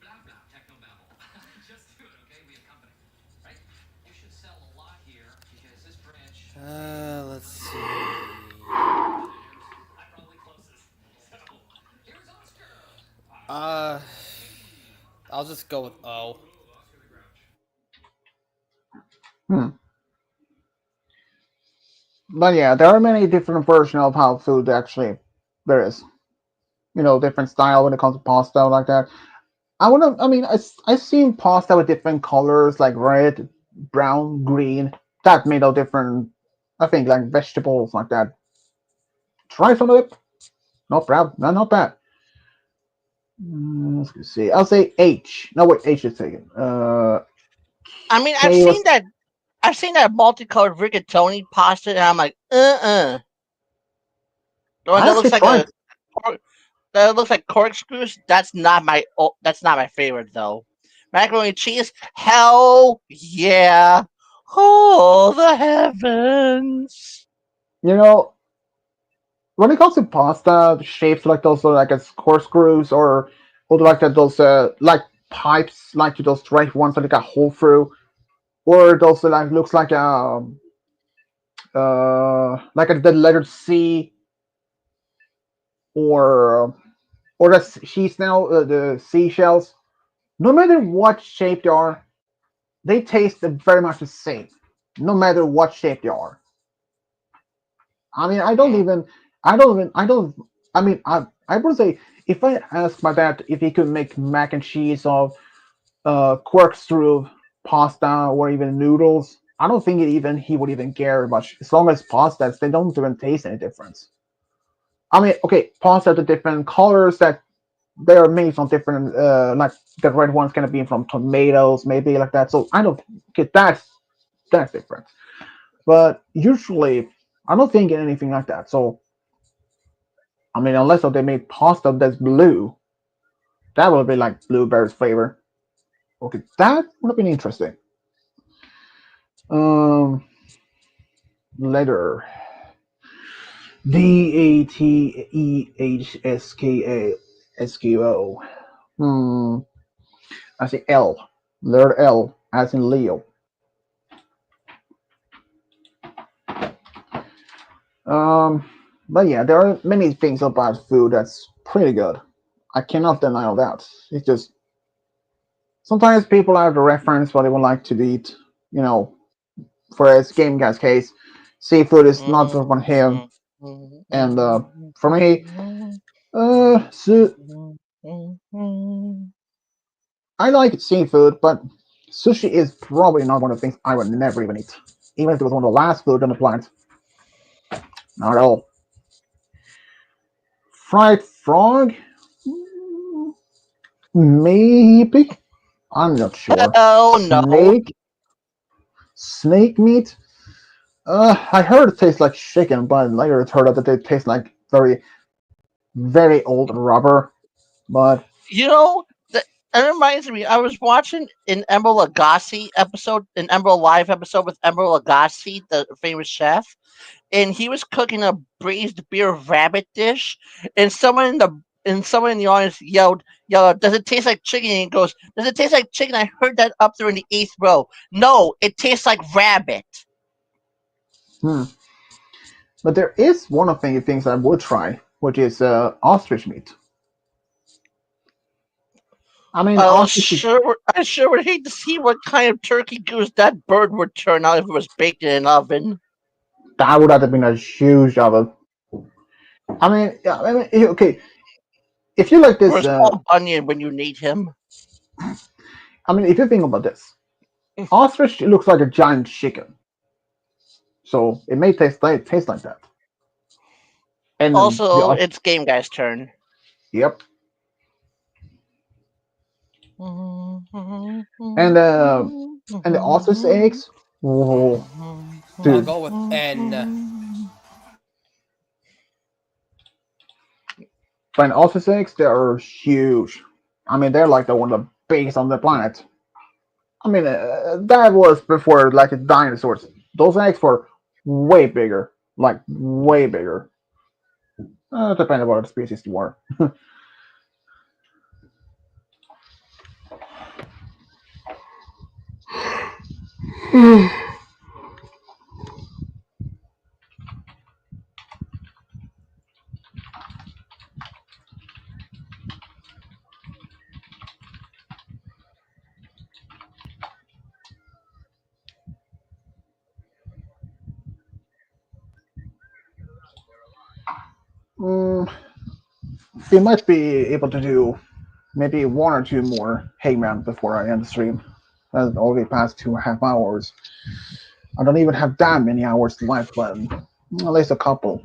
Let's see. Uh, I'll just go with O. hmm. But yeah, there are many different versions of how food actually there is. Different style when it comes to pasta like that. I mean, I've seen pasta with different colors like red, brown, green. That made of different, I think, like vegetables like that. Try some of it. Not bad. No, not bad. Let's see. I'll say H. No, wait, H is taken. I mean, K was. I've seen that multicolored rigatoni pasta, and I'm like, the one I that actually looks like tried. corkscrews. That's not my favorite though. Macaroni and cheese, hell yeah! Oh, the heavens! You know, when it comes to pasta, the shapes like those are like as corkscrews or like that those like pipes like those straight ones that like a hole through, or those like looks like the letter C or the she's now the seashells. No matter what shape they are, they taste very much the same. No matter what shape they are. I mean, Mm. I don't. I mean, I would say if I asked my dad if he could make mac and cheese of corkscrew pasta or even noodles, I don't think he would even care much. As long as pastas, they don't even taste any difference. I mean, okay, pasta the different colors that they are made from different, like the red one's gonna be from tomatoes, maybe like that. So I don't get that's different. But usually, I don't think anything like that. So I mean, unless they made pasta that's blue, that would be like blueberries flavor. Okay, that would have been interesting. Um, letter DATEHSKA. Hmm. I see L. Letter L as in Leo. Um, but yeah, there are many things about food that's pretty good. I cannot deny all that. It's just sometimes people have the reference what they would like to eat. You know, for as game guy's case, seafood is not for him, and for me, I like seafood, but sushi is probably not one of the things I would never even eat, even if it was one of the last food on the planet. Not at all. Fried frog, maybe. I'm not sure. Hell no! Snake meat. I heard it tastes like chicken, but later it turned out that it tastes like very, very old rubber. But You know, that reminds me. I was watching an Emerald Live episode with Emerald Lagasse, the famous chef, and he was cooking a braised beer rabbit dish, and someone in the audience yelled, "Does it taste like chicken?" And he goes, "Does it taste like chicken?" I heard that up there in the eighth row. No, it tastes like rabbit. hmm. But there is one of the things I would try, which is ostrich meat. I mean, ostrich is I sure would hate to see what kind of turkey goose that bird would turn out if it was baked in an oven. that would have been a huge oven. I mean, yeah, I mean, okay, if you like this, Where's Paul Bunyan when you need him? I mean, if you think about this, ostrich looks like a giant chicken, so it may taste like that. And Also, it's Game Guy's turn. yep, Mhm. and uh, and the ostrich eggs, oh, I'll dude, go with N. and ostrich eggs they are huge. I mean, they're like the one of the biggest on the planet. I mean, that was before like dinosaurs. Those eggs were way bigger, like way bigger. Depending on what species you were. Mm, we might be able to do maybe one or two more hangman before I end the stream. That's already past 2.5 hours. I don't even have that many hours left, but at least a couple.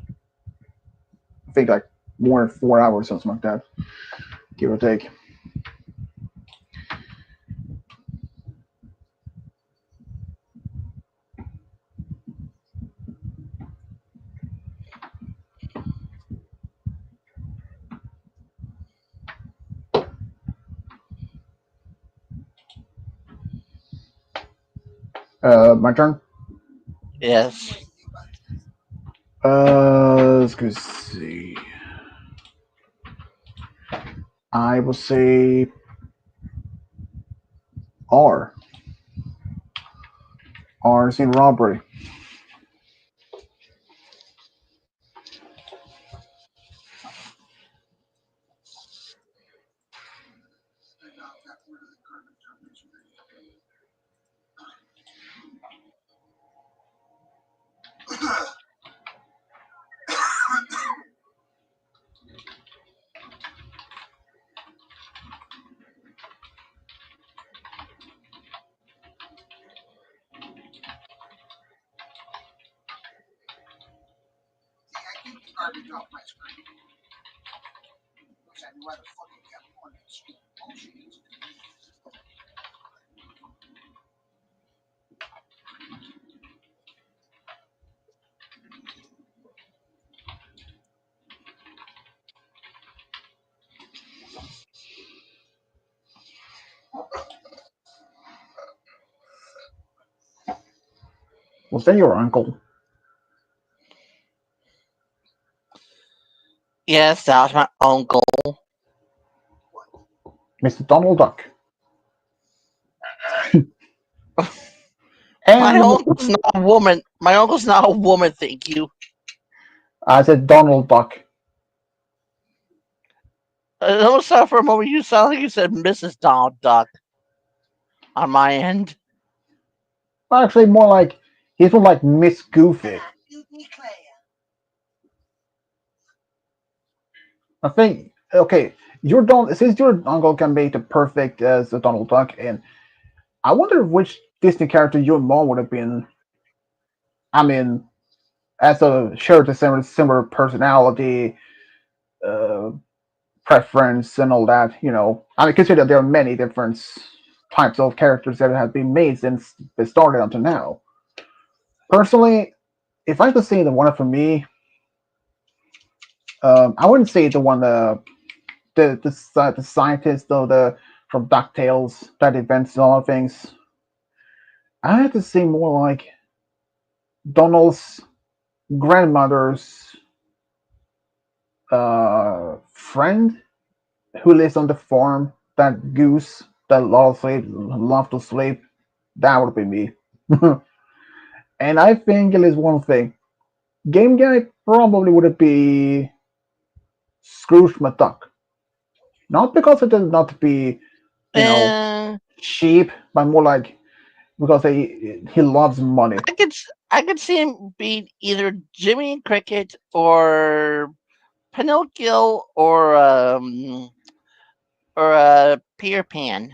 I think like more than 4 hours, something like that, give or take. My turn. Yes. Let's go see. I will say R. R is in robbery. Was that your uncle, Yes, that was my uncle. Mr. Donald Duck? My And uncle's not a woman. My uncle's not a woman, thank you. I said Donald Duck. Don't stop for a moment. You sound like you said Mrs. Donald Duck on my end. Actually, more like he's more like Miss Goofy. I think okay, your Don since your uncle can be the perfect as a Donald Duck, and I wonder which Disney character your mom would have been. I mean, as a shared a similar personality, uh, preference, and all that. I mean, consider that there are many different types of characters that have been made since they started until now. Personally, if I could say the one for me, I wouldn't say the one the scientist though the from Ducktales that invents all things. I had to say more like Donald's grandmother's friend who lives on the farm. That goose that love to sleep. That would be me. And I think it is one thing. Game guy probably would be Scrooge McDuck. Not because it is not to be, you know, And cheap, but more like because he loves money. I could see him being either Jimmy Cricket or Pinocchio or Peter Pan.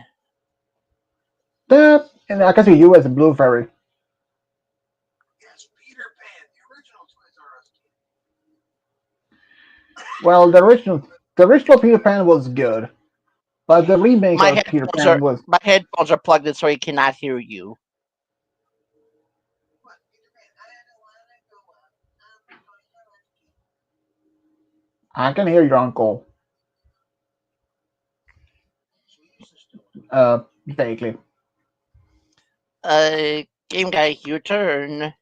That and I can see you as a blue fairy. Well, the original Peter Pan was good, but the remake My of Peter headphones Pan are was. my headphones are plugged in, so he cannot hear you. I can hear your uncle. Vaguely, Game guy, your turn.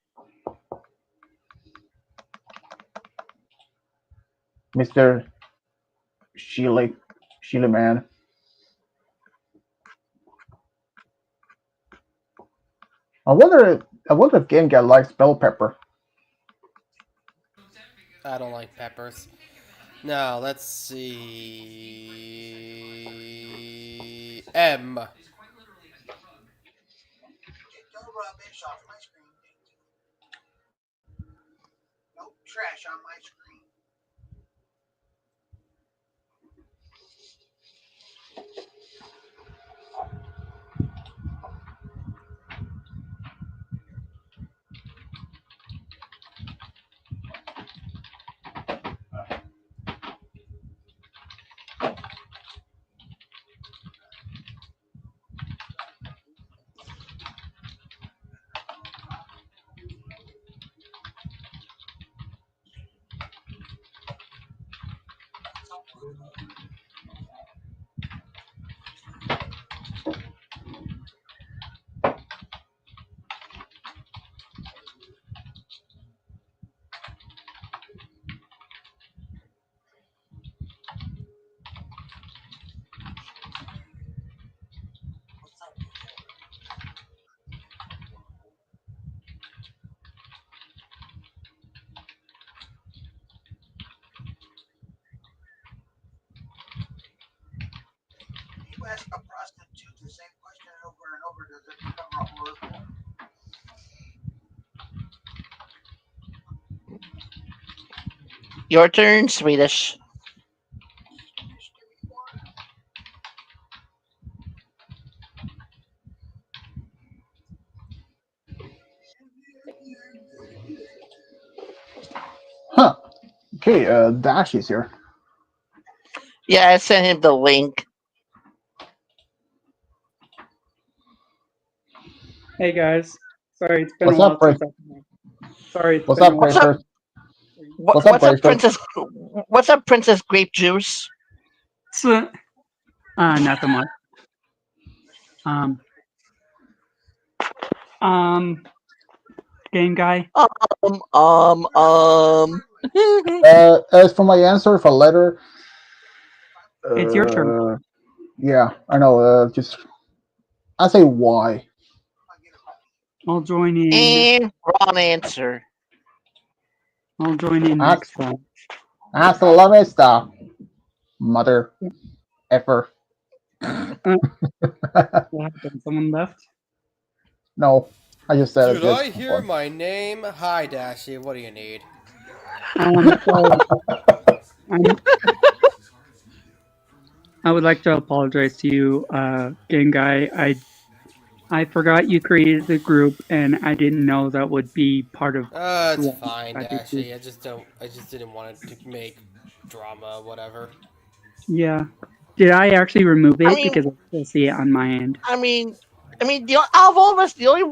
Mister Sheely, Sheely man. I wonder if Game Guy likes bell pepper. I don't like peppers. Now let's see. M. No trash on my screen. You ask a prostitute the same question over and over, does it become a horror film? Your turn, Swedish. Huh. Okay, Dash is here. Yeah, I sent him the link. Hey guys, sorry it's been a What's while up, Brave? since I. Sorry it's What's been a up, while. What's up? Brave? What's up, What's up, Brave? Princess? What's up, Princess Grape Juice? Nothing much. Um, um, game guy. Um, um, um. As for my answer for letter, It's your turn. yeah, I know. I say Y. I'll join in. and wrong answer. I'll join in Hasta, next time. hasta la vista, mother effer. Uh, what happened? Someone left. No, I just said it Did just I for hear fun. my name? Hi, Dashy. What do you need? So I'm. I would like to apologize to you, game guy. I forgot you created the group, and I didn't know that would be part of It's what fine, I did. Group. Dashy. I just didn't want it to make drama, whatever. Yeah. Did I actually remove I it mean, because I still see it on my end? I mean, out of all of us, the only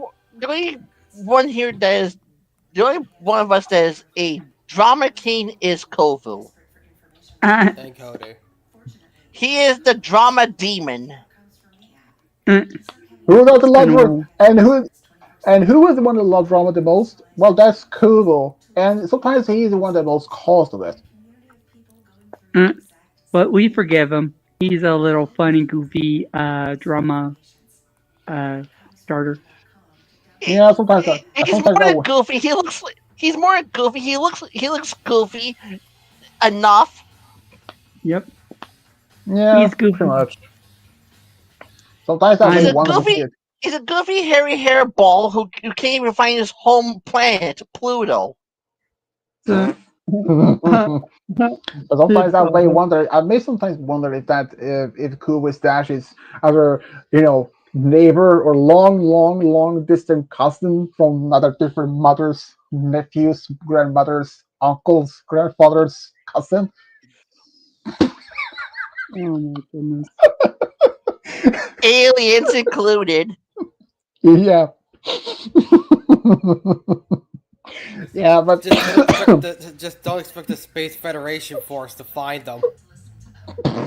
one here that is the only one of us that is a drama king is Kovu. Uh, And Cody. He is the drama demon. Who doesn't it's been love a her? while. And who is the one that loves drama the most? Well, that's Kubo, and sometimes he's the one that most caused of it. Uh, but we forgive him. He's a little funny, goofy drama uh, starter. Yeah, sometimes He's more sometimes I than goofy. He's more goofy. He looks goofy enough. Yep, yeah, he's pretty goofy. much. Sometimes I He's may I'm a wonder if goofy. it. He's a goofy hairy hair ball who can't even find his home planet, Pluto. uh, But sometimes it's I may all wonder. I may sometimes wonder if Kubo's Dash is either neighbor or long distant cousin from another different mothers, nephews, grandmothers, uncles, grandfathers, cousin. oh my goodness. Aliens included. Yeah. Yeah, but Just don't expect the Space Federation force to find them.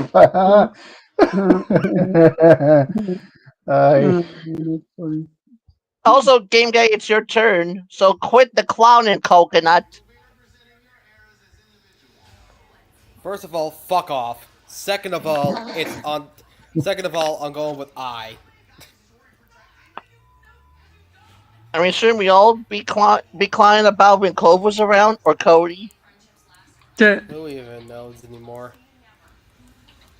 Uh, I that's funny. Also, game guy, it's your turn. So quit the clown and coconut. First of all, fuck off. Second of all, it's on. Second of all, I'm going with I. I mean, shouldn't we all be crying about when Cove was around or Cody? T- Who even knows anymore?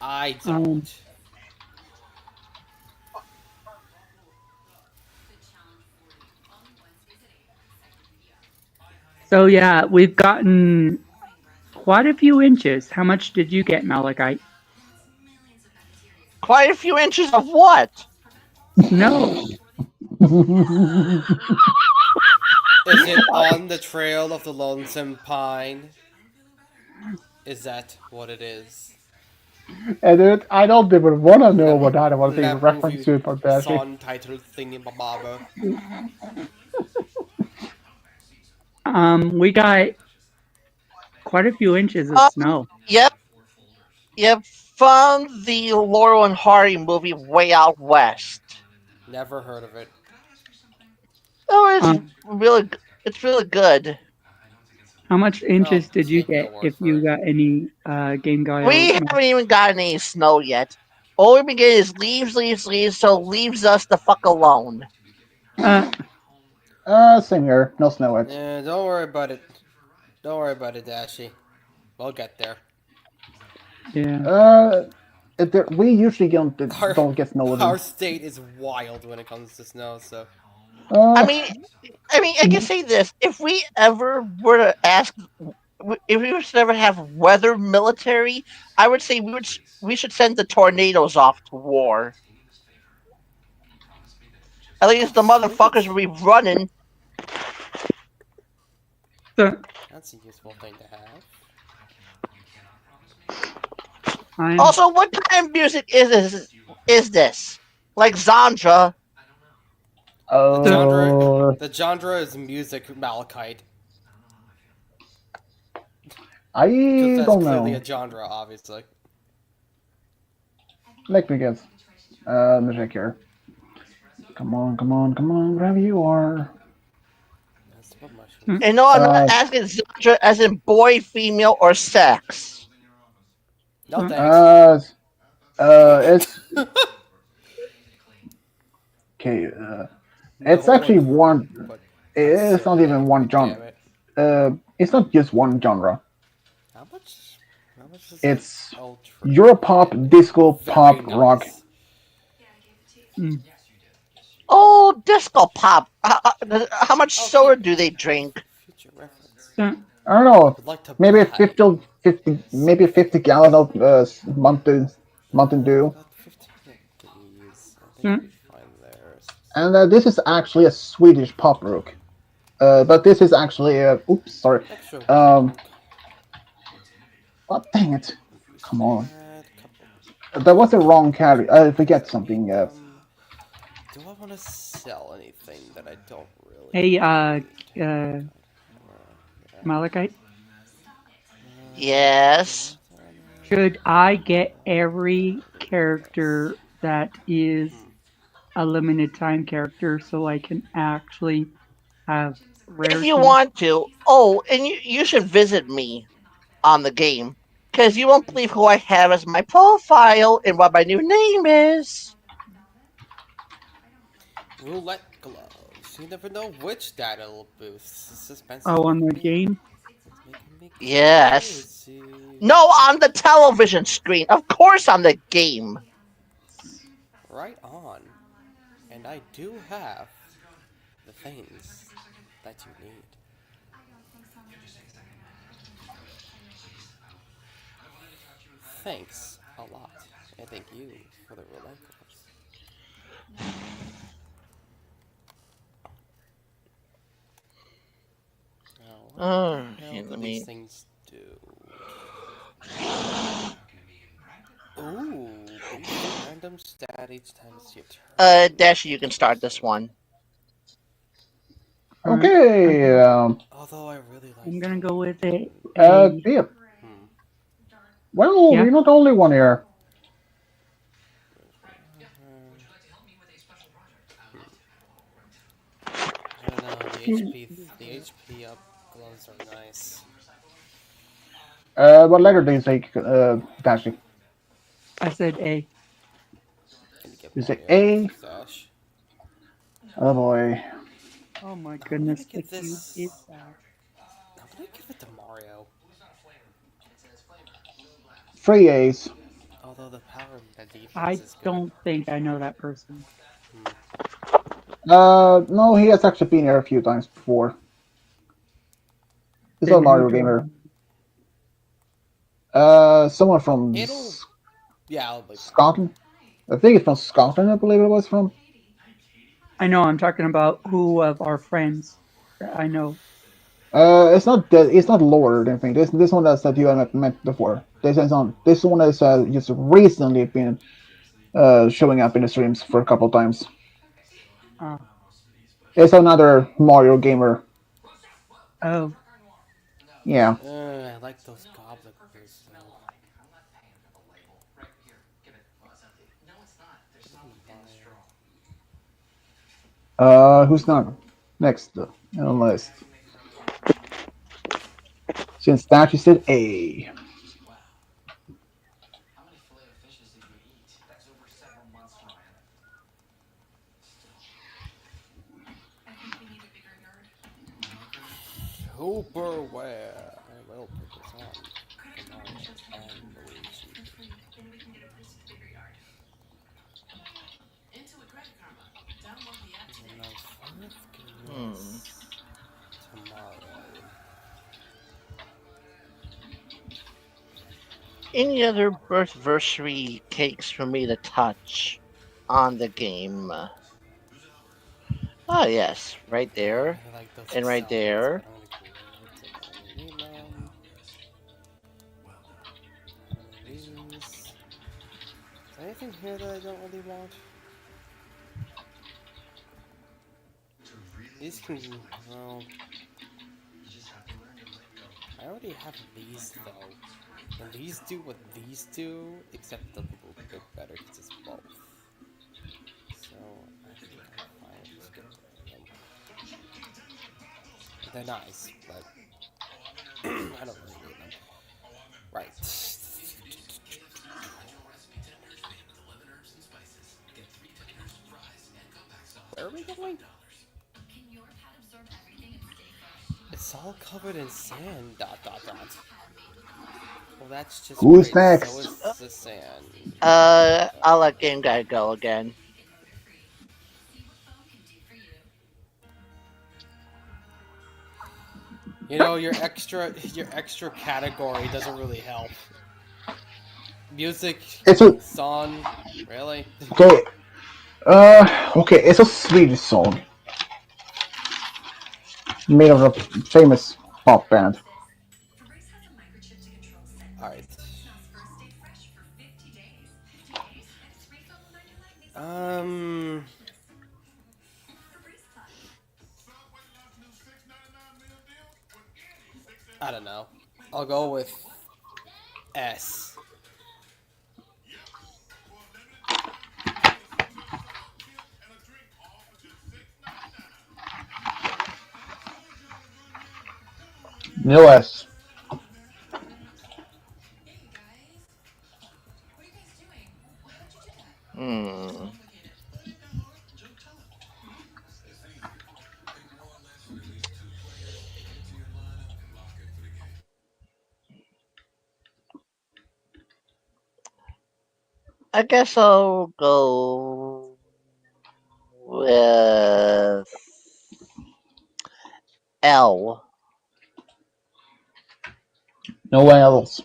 I Um, don't. so yeah, we've gotten quite a few inches. How much did you get, Malachite? Quite a few inches of what? No. Is it on the trail of the lonesome pine? Is that what it is? And dude, I don't even want to know what That that was a that reference movie to, but actually. song titled thingy bababa. We got quite a few inches of Um, snow. yep, yep. From the Laurel and Hardy movie Way Out West. Never heard of it. Oh, Um, it's really good. how much Well, inches did you take my get word if for you it. got any game guy or We haven't even gotten any snow yet. All we've been getting is leaves, leaves, leaves. So leaves us the fuck alone. uh Same here. No snow yet. Don't worry about it. Don't worry about it, Dashy. We'll get there. yeah. Uh, we usually Our don't get snow. our state is wild when it comes to snow. So I Uh, mean, I can say this: if we ever were to ask, if we should ever have weather military, I would say we should send the tornadoes off to war. At least the send it. motherfuckers will be running. So That's a useful thing to have. I'm Also, what kind of music is this? Is this like Zandra? The so genre, uh, the genre is music malachite because I that's don't clearly know. a genre, obviously. Let me guess. Let me check here. Come on, come on, come on, wherever you are. That's what hmm, mushrooms And no, is. I'm not Uh, asking Zandra as in boy, female, or sex. No so thanks. uh, it's okay. It's No actually one one. would It's not consider even one anyway. genre. Damn it. It's not just one genre. How much? How much is that It's ultra Europop, candy? disco, Very pop, rock. nice. mm, Oh, disco pop. How much I'll soda keep it do they drink? for future reference. so I don't know. Would like to Maybe buy 50, 50 maybe 50 gallon of Mountain I've Dew. got 15 of these. I think so I'll be fine there. And this is actually a Swedish pop rock. But this is actually oops, sorry. Extra Um, milk. oh, dang it! Use Come on, that. Couple that was a wrong carry. I forget something. gingham. Do I want to sell anything that I don't really hey need? uh Yeah. Malachite, Put Yes. that on should I get every character that is there. a limited time character so I can actually have If you rarities? want to. Oh, and you should visit me on the game. Because you won't believe who I have as my profile and what my new name is. Roulette gloves. You never know which data will boost. The suspense is Oh, on making the me game? Yes. crazy. No, on the television screen. Of course, on the game. Right on. And I do have the things that you need. Thanks a lot. And thank you for the roulette gloves. Now, what the hell Here, do let these me. things do? Ooh, boost a random stat each time it's your turn. Dashi, you can start this one. Alright. Okay. Although I really like I'm gonna go with Hangman. a Yeah. Hmm. Well, yeah. you're not the only one here. I don't know. The HP up gloves are nice. What letter do you say, Dashi? I said A. Can you get You more say here? A. Stash. Oh boy. Oh my I'm gonna goodness, the give cube is this. back. I'm gonna give it to Mario. Three A's. Although the power and defense I is good. don't think I know that person. Hmm. No, he has actually been here a few times before. He's a Then who Mario do I gamer. know? Someone from It'll. Yeah, I'll be fine. Scotland. I think it's from Scotland. I believe it was from. I know I'm talking about who of our friends that I know. It's not that. It's not Lord or anything. This one that you haven't met before. This is on. This one has just recently been showing up in the streams for a couple times. Uh, It's another Mario gamer. oh, Yeah. I like those goblet quiz though. Who's not next on the list? Since that you said A. Superware. I will put this on for Mario and Luigi. And now fourth, give Hmm. this to Mario. Any other birthversary cakes for me to touch on the game? Oh yes, right there, I like those and right accelerants, but there. I'm gonna give it to I only need them. How many of these? Is there anything here that I don't really want? These can, well, I already have these though. And these do what these do, except a little bit better because it's both. So I think I'm fine with just getting rid of them. They're nice, but I don't really need them. Right. Where are we going? It's all covered in sand. Dot dot dot. Well, that's just Who's great. So next? is the sand. I'll let game guy go again. You know, your extra category doesn't really help. Music, It's a song, really? okay. Okay. It's a Swedish song made of a famous pop band. All right. Um, I don't know. I'll go with S. No S. Hmm. I guess I'll go with L. No L's.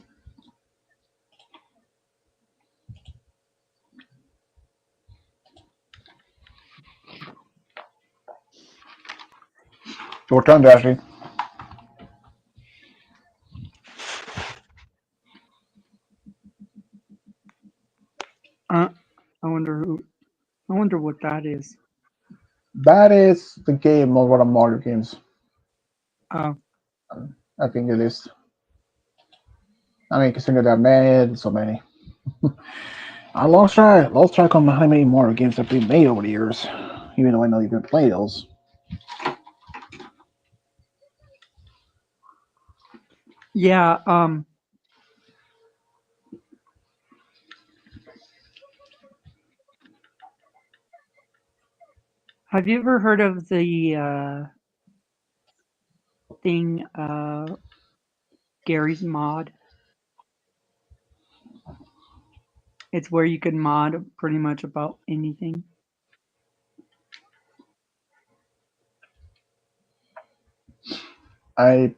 Your turn, Dashy. uh, I wonder who. I wonder what that is. That is the game of one of Mario games. Uh, I think it is. I mean, considering there are many, so many. I lost track on how many Mario games have been made over the years. Even though I know you can play those. yeah. Have you ever heard of the thing Gary's Mod? It's where you can mod pretty much about anything. I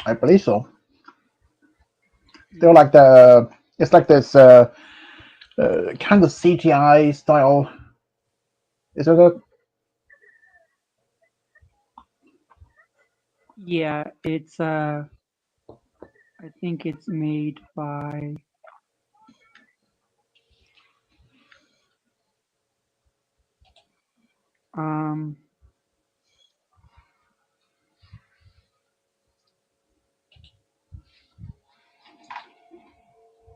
I believe so. They're Yeah. like it's like this kind of CGI style. Is it a Yeah, it's I think it's made by um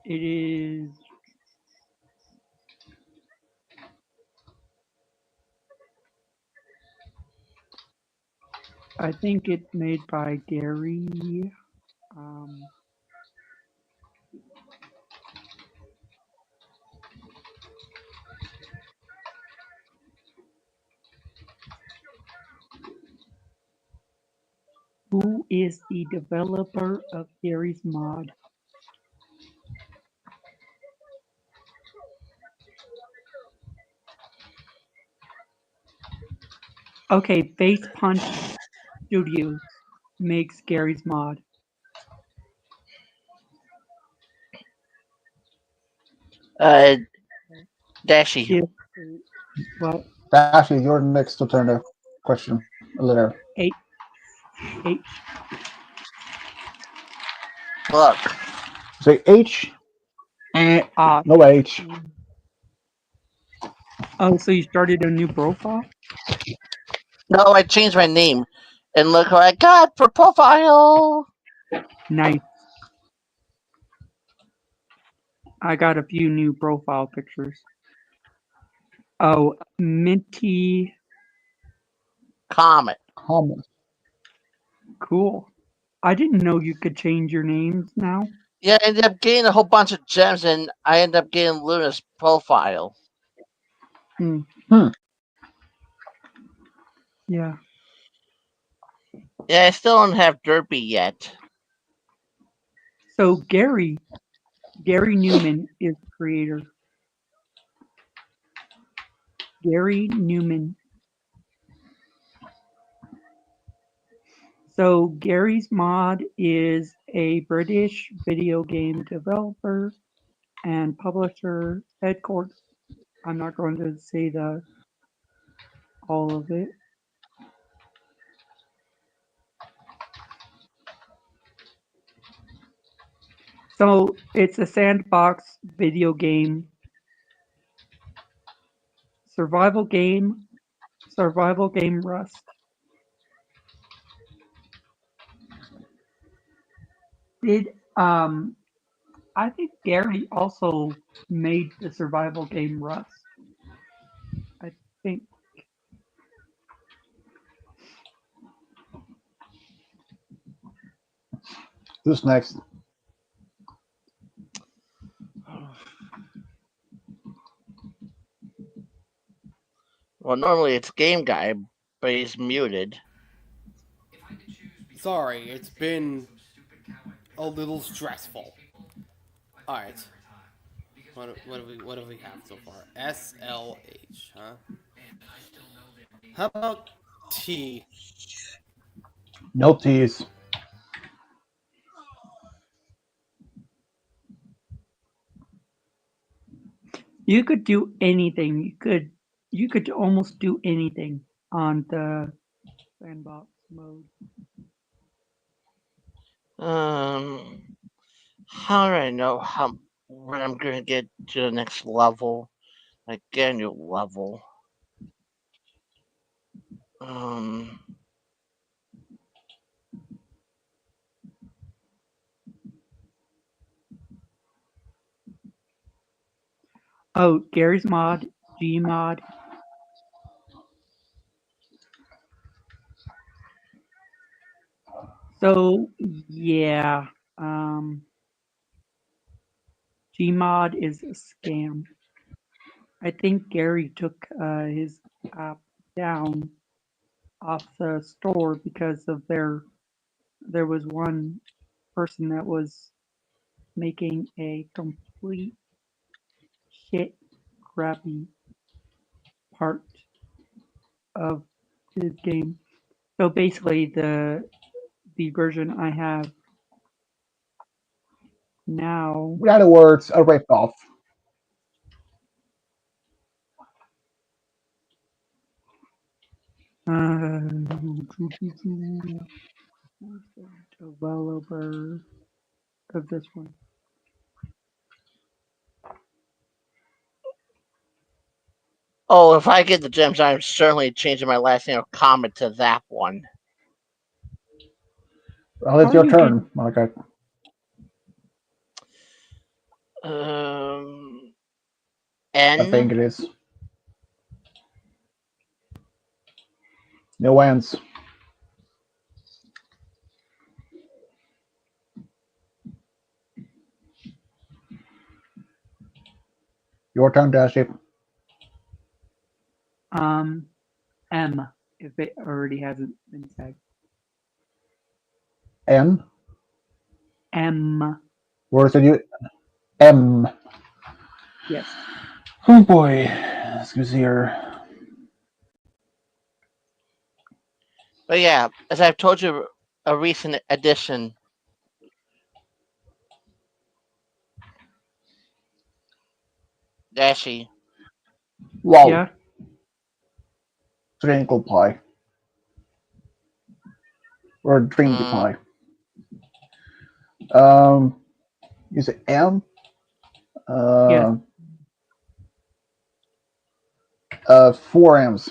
it is I think it's made by Gary. Um who is the developer of Gary's Mod? Okay, Face Punch Studios makes Gary's Mod. Uh, Dashy. If well, Ashley? You're next to turn the question a little. H H Look. Say H. ah. No H. Oh, so you started a new profile? No, I changed my name. And look what I got for profile. Nice. I got a few new profile pictures. Oh, Minty, Comet. Common. cool. I didn't know you could change your names now. Yeah, I ended up getting a whole bunch of gems, and I ended up getting Luna's profile. Hmm. Hmm. Yeah. Yeah, I still don't have Derpy yet. So Gary Newman is the creator. Gary Newman. So Gary's Mod is a British video game developer and publisher headquartered. I'm not going to say the all of it. So it's a sandbox video game, survival game, survival game Rust. Did I think Gary also made the survival game Rust. I think Who's next? Well, normally it's Game Guy, but he's muted. Sorry, it's been a little stressful. All right. What do we have so far? SLH, huh? How about T? No T's. you could do anything. You could almost do anything on the sandbox mode. Um, how do I know how when I'm gonna get to the next level? Like get a new level. Um, Oh, Gary's Mod, Gmod. So yeah, um, Gmod is a scam. I think Gary took his app down off the store because of there was one person that was making a complete shit crappy part of his game. So basically the version I have now. In other words, a ripoff. Who's the developer of this one? Oh, if I get the gems, I'm certainly changing my last name of Comet to that one. Well, How it's are your you turn, getting? Malachi. Um, I think N. it is. No ends. Your turn, Dashi. Um, M, if it already hasn't been said. N. M, Where's it? You M. yes. Oh boy. Let's go see here. But yeah, as I've told you, a recent addition, Dashi. Wow. Yeah, Twinkle pie. Or drinky Mm, pie. Um, you say M? yes. Uh, 4 M's.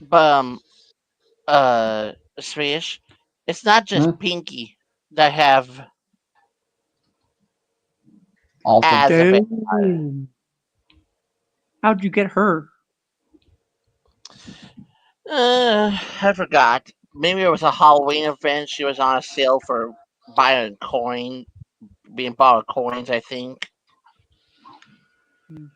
but Swedish. It's not just Hmm? Pinky that have Awesome. as a va- Damn. How'd you get her? I forgot. Maybe it was a Halloween event. She was on a sale for buying a coin, being bought with coins. I think. Hmm.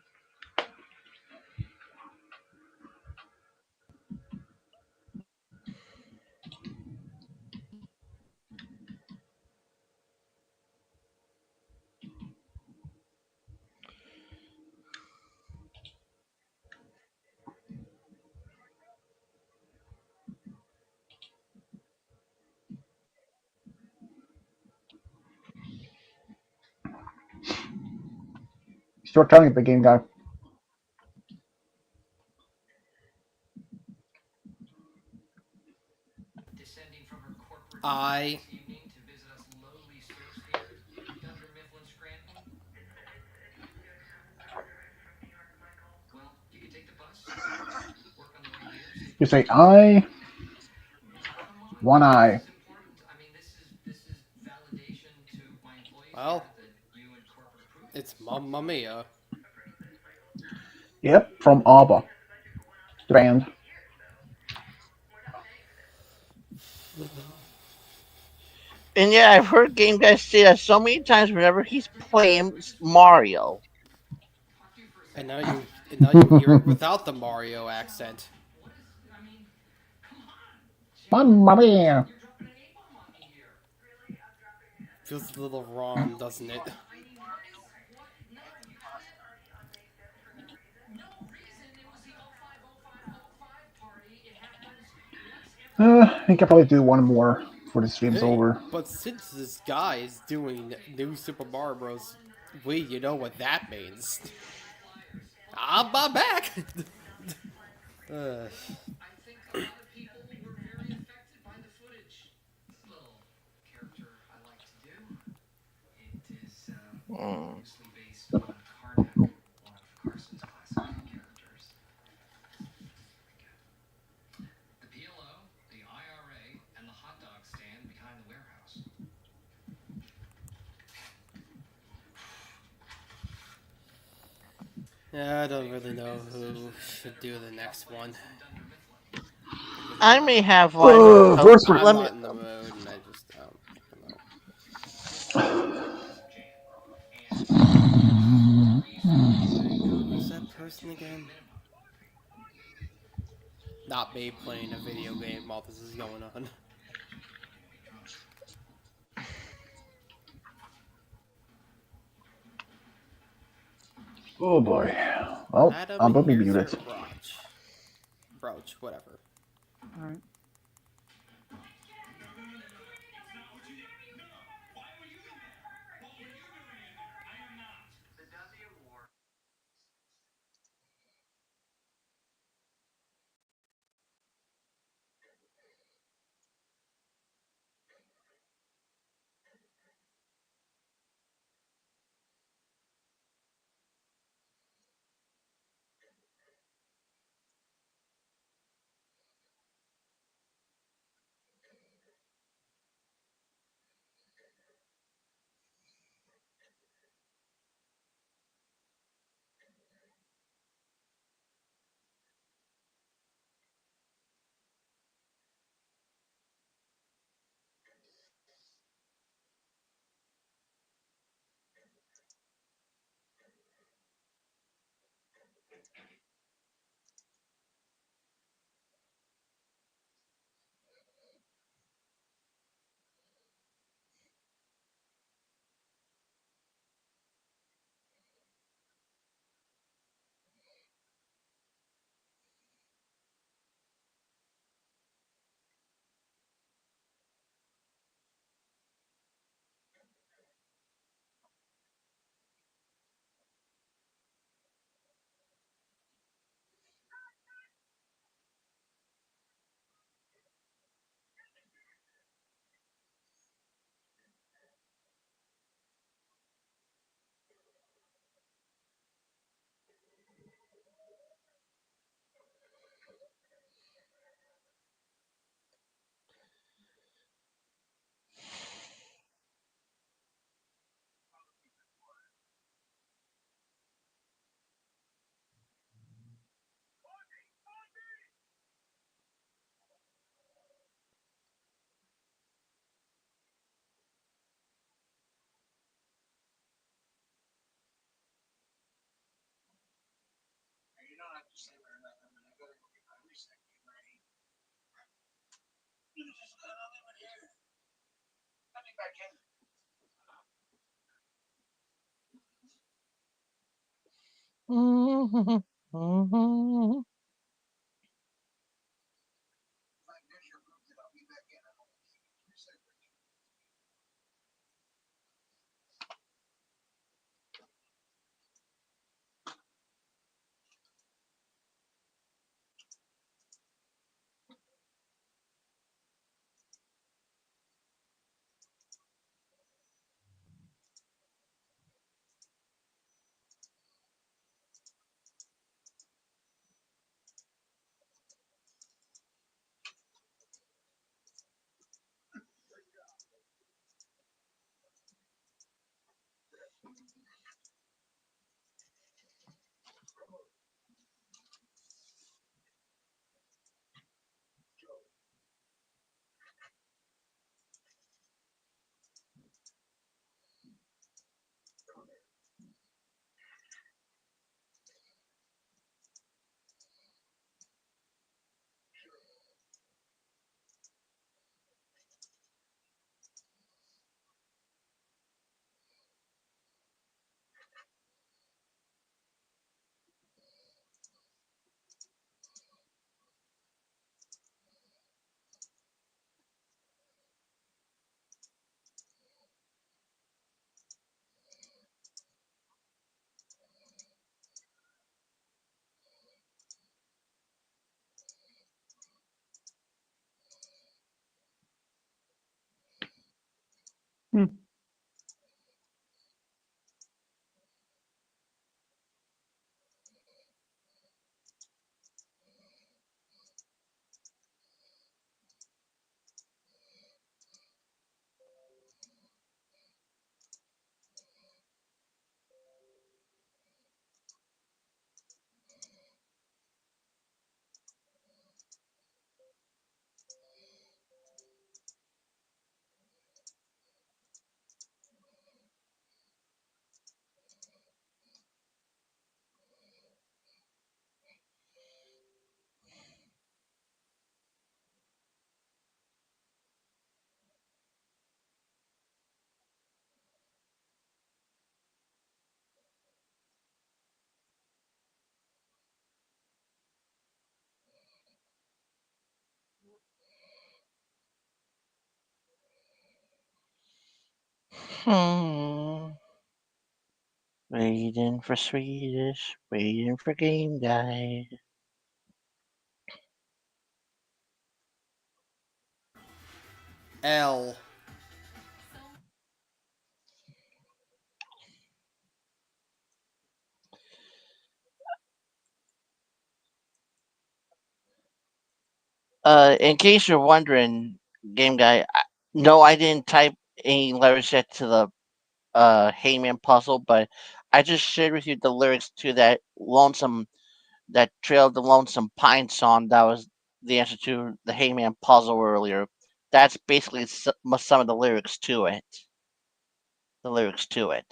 It's your turn, the game guy. I You say I, one eye. well, it's Mamma Mia. Yep, from ABBA. The band. And yeah, I've heard game guys say that so many times whenever he's playing Mario. And now you hear it without the Mario accent. Mamma mia. Feels a little wrong, doesn't it? I can probably do one more before the stream's Hey, over. but since this guy is doing new Super Mario Bros. Wii, you know what that means. I'm back. uh, Mm. yeah, I don't really know who should do the next one because I may have one. Oh, First one. I'm let me. not in the mood, and I just don't know. Who's that person again? Not me playing a video game while this is going on. Oh boy. Well, Adam, I'm probably here's muted. your brooch. Brooch, whatever. All right. Hmm. Hmm. Waiting for Swedish, waiting for game guy. L. In case you're wondering, game guy, no, I didn't type any letters yet to the Hangman puzzle, but I just shared with you the lyrics to that Trail of the Lonesome Pine song. That was the answer to the Hangman puzzle earlier. That's basically some of the lyrics to it. The lyrics to it.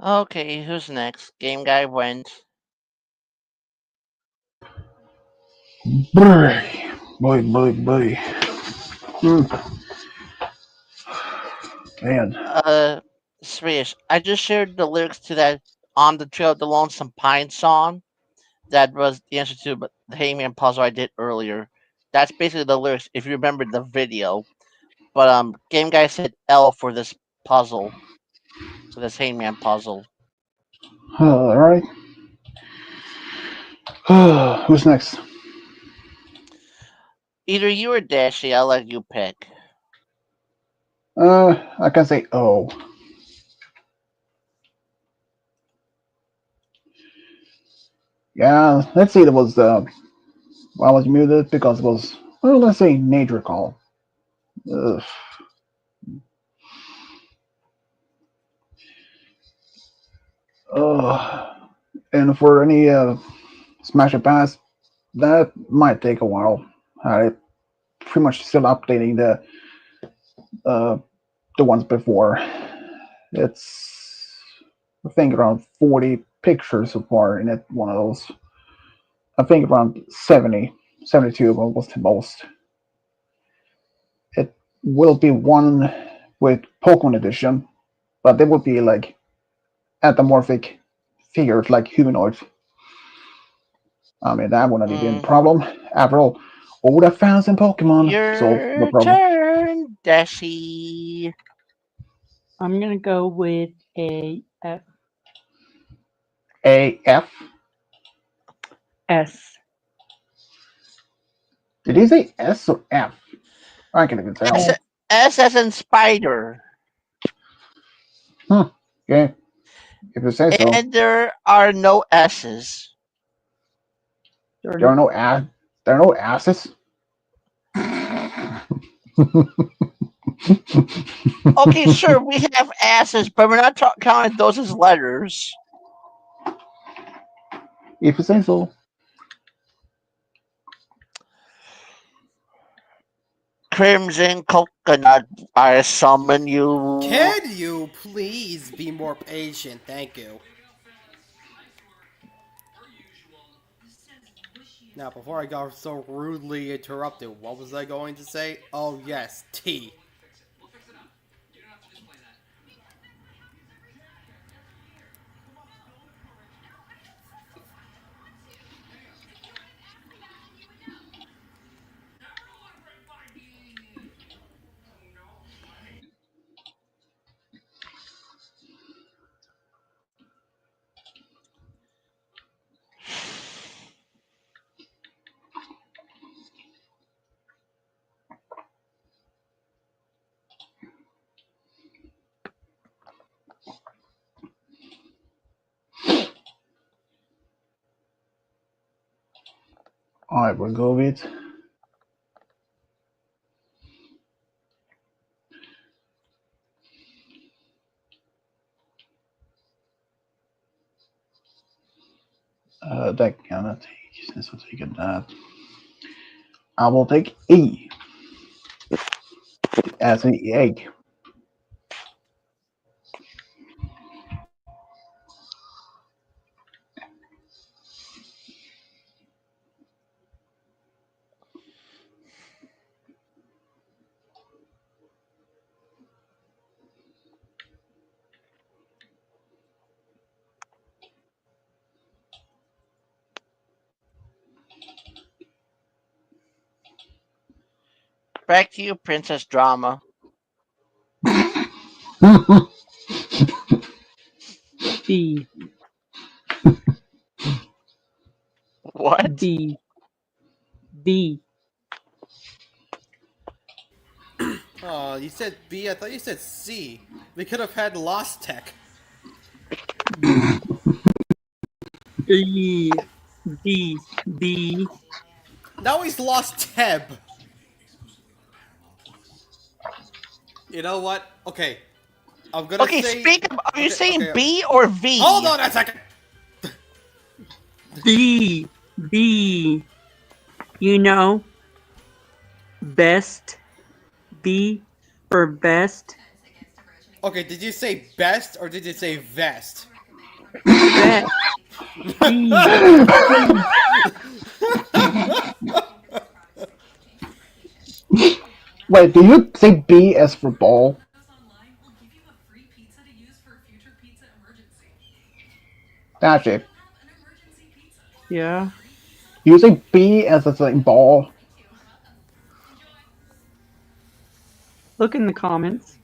Okay, who's next? Game guy went. Boy, boy, boy, boy. Hmm, man. Uh, Swedish. I just shared the lyrics to that On the Trail of the Lonesome Pine song. That was the answer to the Hangman puzzle I did earlier. That's basically the lyrics if you remember the video. But game guy said L for this puzzle, for this Hangman puzzle. All right. Who's next? Either you or Dashy, I'll let you pick. I can say oh. Yeah, let's see. It was why was muted because it was well. Let's say nature call. Ugh. Ugh. And for any smash and pass, that might take a while. I pretty much still updating uh, the ones before. It's I think around 40 pictures so far in it. One of those. I think around 70, 72 was the most. It will be one with Pokemon Edition, but they would be like anthropomorphic figures like humanoids. I mean, that wouldn't be a Mm, problem. After all the fans in Pokemon, so no your problem. turn, Dashy. I'm gonna go with a AF? S. Did he say S or F? I can't even tell. S, S. S as in spider. Hmm. Okay, if you say so. And there are no S's. There are There, no ass. There are no asses. Okay, sure, we have S's, but we're not counting those as letters. If you say so. Crimson Coconut, I summon you. Can you please be more patient? Thank you. Now, before I got so rudely interrupted, what was I going to say? Oh, yes, tea. I will go with that gonna take since we're taking that. I will take E as an egg. Back to you, Princess Drama. B, What? B, B, Oh, you said B. I thought you said C. We could have had Lost Tech. B, B, B. Now he's lost Teb. You know what? Okay, I'm gonna Okay, say. speak. Are you Okay, saying okay. B or Hold V? on a second. B, B. You know, best, B for best, Okay, did you say best or did you say vest? best, B, B. Wait, do you say B as for ball? Actually, Yeah. do you say B as a like, ball? Look in the comments.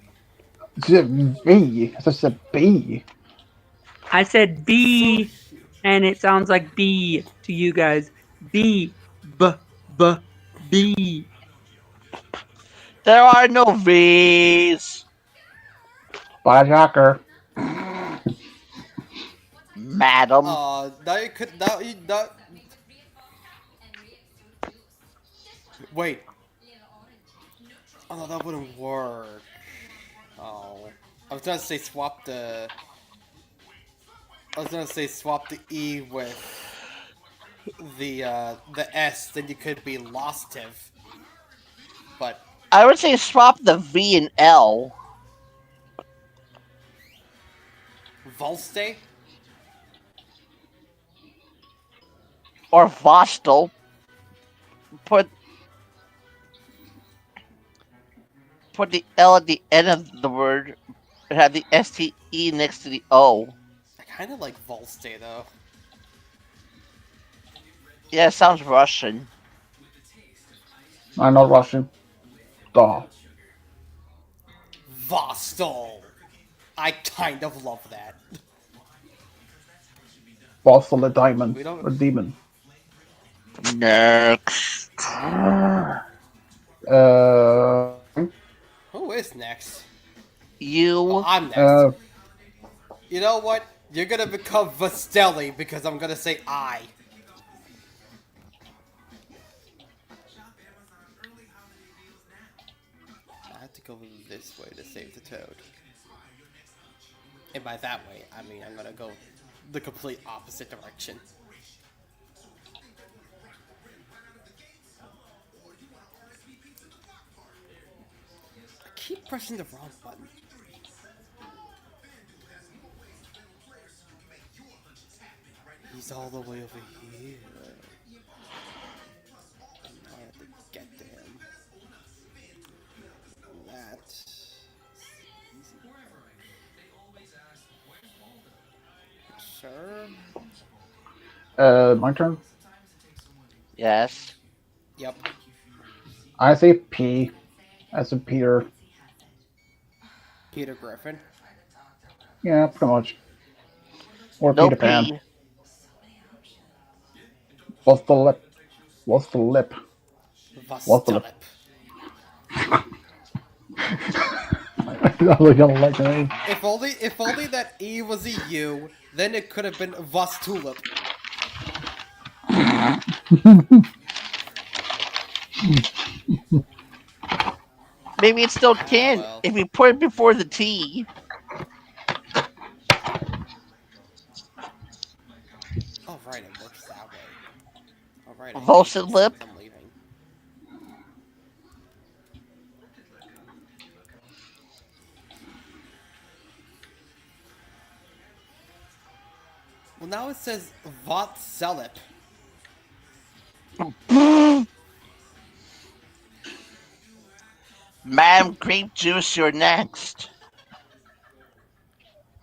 It's just V. I just said B. I said So B, and it sounds like B to you guys. B, B, B, B. There are no V's, By Jocker. madam. now you could now you now. Wait. Oh no, that wouldn't work. Oh, I was gonna say swap the. I was gonna say swap the E with the S, then you could be lostive. But I would say swap the V and L Volste? or Vostel. Put put the L at the end of the word and have the STE next to the O. I kind of like Volste though. Yeah, it sounds Russian. I'm not Russian. Duh. Vostol. I kind of love that. Boss of the diamond We don't. or demon. Next. Who is next? Oh, You. I'm next. Uh, You know what? You're gonna become Vastelli because I'm gonna say I. I have to go this way to save the toad. And by that way, I mean I'm gonna go the complete opposite direction. keep pressing the wrong button. He's all the way over here. And I have to get to him. That's easy work. Sure. My turn. Yes. Yep. I say P as in Peter. Peter Griffin. Yeah, pretty much. Or No Peter Pan. P. What's the lip? What's the lip? What's the lip? Vastelip. I don't like the name. If only that E was a U, then it could have been Vastulip. Maybe it still Ah can well. if you put it before the T. Oh right, it works that way. All right, I hate Vulcan these things. lip. I'm leaving. Well, now it says Vatselip. Madam Grape Juice, you're next.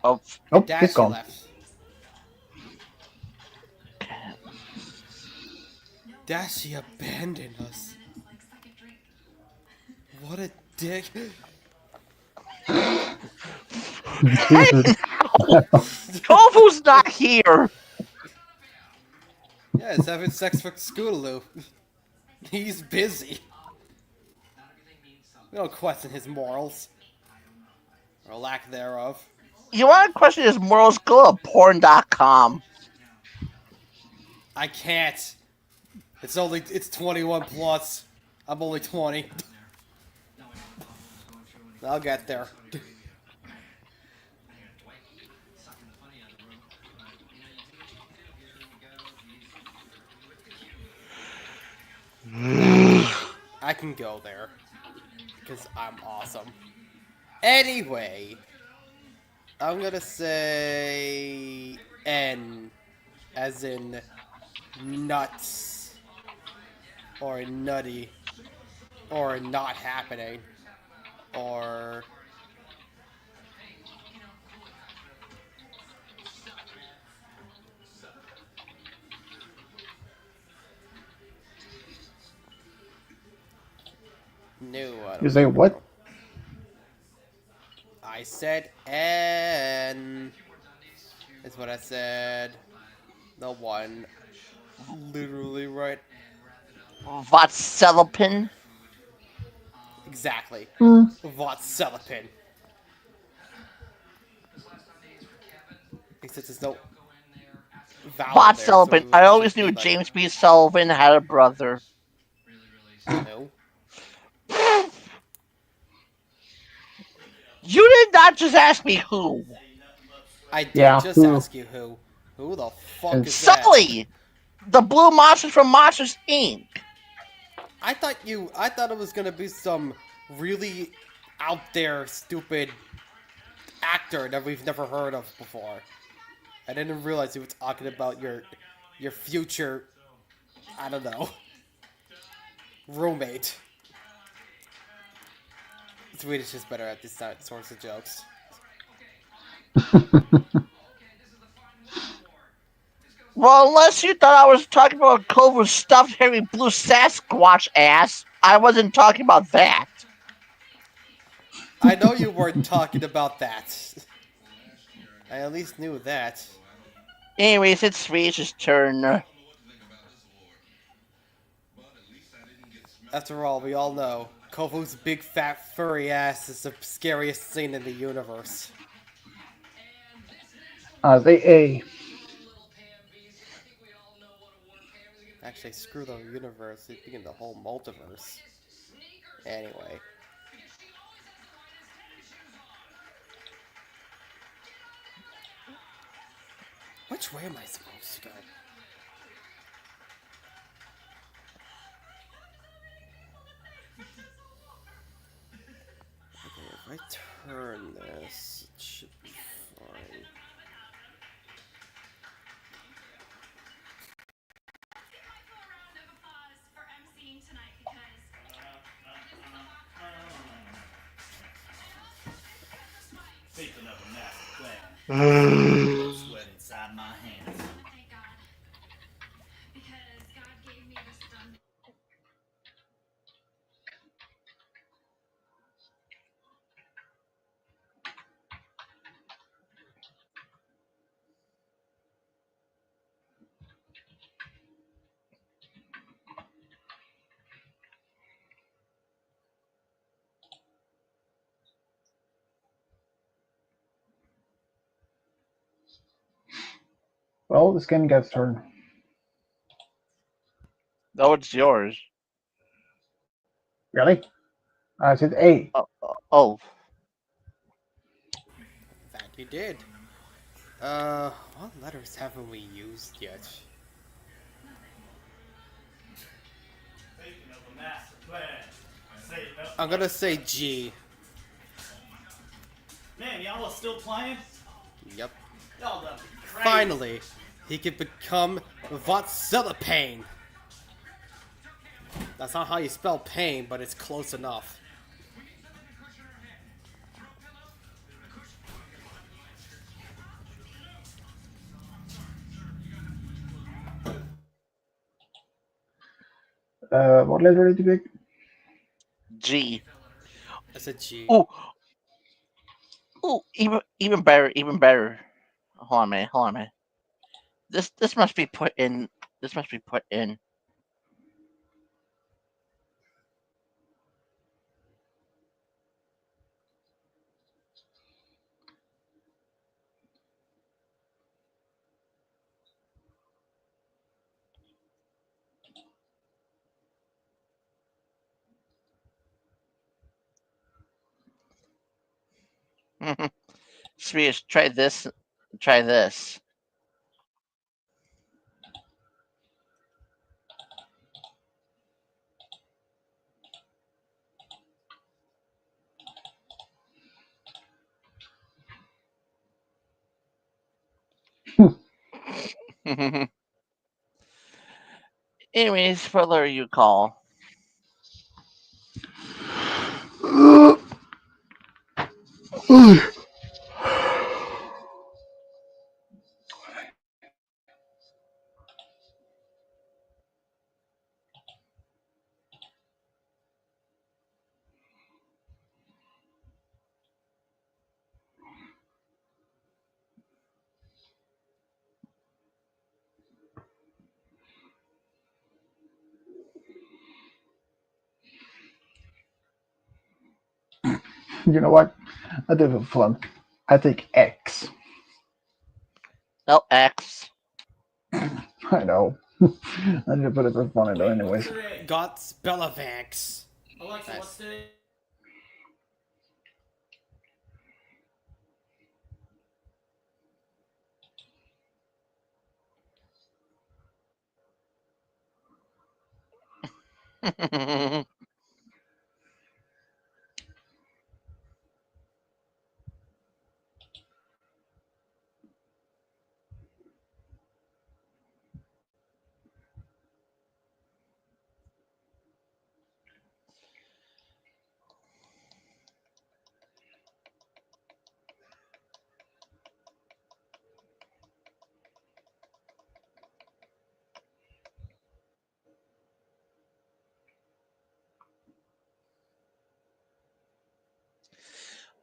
Oh, Oh, he's Dash, you gone. left. Dashi abandoned us. What a dick. hey, Dude. Tofu's not here. Yeah, he's having sex with Scootaloo. He's busy. We don't question his morals. Or lack thereof. You want to question his morals? Go to porn.com. I can't. It's 21 plus. I'm only 20. I'll get there. I can go there. Because I'm awesome. Anyway, I'm gonna say N, as in nuts, or nutty, or not happening, or no, I You don't say what? know. I said N. Is what I said. The one. Literally right. Vatselopin. Exactly. Hmm. Vatselipin. Except there's no vowel there, so Vatselopin. it I would always just be knew like, James B. Sullivan had a brother. no. You did not just ask me who. I did Yeah, just who? ask you who. Who the fuck is Is that? Sully! The blue monsters from Monsters Inc. I thought it was gonna be some really out there stupid actor that we've never heard of before. I didn't realize you were talking about your future, I don't know, roommate. Swedish is better at these sorts of jokes. Well, unless you thought I was talking about Culver's stuffed hairy blue Sasquatch ass, I wasn't talking about that. I know you weren't talking about that. I at least knew that. Anyways, it's Swedish's turn. After all, we all know Kofu's big fat furry ass is the scariest thing in the universe. Say A. Actually, screw the universe, it's being the whole multiverse. Anyway. Which way am I supposed to go? Okay, I turn this, it should be fine. Thinking of a master plan. No Mm. sweat inside my hands. Well, this game gets turn. Oh, it's yours. Really? I said A. Oh. That you did. What letters haven't we used yet? Thinking of a master plan. Saving up I'm my gonna say strength. G. Man, y'all are still playing? Yep. Y'all done me crazy. Finally, he could become Vatsila That's not how you spell pain, but it's close enough. What letter did you pick? G. I said G. Ooh. Ooh. Even better. Even better. Hold on a minute. Hold on a minute. This must be put in. This must be put in. Swedish. Try this. Try this. Anyways, what letter you call? You know what? I do it for fun. I take X. Oh, X. I know. I did put it for fun though, Wait, what's anyways. today? Got Spellavax. Alexa, what's Nice. today?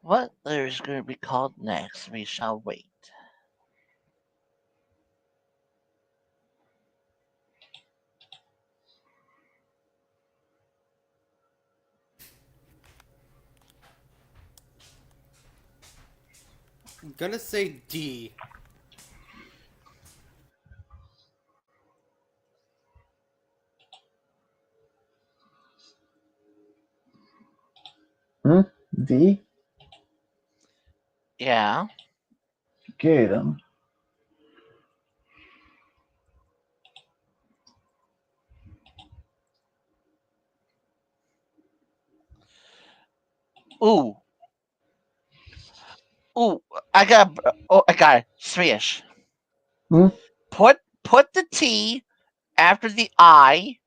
What letter is going to be called next? We shall wait. I'm gonna say D. Hmm? D? Yeah. Okay then. Ooh. Ooh, I got it. Swish. Hmm? Put the T after the I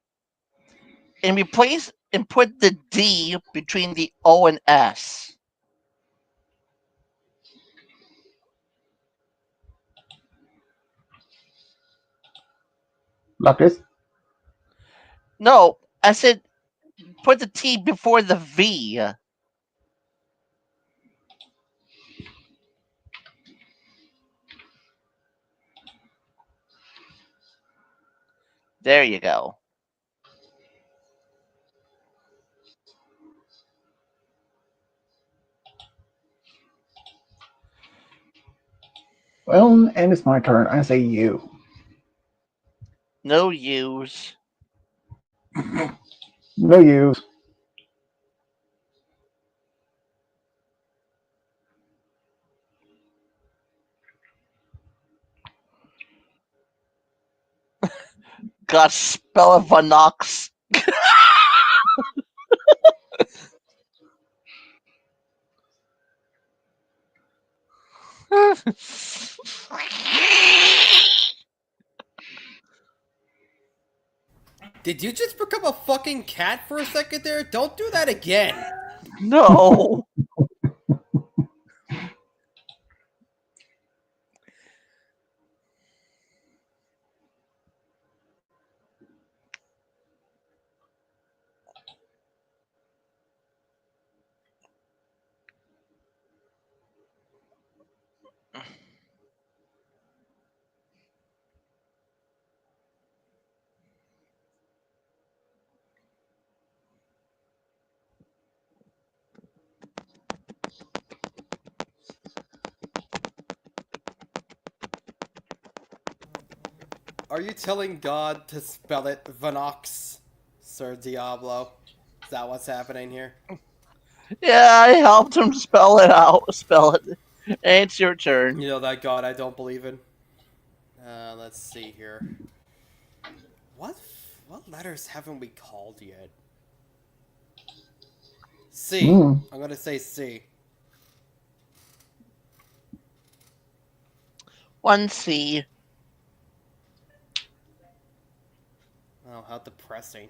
and put the D between the O and S. Like this? No, I said put the T before the V. There you go. Well, and it's my turn. I say you. No use. No use. Got spell of Vanox. Did you just become a fucking cat for a second there? Don't do that again. No. Are you telling God to spell it Vanox, Sir Diablo? Is that what's happening here? Yeah, I helped him spell it out. Spell it. And it's your turn. You know that God I don't believe in. Let's see here. What what letters haven't we called yet? C. Hmm. I'm gonna say C. One C. Oh, how depressing.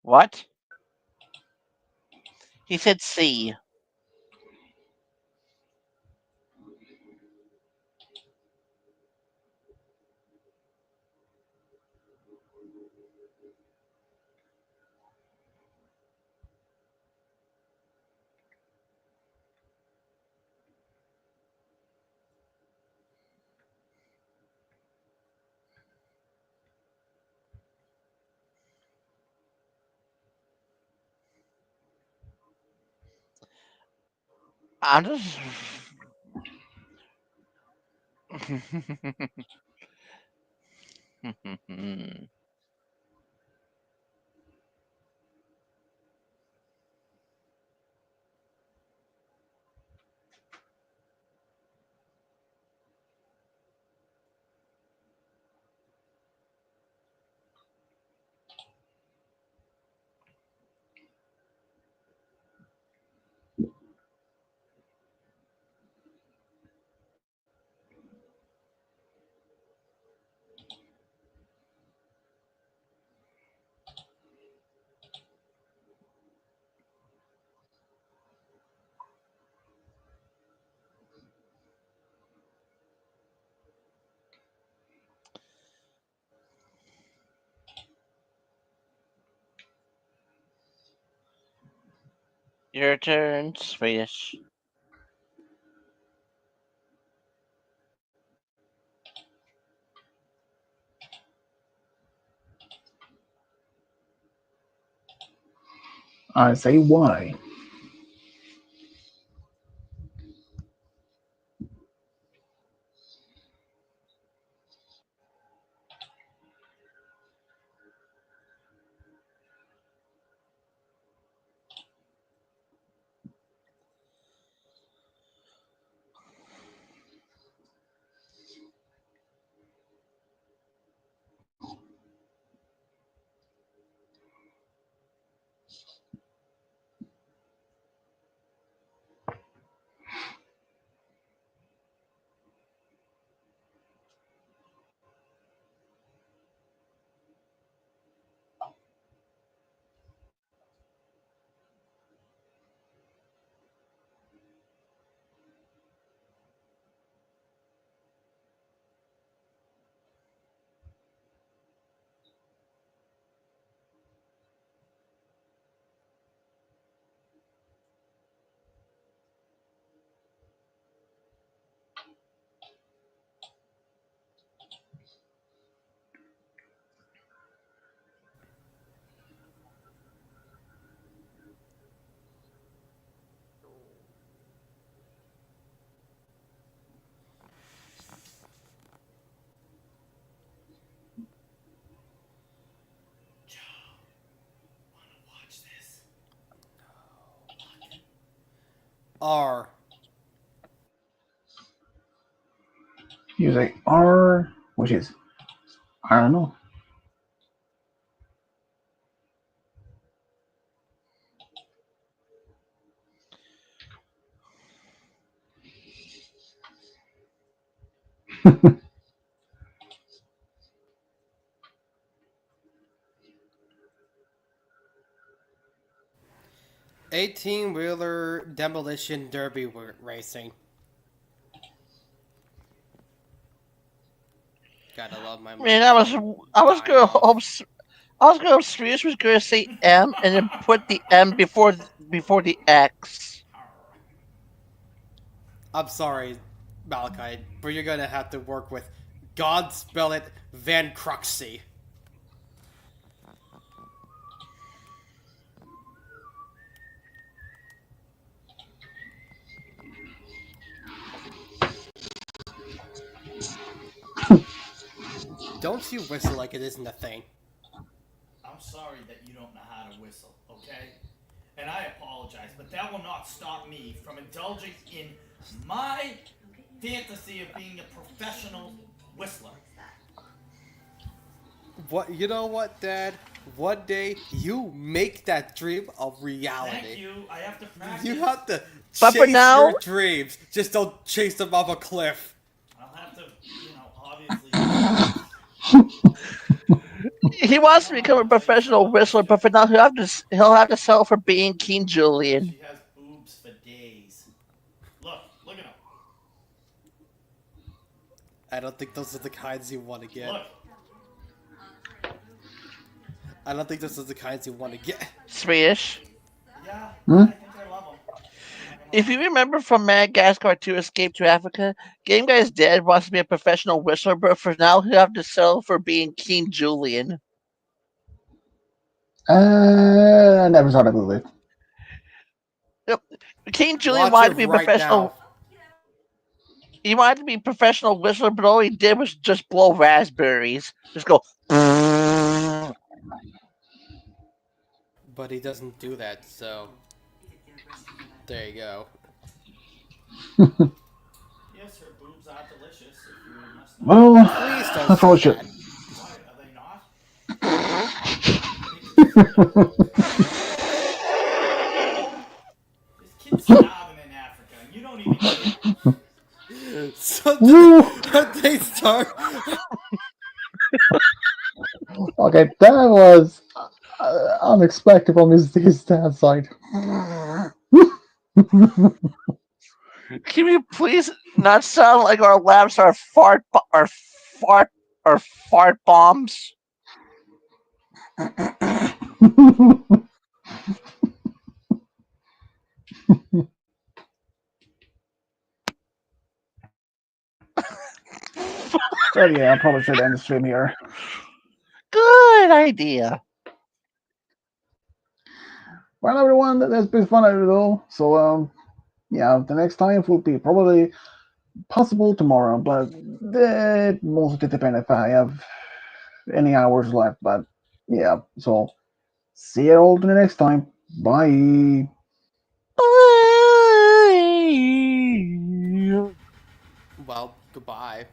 What? He said C. I'm just. Your turn, Swedish. I say why. R. Using R, which is I don't know. Wheeler demolition derby racing. Gotta love my Man, I was microphone I was dying gonna off. I was gonna Serious was gonna say M and then put the M before the X. I'm sorry, Malachi, but you're gonna have to work with God spell it Van Cruxy. Don't you whistle like it isn't a thing. I'm sorry that you don't know how to whistle, okay? And I apologize, but that will not stop me from indulging in my fantasy of being a professional whistler. What you know what, Dad? One day you make that dream a Thank reality. you. I have to You practice. have to But for chase your now, dreams. Just don't chase them off a cliff. I'll have to, obviously practice. he But wants to now I'm become a gonna tell you something professional about this whistler, but chick. for now he'll have to settle for being King Julian. She has boobs for days. Look at them. I don't think those are the kinds you want to get. Look. I don't think those are the kinds you want to get. Swedish. Yeah, Hmm? I think I love them. I'm not gonna If you lie. remember from Madagascar to Escape to Africa, Game Guy's dad wants to be a professional whistler, but for now he'll have to settle for being King Julian. I never saw that movie. Yep. King Julian Watch wanted it to be a right now. professional. He wanted to be a professional whistler, but all he did was just blow raspberries. Just go. But he doesn't do that, so there you go. Yes, her boobs are delicious, if you must know. Well, Please don't I say probably should. that. Why, are they not? They consider them. There's kids starving in Africa, and you don't even care. So Woo! they start. Okay, that was unexpected from his dad's side. Can you please not sound like our labs are fart, are fart bombs? So yeah, I probably should end the stream here. Good idea. Well, everyone, that's been fun as though. So yeah, the next time will be probably possible tomorrow, but that mostly depends if I have any hours left. But yeah, so see you all the next time. Bye. Bye. Well, goodbye.